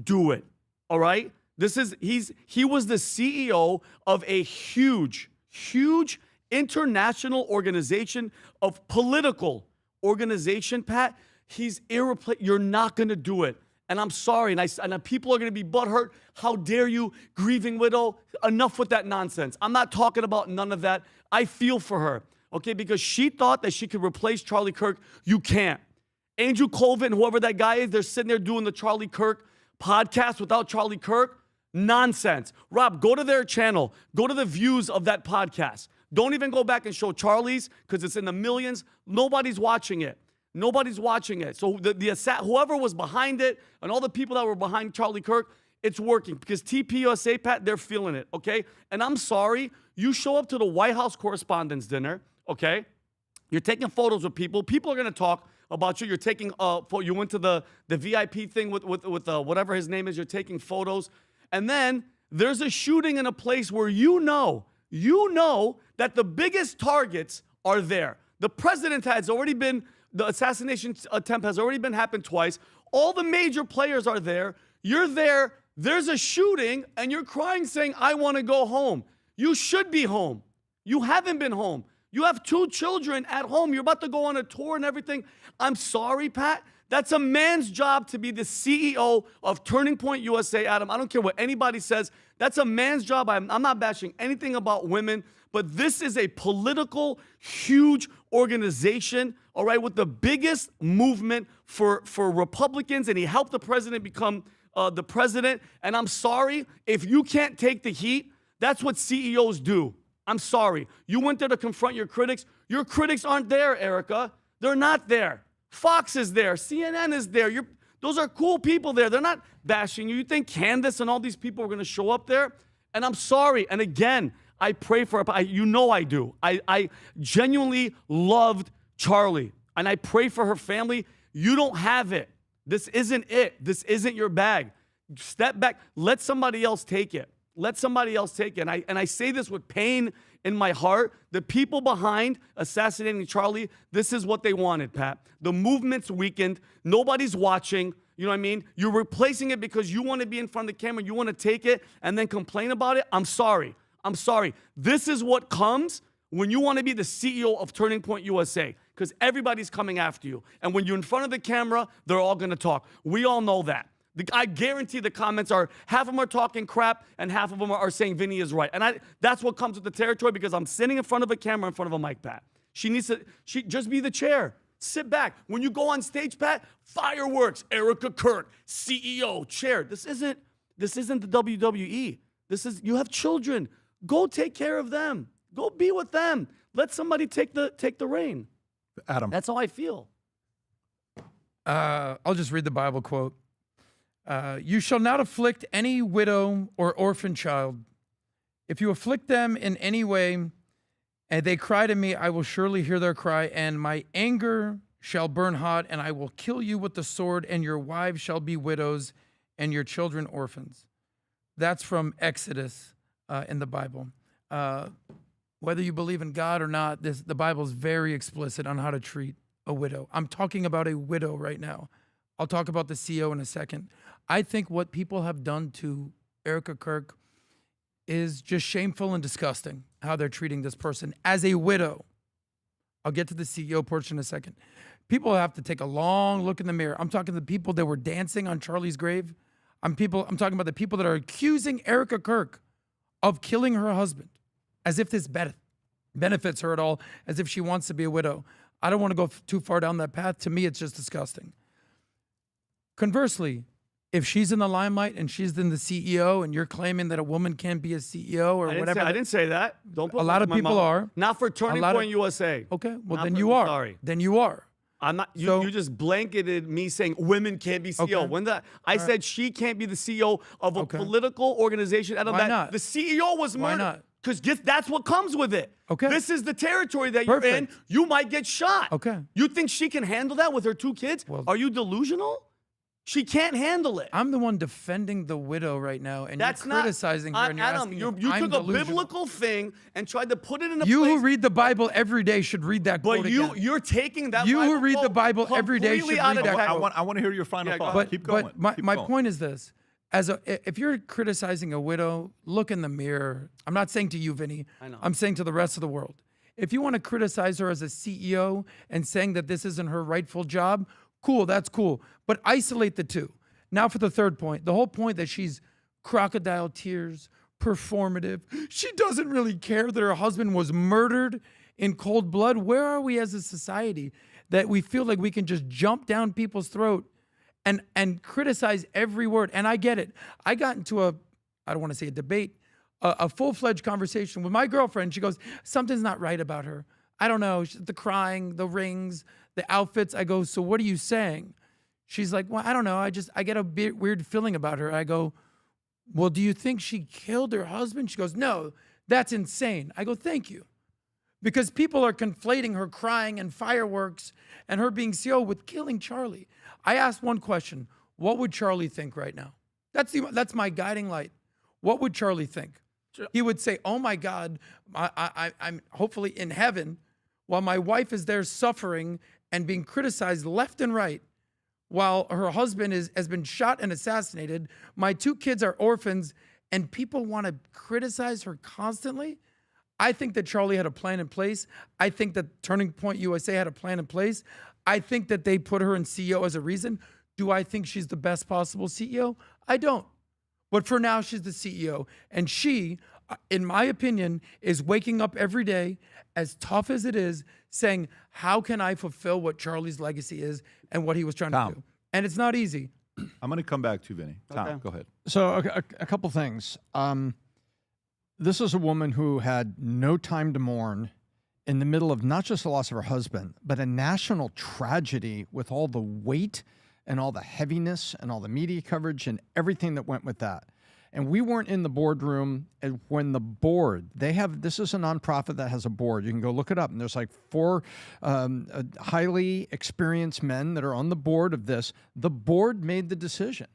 do it. All right. He was the CEO of a huge international organization, of political organization, Pat. He's irreplaceable. You're not going to do it. And I'm sorry, and people are going to be butthurt. How dare you, grieving widow? Enough with that nonsense. I'm not talking about none of that. I feel for her, okay, because she thought that she could replace Charlie Kirk. You can't. Andrew Colvin, whoever that guy is, they're sitting there doing the Charlie Kirk podcast without Charlie Kirk. Nonsense. Rob, go to their channel. Go to the views of that podcast. Don't even go back and show Charlie's because it's in the millions. Nobody's watching it. Nobody's watching it. So whoever was behind it and all the people that were behind Charlie Kirk, it's working because TPUSA, Pat, they're feeling it, okay? And I'm sorry, you show up to the White House Correspondents' Dinner, okay? You're taking photos with people. People are going to talk about you. You're taking, you went to the VIP thing with whatever his name is. You're taking photos. And then there's a shooting in a place where you know that the biggest targets are there. The president has already been, the assassination attempt has already been happened twice. All the major players are there. You're there. There's a shooting and you're crying saying, I want to go home. You should be home. You haven't been home. You have 2 children at home. You're about to go on a tour and everything. I'm sorry, Pat. That's a man's job to be the CEO of Turning Point USA, Adam. I don't care what anybody says. That's a man's job. I'm not bashing anything about women, but this is a political, huge organization, all right, with the biggest movement for Republicans, and he helped the president become the president. And I'm sorry, if you can't take the heat, that's what CEOs do. I'm sorry. You went there to confront your critics. Your critics aren't there, Erika. They're not there. Fox is there. CNN is there. Those are cool people there. They're not bashing you. You think Candace and all these people are going to show up there? And I'm sorry. And again, I pray for her. You know I do. I genuinely loved Charlie. And I pray for her family. You don't have it. This isn't it. This isn't your bag. Step back. Let somebody else take it. Let somebody else take it. And I say this with pain in my heart. The people behind assassinating Charlie, this is what they wanted, Pat. The movement's weakened. Nobody's watching. You know what I mean? You're replacing it because you want to be in front of the camera. You want to take it and then complain about it. I'm sorry. I'm sorry. This is what comes when you want to be the CEO of Turning Point USA, because everybody's coming after you. And when you're in front of the camera, they're all going to talk. We all know that. I guarantee the comments are, half of them are talking crap and half of them are saying Vinny is right. And that's what comes with the territory, because I'm sitting in front of a camera, in front of a mic, Pat. She just be the chair. Sit back. When you go on stage, Pat, fireworks, Erika Kirk, CEO, chair. This isn't the WWE. You have children. Go take care of them. Go be with them. Let somebody take the reign. Adam. That's how I feel. I'll just read the Bible quote. You shall not afflict any widow or orphan child. If you afflict them in any way, and they cry to me, I will surely hear their cry, and my anger shall burn hot, and I will kill you with the sword, and your wives shall be widows, and your children orphans. That's from Exodus in the Bible. Whether you believe in God or not, the Bible is very explicit on how to treat a widow. I'm talking about a widow right now. I'll talk about the CEO in a second. I think what people have done to Erika Kirk is just shameful and disgusting, how they're treating this person as a widow. I'll get to the CEO portion in a second. People have to take a long look in the mirror. I'm talking to the people that were dancing on Charlie's grave. I'm talking about the people that are accusing Erika Kirk of killing her husband, as if this benefits her at all, as if she wants to be a widow. I don't want to go too far down that path. To me, it's just disgusting. Conversely, if she's in the limelight and she's in the CEO and you're claiming that a woman can't be a CEO or whatever. I didn't say that. Don't put a lot of people are. Not for Turning Point USA. Okay, well, then you are. Sorry. Then you are. I'm not. You just blanketed me saying women can't be CEO. Okay. I said she can't be the CEO of a political organization. Why not? The CEO was murdered. Why not? Because that's what comes with it. Okay. This is the territory that you're in. You might get shot. Okay. You think she can handle that with her 2 kids? Are you delusional? She can't handle it. I'm the one defending the widow right now, and you're criticizing her. And you're Adam, asking you if I'm took a delusional. biblical thing and tried to put it in a You place. who read the Bible every day should read that quote again. But you're taking that. You who read the Bible every day should read that quote. I want to hear your final thought. Keep going. But my point is this. If you're criticizing a widow, look in the mirror. I'm not saying to you, Vinny. I know. I'm saying to the rest of the world. If you want to criticize her as a CEO and saying that this isn't her rightful job, cool, that's cool. But isolate the two. Now for the third point, the whole point that she's crocodile tears, performative. She doesn't really care that her husband was murdered in cold blood. Where are we as a society that we feel like we can just jump down people's throat and criticize every word? And I get it. I got into I don't want to say a debate, a full-fledged conversation with my girlfriend. She goes, something's not right about her. I don't know, the crying, the rings, the outfits. I go, so what are you saying? She's like, well, I don't know. I get a weird feeling about her. I go, well, do you think she killed her husband? She goes, no, that's insane. I go, thank you. Because people are conflating her crying and fireworks and her being CEO with killing Charlie. I asked one question. What would Charlie think right now? That's my guiding light. What would Charlie think? He would say, oh my God, I'm hopefully in heaven while my wife is there suffering and being criticized left and right, while her husband has been shot and assassinated. My 2 kids are orphans, and people want to criticize her constantly. I think that Charlie had a plan in place. I think that Turning Point USA had a plan in place. I think that they put her in CEO as a reason. Do I think she's the best possible CEO? I don't. But for now, she's the CEO. And she, in my opinion, is waking up every day, as tough as it is, saying, how can I fulfill what Charlie's legacy is and what he was trying to do? And it's not easy. I'm going to come back to you, Vinny. Tom, go ahead. So a couple things. This is a woman who had no time to mourn in the middle of not just the loss of her husband, but a national tragedy with all the weight and all the heaviness and all the media coverage and everything that went with that. And we weren't in the boardroom when the board, this is a nonprofit that has a board. You can go look it up. And there's like 4 highly experienced men that are on the board of this. The board made the decision.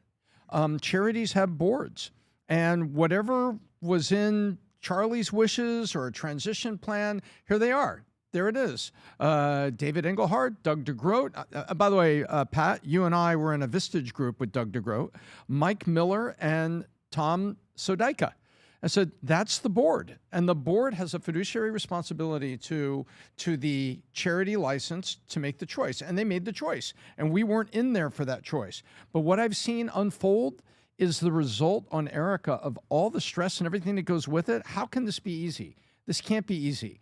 Charities have boards. And whatever was in Charlie's wishes or a transition plan, here they are. There it is. David Engelhardt, Doug DeGroat. By the way, Pat, you and I were in a Vistage group with Doug DeGroat, Mike Miller, and Tom Sodika. And so that's the board. And the board has a fiduciary responsibility to the charity license to make the choice. And they made the choice. And we weren't in there for that choice. But what I've seen unfold is the result on Erika of all the stress and everything that goes with it. How can this be easy? This can't be easy.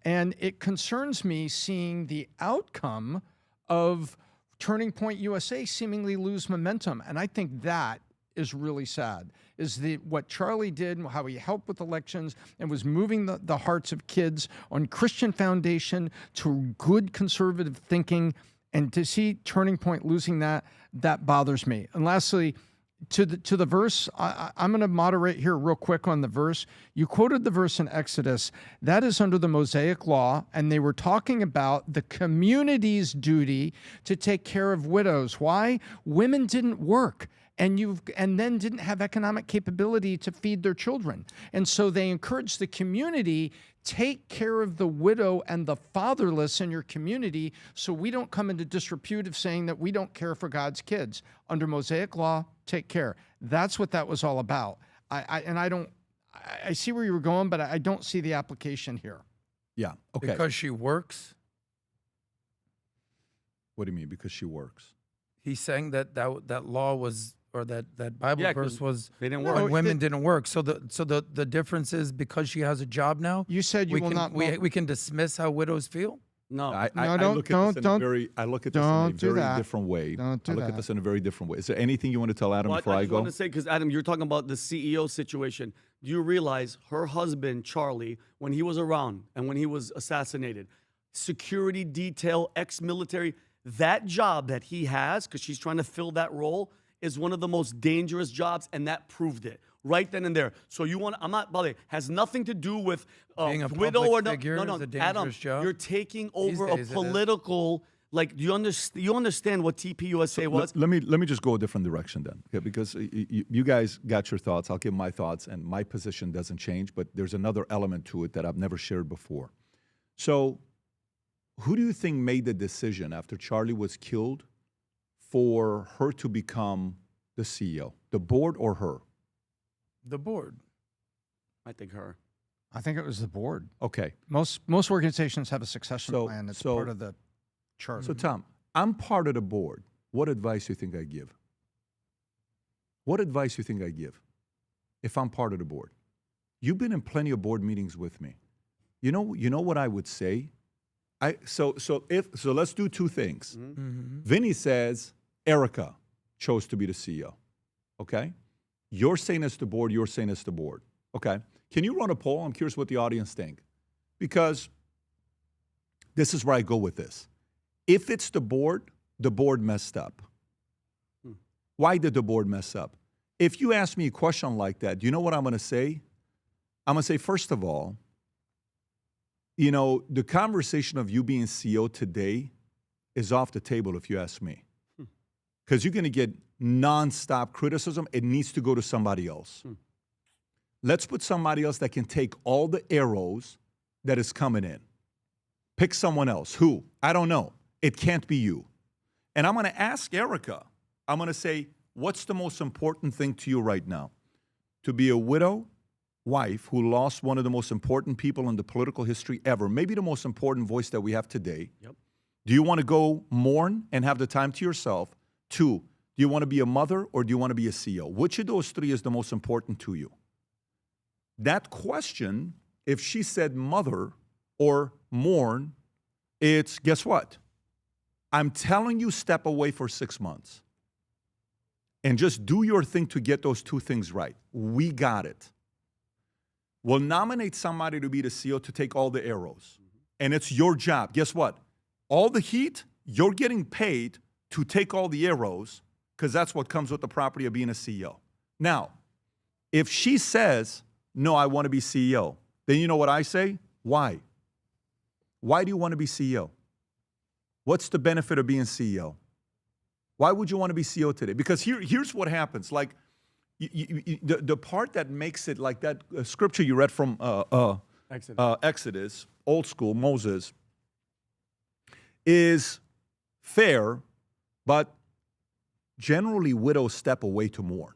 And it concerns me seeing the outcome of Turning Point USA seemingly lose momentum. And I think that is really sad, is what Charlie did, how he helped with elections and was moving the hearts of kids on Christian foundation to good conservative thinking. And to see Turning Point losing that bothers me. And lastly, to the verse, I'm going to moderate here real quick on the verse. You quoted the verse in Exodus. That is under the Mosaic law, and they were talking about the community's duty to take care of widows. Why? Women didn't work. And then didn't have economic capability to feed their children. And so they encouraged the community, take care of the widow and the fatherless in your community so we don't come into disrepute of saying that we don't care for God's kids. Under Mosaic law, take care. That's what that was all about. I see where you were going, but I don't see the application here. Yeah, okay. Because she works? What do you mean, because she works? He's saying that law was, or that Bible verse was, they didn't work. Women didn't work. So the difference is because she has a job now. You said we can dismiss how widows feel. No, I look at this in a very different way. Don't do I look that. at this in a very different way. Is there anything you want to tell Adam before I just go? want to say, because Adam, you're talking about the CEO situation. Do you realize her husband, Charlie, when he was around and when he was assassinated, security detail, ex-military, that job that he has, because she's trying to fill that role, is one of the most dangerous jobs, and that proved it right then and there. So I'm not, by the way, has nothing to do with being a widow public or no. figure No, is a Adam, dangerous job. you're taking over a days it is. political. Like, do you understand what TPUSA was? Let me just go a different direction then, okay? Because you guys got your thoughts. I'll give my thoughts, and my position doesn't change. But there's another element to it that I've never shared before. So, who do you think made the decision after Charlie was killed for her to become the CEO? The board or her? The board. I think her. I think it was the board. Okay. Most organizations have a succession plan. It's part of the chart. So, Tom, I'm part of the board. What advice do you think I give? What advice do you think I give if I'm part of the board? You've been in plenty of board meetings with me. You know what I would say? So let's do two things. Vinny says Erika chose to be the CEO. Okay? You're saying it's the board, you're saying it's the board. Okay. Can you run a poll? I'm curious what the audience think. Because this is where I go with this. If it's the board messed up. Why did the board mess up? If you ask me a question like that, do you know what I'm going to say? I'm going to say, first of all, the conversation of you being CEO today is off the table if you ask me. Because you're going to get nonstop criticism. It needs to go to somebody else. Let's put somebody else that can take all the arrows that is coming in. Pick someone else. Who? I don't know. It can't be you. And I'm going to ask Erika, I'm going to say, what's the most important thing to you right now? To be a widow wife who lost one of the most important people in the political history ever, maybe the most important voice that we have today. Yep. Do you want to go mourn and have the time to yourself? 2, do you want to be a mother or do you want to be a CEO? Which of those 3 is the most important to you? That question, if she said mother or mourn, it's, guess what? I'm telling you, step away for 6 months. And just do your thing to get those 2 things right. We got it. We'll nominate somebody to be the CEO to take all the arrows. And it's your job. Guess what? All the heat, you're getting paid to take all the arrows because that's what comes with the property of being a CEO. Now, if she says, no, I want to be CEO, then you know what I say? Why? Why do you want to be CEO? What's the benefit of being CEO? Why would you want to be CEO today? Because here's what happens. Like, the part that makes it like that scripture you read from Exodus, old school, Moses, is fair, but generally widows step away to mourn.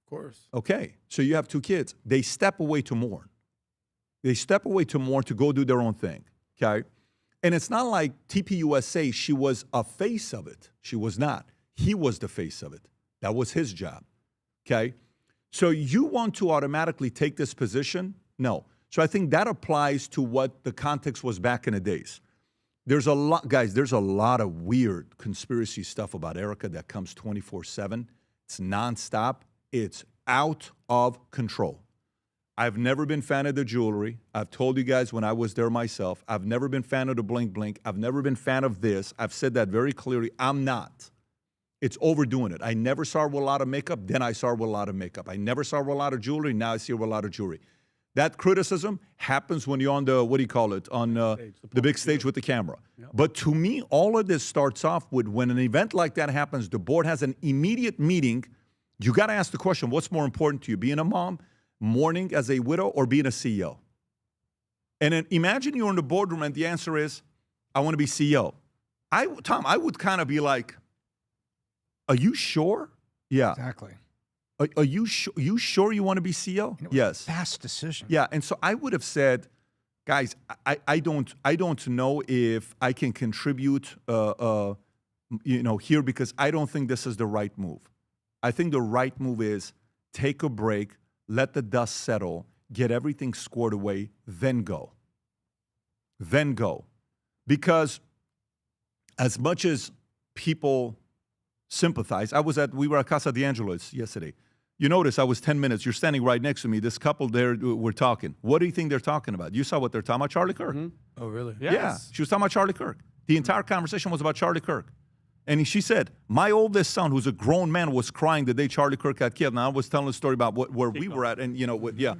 Of course. Okay, so you have 2 kids. They step away to mourn. They step away to mourn to go do their own thing, okay? And it's not like TPUSA, she was a face of it. She was not. He was the face of it. That was his job, okay? So you want to automatically take this position? No. So I think that applies to what the context was back in the days. There's a lot, guys, there's a lot of weird conspiracy stuff about Erika that comes 24/7. It's nonstop. It's out of control. I've never been a fan of the jewelry. I've told you guys when I was there myself. I've never been a fan of the blink blink. I've never been a fan of this. I've said that very clearly. I'm not. It's overdoing it. I never saw her with a lot of makeup. Then I saw her with a lot of makeup. I never saw her with a lot of jewelry. Now I see her with a lot of jewelry. That criticism happens when you're on the, what do you call it, on the big stage with the camera. Yep. But to me, all of this starts off with when an event like that happens, the board has an immediate meeting. You got to ask the question, what's more important to you, being a mom, mourning as a widow, or being a CEO? And then imagine you're in the boardroom and the answer is, I want to be CEO. Tom, I would kind of be like, are you sure? Yeah. Exactly. Are you sure you want to be CEO? Yes. Fast decision. Yeah, and so I would have said, guys, I don't know if I can contribute, here because I don't think this is the right move. I think the right move is take a break, let the dust settle, get everything squared away, then go. Then go, because as much as people sympathize, we were at Casa D'Angelo's yesterday. You notice I was 10 minutes. You're standing right next to me. This couple there were talking. What do you think they're talking about? You saw what they're talking about? Charlie Kirk. Oh, really? Yes. Yeah. She was talking about Charlie Kirk. The entire conversation was about Charlie Kirk. And she said, my oldest son, who's a grown man, was crying the day Charlie Kirk got killed. Now I was telling a story about where we were at. And, yeah.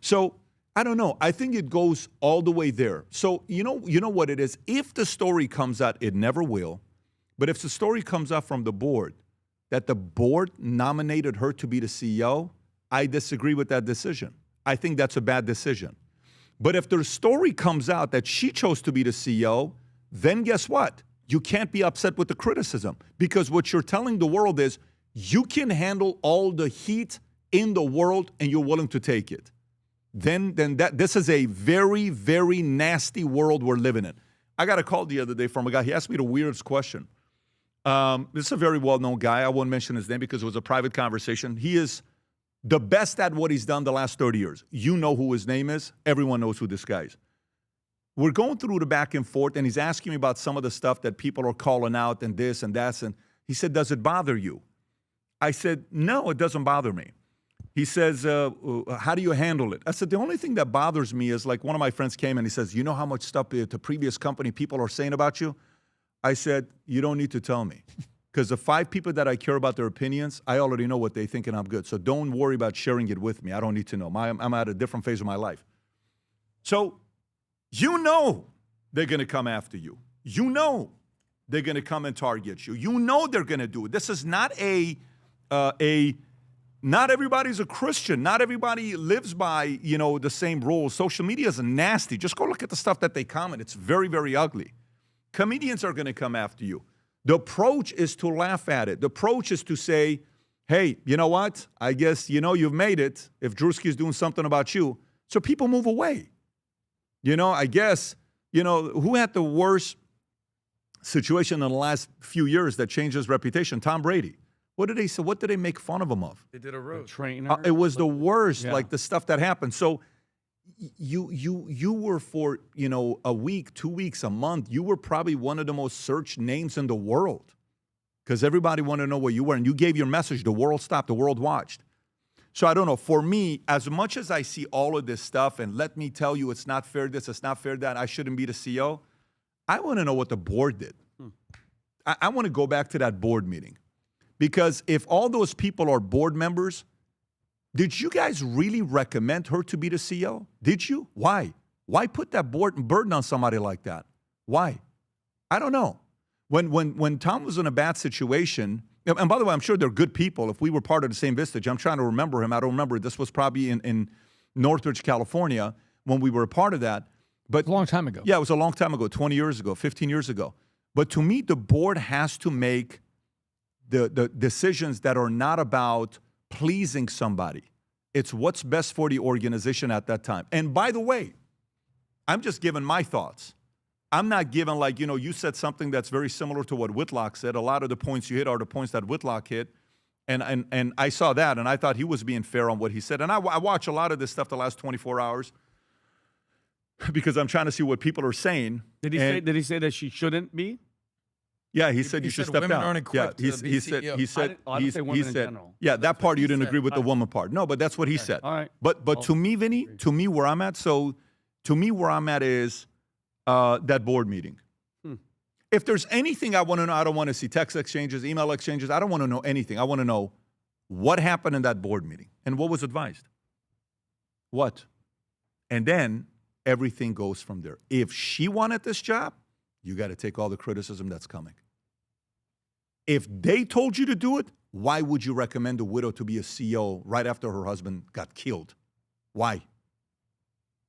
So I don't know. I think it goes all the way there. So you know what it is? If the story comes out, it never will. But if the story comes out from the board, that the board nominated her to be the CEO, I disagree with that decision. I think that's a bad decision. But if the story comes out that she chose to be the CEO, then guess what? You can't be upset with the criticism, because what you're telling the world is you can handle all the heat in the world and you're willing to take it. Then this is a very, very nasty world we're living in. I got a call the other day from a guy. He asked me the weirdest question. This is a very well-known guy. I won't mention his name because it was a private conversation. He is the best at what he's done the last 30 years. You know who his name is. Everyone knows who this guy is. We're going through the back and forth, and he's asking me about some of the stuff that people are calling out and this and that. And he said, does it bother you? I said, no, it doesn't bother me. He says, how do you handle it? I said, the only thing that bothers me is like one of my friends came and he says, you know how much stuff at the previous company people are saying about you? I said, you don't need to tell me. Because the 5 people that I care about their opinions, I already know what they think and I'm good. So don't worry about sharing it with me. I don't need to know. I'm at a different phase of my life. So you know they're going to come after you. You know they're going to come and target you. You know they're going to do it. This is not not everybody's a Christian. Not everybody lives by, the same rules. Social media is nasty. Just go look at the stuff that they comment. It's very, very ugly. Comedians are going to come after you. The approach is to laugh at it. The approach is to say, hey, you know what? I guess, you've made it if Drewski is doing something about you. So people move away. I guess, who had the worst situation in the last few years that changed his reputation? Tom Brady. What did they say? What did they make fun of him of? They did a roast. Trainer. It was the worst, like the stuff that happened. So you were for, a week, 2 weeks, a month, you were probably one of the most searched names in the world because everybody wanted to know where you were. And you gave your message. The world stopped. The world watched. So I don't know. For me, as much as I see all of this stuff, and let me tell you, it's not fair this, it's not fair that, I shouldn't be the CEO, I want to know what the board did. I want to go back to that board meeting. Because if all those people are board members, did you guys really recommend her to be the CEO? Did you? Why? Why put that burden on somebody like that? Why? I don't know. When Tom was in a bad situation, and by the way, I'm sure they're good people. If we were part of the same Vistage, I'm trying to remember him. I don't remember. This was probably in Northridge, California, when we were a part of that. But a long time ago. Yeah, it was a long time ago, 20 years ago, 15 years ago. But to me, the board has to make the decisions that are not about pleasing somebody. It's what's best for the organization at that time. And by the way, I'm just giving my thoughts. I'm not giving you said something that's very similar to what Whitlock said. A lot of the points you hit are the points that Whitlock hit. And I saw that, and I thought he was being fair on what he said. And I watch a lot of this stuff the last 24 hours because I'm trying to see what people are saying. Did he say that she shouldn't be? Yeah, he said you should step down. Yeah, he said, yeah, that part you didn't agree with the woman part. No, but that's what he said. All right. But to me, Vinny, where I'm at, is that board meeting. If there's anything I want to know, I don't want to see text exchanges, email exchanges. I don't want to know anything. I want to know what happened in that board meeting and what was advised. What? And then everything goes from there. If she wanted this job, you got to take all the criticism that's coming. If they told you to do it, why would you recommend a widow to be a CEO right after her husband got killed? Why?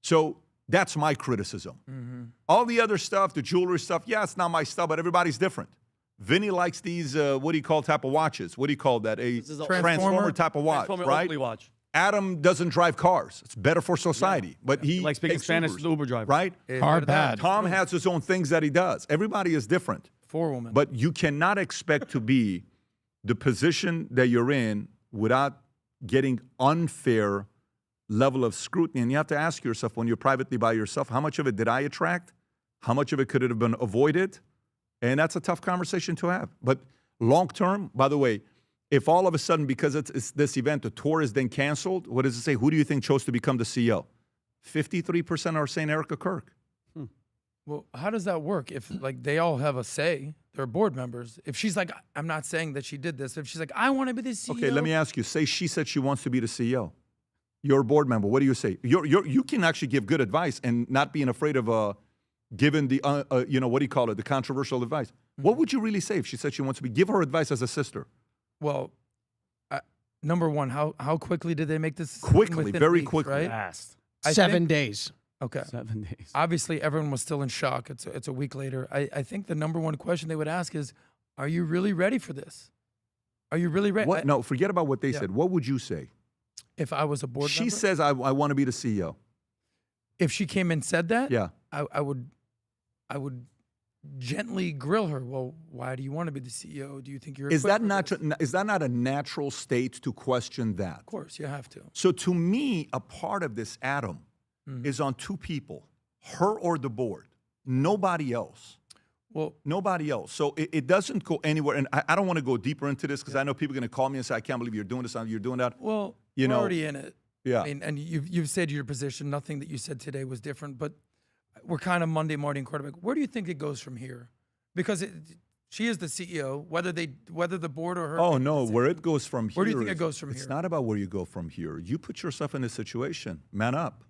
So that's my criticism. Mm-hmm. All the other stuff, the jewelry stuff, yeah, it's not my stuff, but everybody's different. Vinny likes these, what do you call type of watches? What do you call that? A transformer type of watch, right? Watch. Adam doesn't drive cars. It's better for society. But he likes speaking Spanish to the Uber driver. Right? Car bad. Tom has his own things that he does. Everybody is different. For women. But you cannot expect to be the position that you're in without getting unfair level of scrutiny. And you have to ask yourself when you're privately by yourself, how much of it did I attract? How much of it could have been avoided? And that's a tough conversation to have. But long term, by the way, if all of a sudden, because it's this event, the tour is then canceled, what does it say? Who do you think chose to become the CEO? 53% are saying Erika Kirk. Well, how does that work? If they all have a say, they're board members. If she's like, I'm not saying that she did this. If she's like, I want to be the CEO. Okay, let me ask you. Say she said she wants to be the CEO. You're a board member. What do you say? You can actually give good advice and not being afraid of giving the, what do you call it, the controversial advice. Mm-hmm. What would you really say if she said she wants to be? Give her advice as a sister. Well, number one, how quickly did they make this? Quickly, very quickly. Right? Fast. 7 days. Okay. 7 days. Obviously, everyone was still in shock. It's a week later. I think the number one question they would ask is, are you really ready for this? Are you really ready? What? No, forget about what they said. What would you say? If I was a board member? She says, I want to be the CEO. If she came and said that? Yeah. I would gently grill her. Well, why do you want to be the CEO? Do you think you're Is equipped that for this? is that not a natural state to question that? Of course, you have to. So to me, a part of this, Adam, is on two people, her or the board, nobody else. Well, nobody else. So it doesn't go anywhere. And I don't want to go deeper into this because I know people are going to call me and say, I can't believe you're doing this, you're doing that. Well, you we're know, already in it. Yeah. I mean, and you've said your position. Nothing that you said today was different, but we're kind of Monday morning quarterback. Where do you think it goes from here? Because she is the CEO, whether the board or her. Oh, no, where it goes from here. Where do you think it goes from here? It's not about where you go from here. You put yourself in this situation. Man up.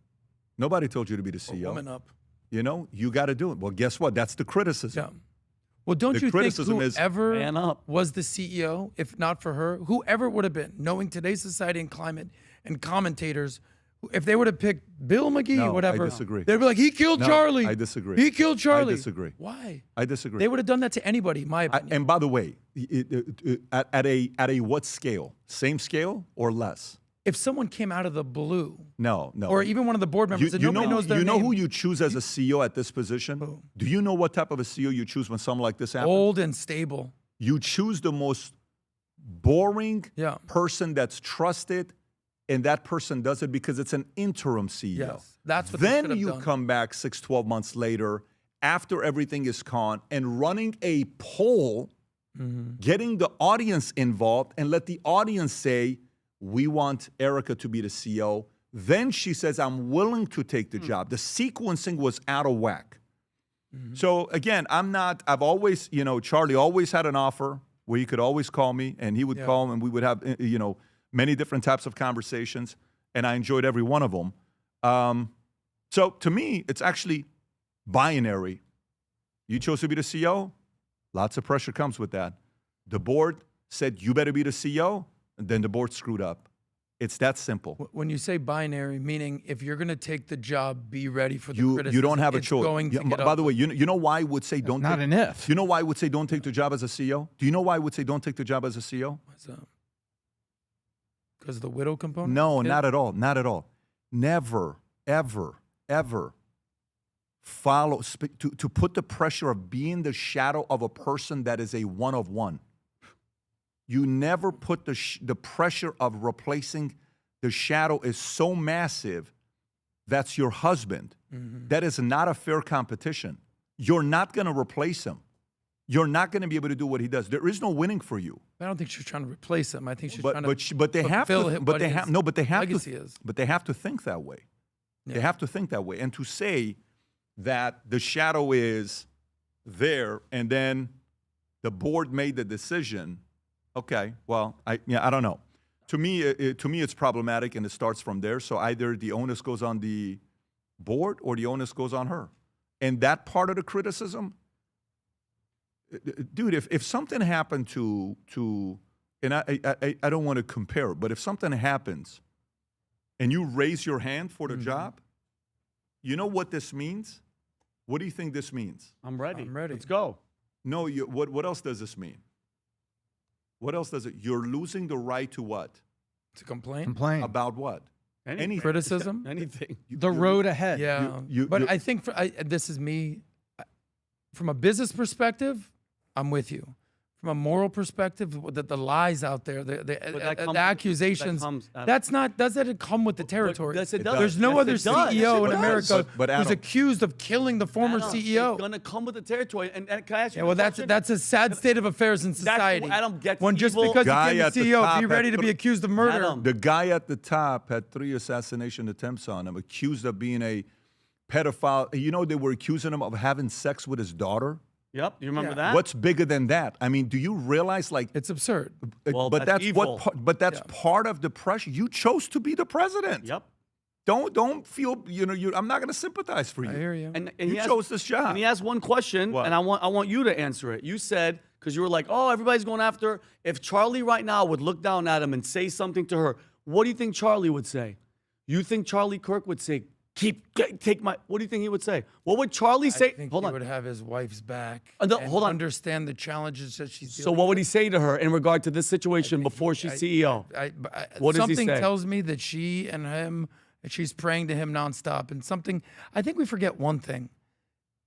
Nobody told you to be the CEO. Woman up. You know, you got to do it. Well, guess what? That's the criticism. Yeah. Well, don't the you think criticism whoever was the CEO, if not for her, whoever it would have been, knowing today's society and climate and commentators, if they would have picked Bill McGee, No, whatever, I disagree. they'd be like, he killed No, Charlie. I disagree. He killed Charlie. I disagree. Why? I disagree. They would have done that to anybody, in my opinion. And by the way, at a what scale? Same scale or less? If someone came out of the blue, No. or even one of the board members that nobody knows their You know name. who you choose as a CEO at this position? Do you know what type of a CEO you choose when something like this happens? Old and stable. You choose the most boring person that's trusted, and that person does it because it's an interim CEO. Yes, that's what they should Then have you done. come back 6-12 months later, after everything is gone, and running a poll, getting the audience involved, and let the audience say, we want Erika to be the CEO. Then she says, I'm willing to take the job. The sequencing was out of whack. So again, I've always, Charlie always had an offer where he could always call me, and he would call, and we would have, many different types of conversations, and I enjoyed every one of them. So to me, it's actually binary. You chose to be the CEO, lots of pressure comes with that. The board said, you better be the CEO, and then the board screwed up. It's that simple. When you say binary, meaning if you're going to take the job, be ready for the criticism. You don't have a It's choice. Going to get By up. the way, you know why I would say don't not take, an if. You know why I would say don't take the job as a CEO? Do you know why I would say don't take the job as a CEO? What's up? Because of the widow component? No, Yeah. not at all. Not at all. Never, ever, ever to put the pressure of being the shadow of a person that is a one of one. You never put the pressure of replacing the shadow is so massive. That's your husband. That is not a fair competition. You're not going to replace him. You're not going to be able to do what he does. There is no winning for you. I don't think she's trying to replace him. I think she's But trying to they have fulfill to. him, But what they his have no. But they have legacy to. is. But they have to think that way. They have to think that way. And to say that the shadow is there, and then the board made the decision. Okay, well, I don't know. To me, it's problematic, and it starts from there. So either the onus goes on the board or the onus goes on her. And that part of the criticism, dude, if something happened to and I don't want to compare, but if something happens and you raise your hand for the job, you know what this means? What do you think this means? I'm ready. I'm ready. Let's go. No, what else does this mean? What else does it? You're losing the right to what? To complain? Complain. About what? Anything. Criticism? Anything. The road ahead. Yeah. But I think this is me. From a business perspective, I'm with you. From a moral perspective, the lies out there, the accusations, doesn't come with the territory. Yes, it does. There's no Yes, other it does. CEO in Yes, it America does. But who's Adam- accused of killing the former CEO. It's going to come with the territory. And can I ask you Yeah, well, a question? that's a sad state of affairs in society. Adam gets when just evil. because you Guy became at the the CEO, top be ready had to be accused of murder. Adam. The guy at the top had 3 assassination attempts on him, accused of being a pedophile. You know, they were accusing him of having sex with his daughter. Yep, you remember that? What's bigger than that? I mean, do you realize, like, It's absurd. Well, but that's evil. part of the pressure. You chose to be the president. Yep. Don't feel, I'm not going to sympathize for you. I hear you. And You he asked- chose this job. And he asked one question, What? and I want you to answer it. You said, because you were like, oh, everybody's going after. If Charlie right now would look down at him and say something to her, what do you think Charlie would say? You think Charlie Kirk would say, take my, what do you think he would say? What would Charlie say? I think Hold he on. would have his wife's back. No, and hold on. Understand the challenges that she's dealing So what would he say to her in regard to this situation before she's CEO? What does he something say? tells me that she and him, she's praying to him nonstop. And something, I think we forget one thing.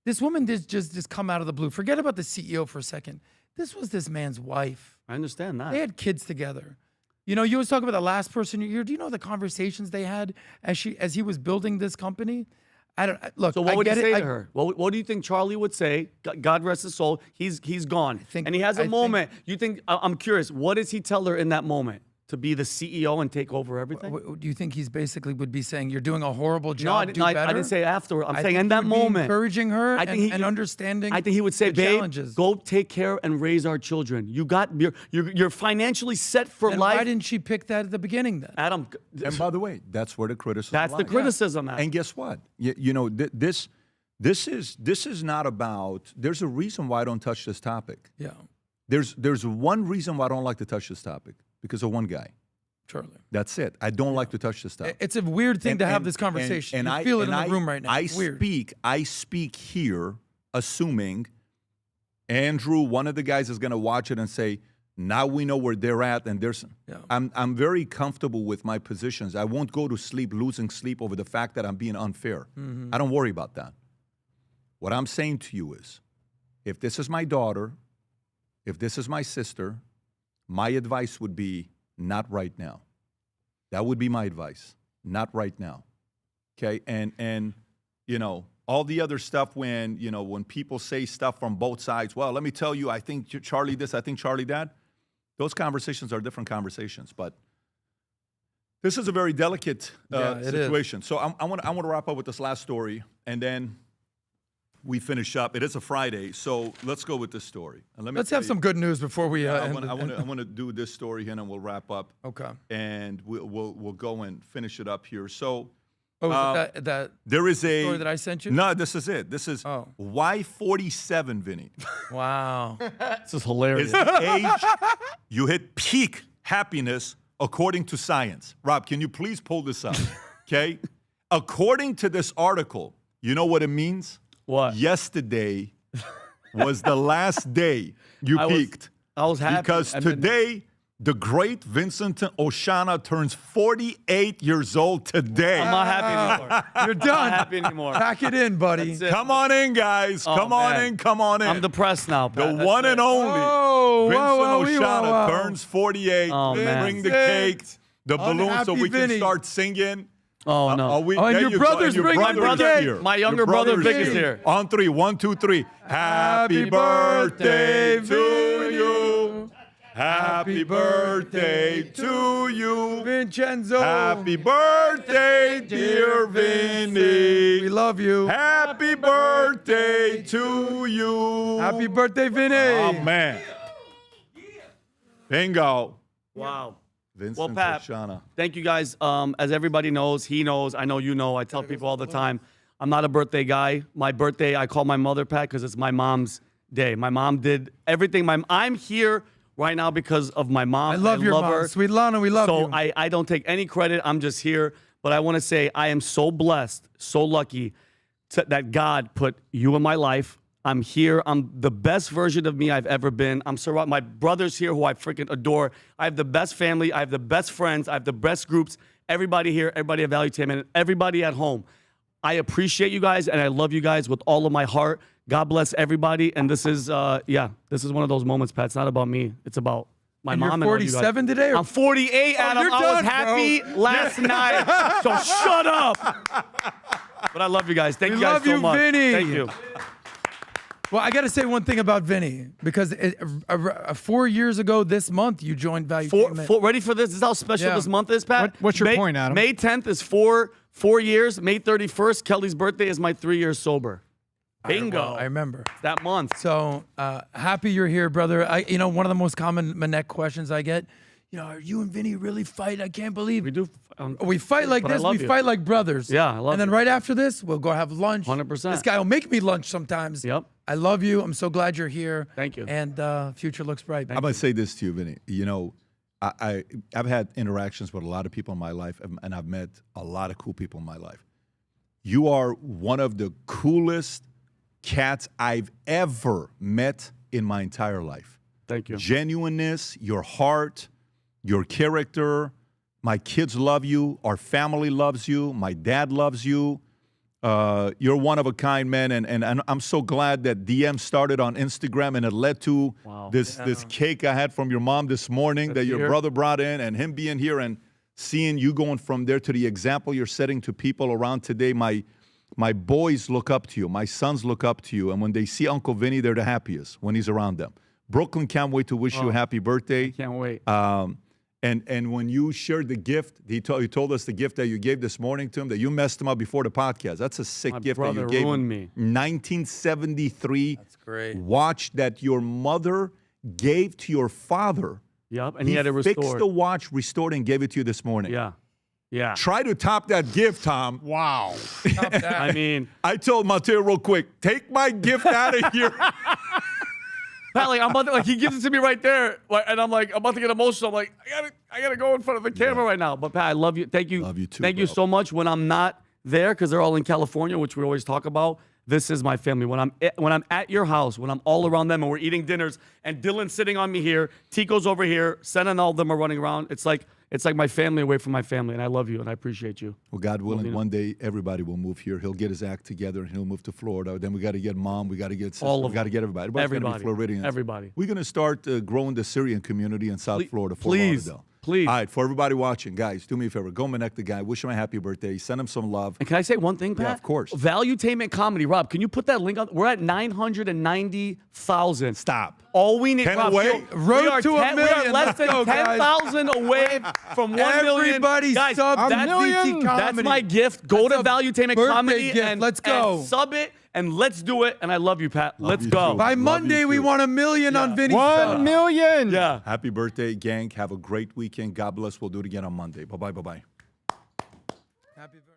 This woman did just come out of the blue. Forget about the CEO for a second. This was this man's wife. I understand that. They had kids together. You know, you always talk about the last person you hear. Do you know the conversations they had as he was building this company? I don't look. So what I would get you say it. to her? What do you think Charlie would say? God rest his soul. He's gone, and he has a moment. You think? I'm curious. What does he tell her in that moment? To be the CEO and take over everything? Do you think he's basically would be saying you're doing a horrible job? No, I didn't say after. I'm saying in that moment, encouraging her and understanding. I think he would say, "Babe, challenges. go take care and raise our children. You're financially set for then life." Why didn't she pick that at the beginning then? Adam, and by the way, that's where the criticism. That's the criticism. And guess what? You know, this is not about. There's a reason why I don't touch this topic. Yeah. There's one reason why I don't like to touch this topic. Because of one guy. Charlie. That's it. I don't like to touch this stuff. It's a weird thing to have this conversation. And you I feel it in the room right now. It's weird. I speak here assuming Andrew, one of the guys, is going to watch it and say, now we know where they're at. And I'm very comfortable with my positions. I won't go to sleep losing sleep over the fact that I'm being unfair. Mm-hmm. I don't worry about that. What I'm saying to you is, if this is my daughter, if this is my sister, my advice would be not right now. That would be my advice. Not right now. Okay? And you know, all the other stuff when people say stuff from both sides, well, let me tell you, I think Charlie this, I think Charlie that. Those conversations are different conversations, but this is a very delicate situation. So I want to wrap up with this last story, and then we finish up. It is a Friday, so let's go with this story. And let's have some good news before we. I want to do this story here, and then we'll wrap up. Okay. And we'll go and finish it up here. So. That there is a story that I sent you? No, this is it. This is why 47, Vinny. Wow. This is hilarious. Is the age you hit peak happiness according to science. Rob, can you please pull this up? Okay. According to this article, you know what it means? What? Yesterday was the last day you peaked. I was happy. Because today, the great Vincent Oshana turns 48 years old today. I'm not happy anymore. You're done. I'm not happy anymore. Pack it in, buddy. Come on in, guys. Come on in. I'm depressed now, Pat. The one and only Vincent Oshana turns 48. Bring the cake, the balloons, so we can start singing. Oh, no. And your brother's bringing my brother here. My younger brother, Vic, is here. On three. 1, 2, 3. Happy birthday to you. Happy birthday to you. Vincenzo. Happy birthday, dear Vinny. We love you. Happy birthday to you. Happy birthday, Vinny. Oh, man. Bingo. Wow. Vincent Pat, Oshana. Thank you guys. As everybody knows, he knows, I know you know, I tell people all the time, I'm not a birthday guy. My birthday, I call my mother, Pat, because it's my mom's day. My mom did everything. I'm here right now because of my mom. I love your mom. Her. Sweet Lana, we love you. So I don't take any credit. I'm just here. But I want to say I am so blessed, so lucky that God put you in my life. I'm here. I'm the best version of me I've ever been. I'm surrounded. My brother's here who I freaking adore. I have the best family. I have the best friends. I have the best groups. Everybody here, everybody at Valuetainment, and everybody at home. I appreciate you guys, and I love you guys with all of my heart. God bless everybody. And this is, this is one of those moments, Pat. It's not about me. It's about my mom. You're 47 today? I'm 48, Adam. I was happy last night. So shut up. But I love you guys. Thank you guys so much. Vinny. Thank you. Well, I got to say one thing about Vinny, because 4 years ago this month, you joined Valuetainment. Ready for this? This is how special this month is, Pat? What's your point, Adam? May 10th is four years. May 31st, Kelly's birthday, is my 3 years sober. Bingo. I remember. That month. So happy you're here, brother. One of the most common Manek questions I get, are you and Vinny really fight? I can't believe we do. We fight like this. We fight like brothers. Yeah, I love And then right after this, we'll go have lunch. 100%. This guy will make me lunch sometimes. Yep. I love you. I'm so glad you're here. Thank you. And future looks bright. I'm going to say this to you, Vinny. I've had interactions with a lot of people in my life, and I've met a lot of cool people in my life. You are one of the coolest cats I've ever met in my entire life. Thank you. Genuineness, your heart, your character. My kids love you. Our family loves you. My dad loves you. You're one of a kind, man, and I'm so glad that DM started on Instagram and it led to this cake I had from your mom this morning that your brother brought in, and him being here and seeing you going from there to the example you're setting to people around today. My boys look up to you. My sons look up to you, and when they see Uncle Vinny, they're the happiest when he's around them. Brooklyn can't wait to wish you a happy birthday. Can't wait. And when you shared the gift, he told us the gift that you gave this morning to him, that you messed him up before the podcast. That's a sick gift that you gave him. Me. 1973 That's great. watch that your mother gave to your father. Yep, and he had it restored. Fixed the watch, restored, and gave it to you this morning. Yeah. Yeah. Try to top that gift, Tom. Wow. Top that. I mean, I told Mateo real quick, take my gift out of here. Pat, like, I'm about to, like, he gives it to me right there, like, and I'm like, I'm about to get emotional. I'm like, I gotta go in front of the camera right now. But Pat, I love you. Thank you. Love you too. Thank you so much. When I'm not there, because they're all in California, which we always talk about, this is my family. When I'm at your house, when I'm all around them, and we're eating dinners, and Dylan's sitting on me here, Tico's over here, Sen and all of them are running around. It's like my family away from my family, and I love you and I appreciate you. Well, God willing, one day everybody will move here. He'll get his act together and he'll move to Florida. Then we got to get mom, we got to get sister, all of we got to get everybody. Everybody's gotta be Floridians. Everybody. We're going to start growing the Syrian community in South Florida. Fort Please. Lauderdale. Please. All right, for everybody watching, guys, do me a favor. Go connect the guy. Wish him a happy birthday. Send him some love. And can I say one thing, Pat? Yeah, of course. Valuetainment Comedy. Rob, can you put that link on? We're at 990,000. Stop. All we need, Rob, away. Road to a million. We are less than 10,000 away from 1 million. Everybody guys, sub that's DT Comedy. That's my gift. Go to Valuetainment Comedy gift. and Let's go. and sub it, and let's do it. And I love you, Pat. Let's you go. too. By Love Monday, you we too. want 1 million on Vinny's 1 million. Yeah. Happy birthday, gang. Have a great weekend. God bless. We'll do it again on Monday. Bye-bye, bye-bye. Happy birthday.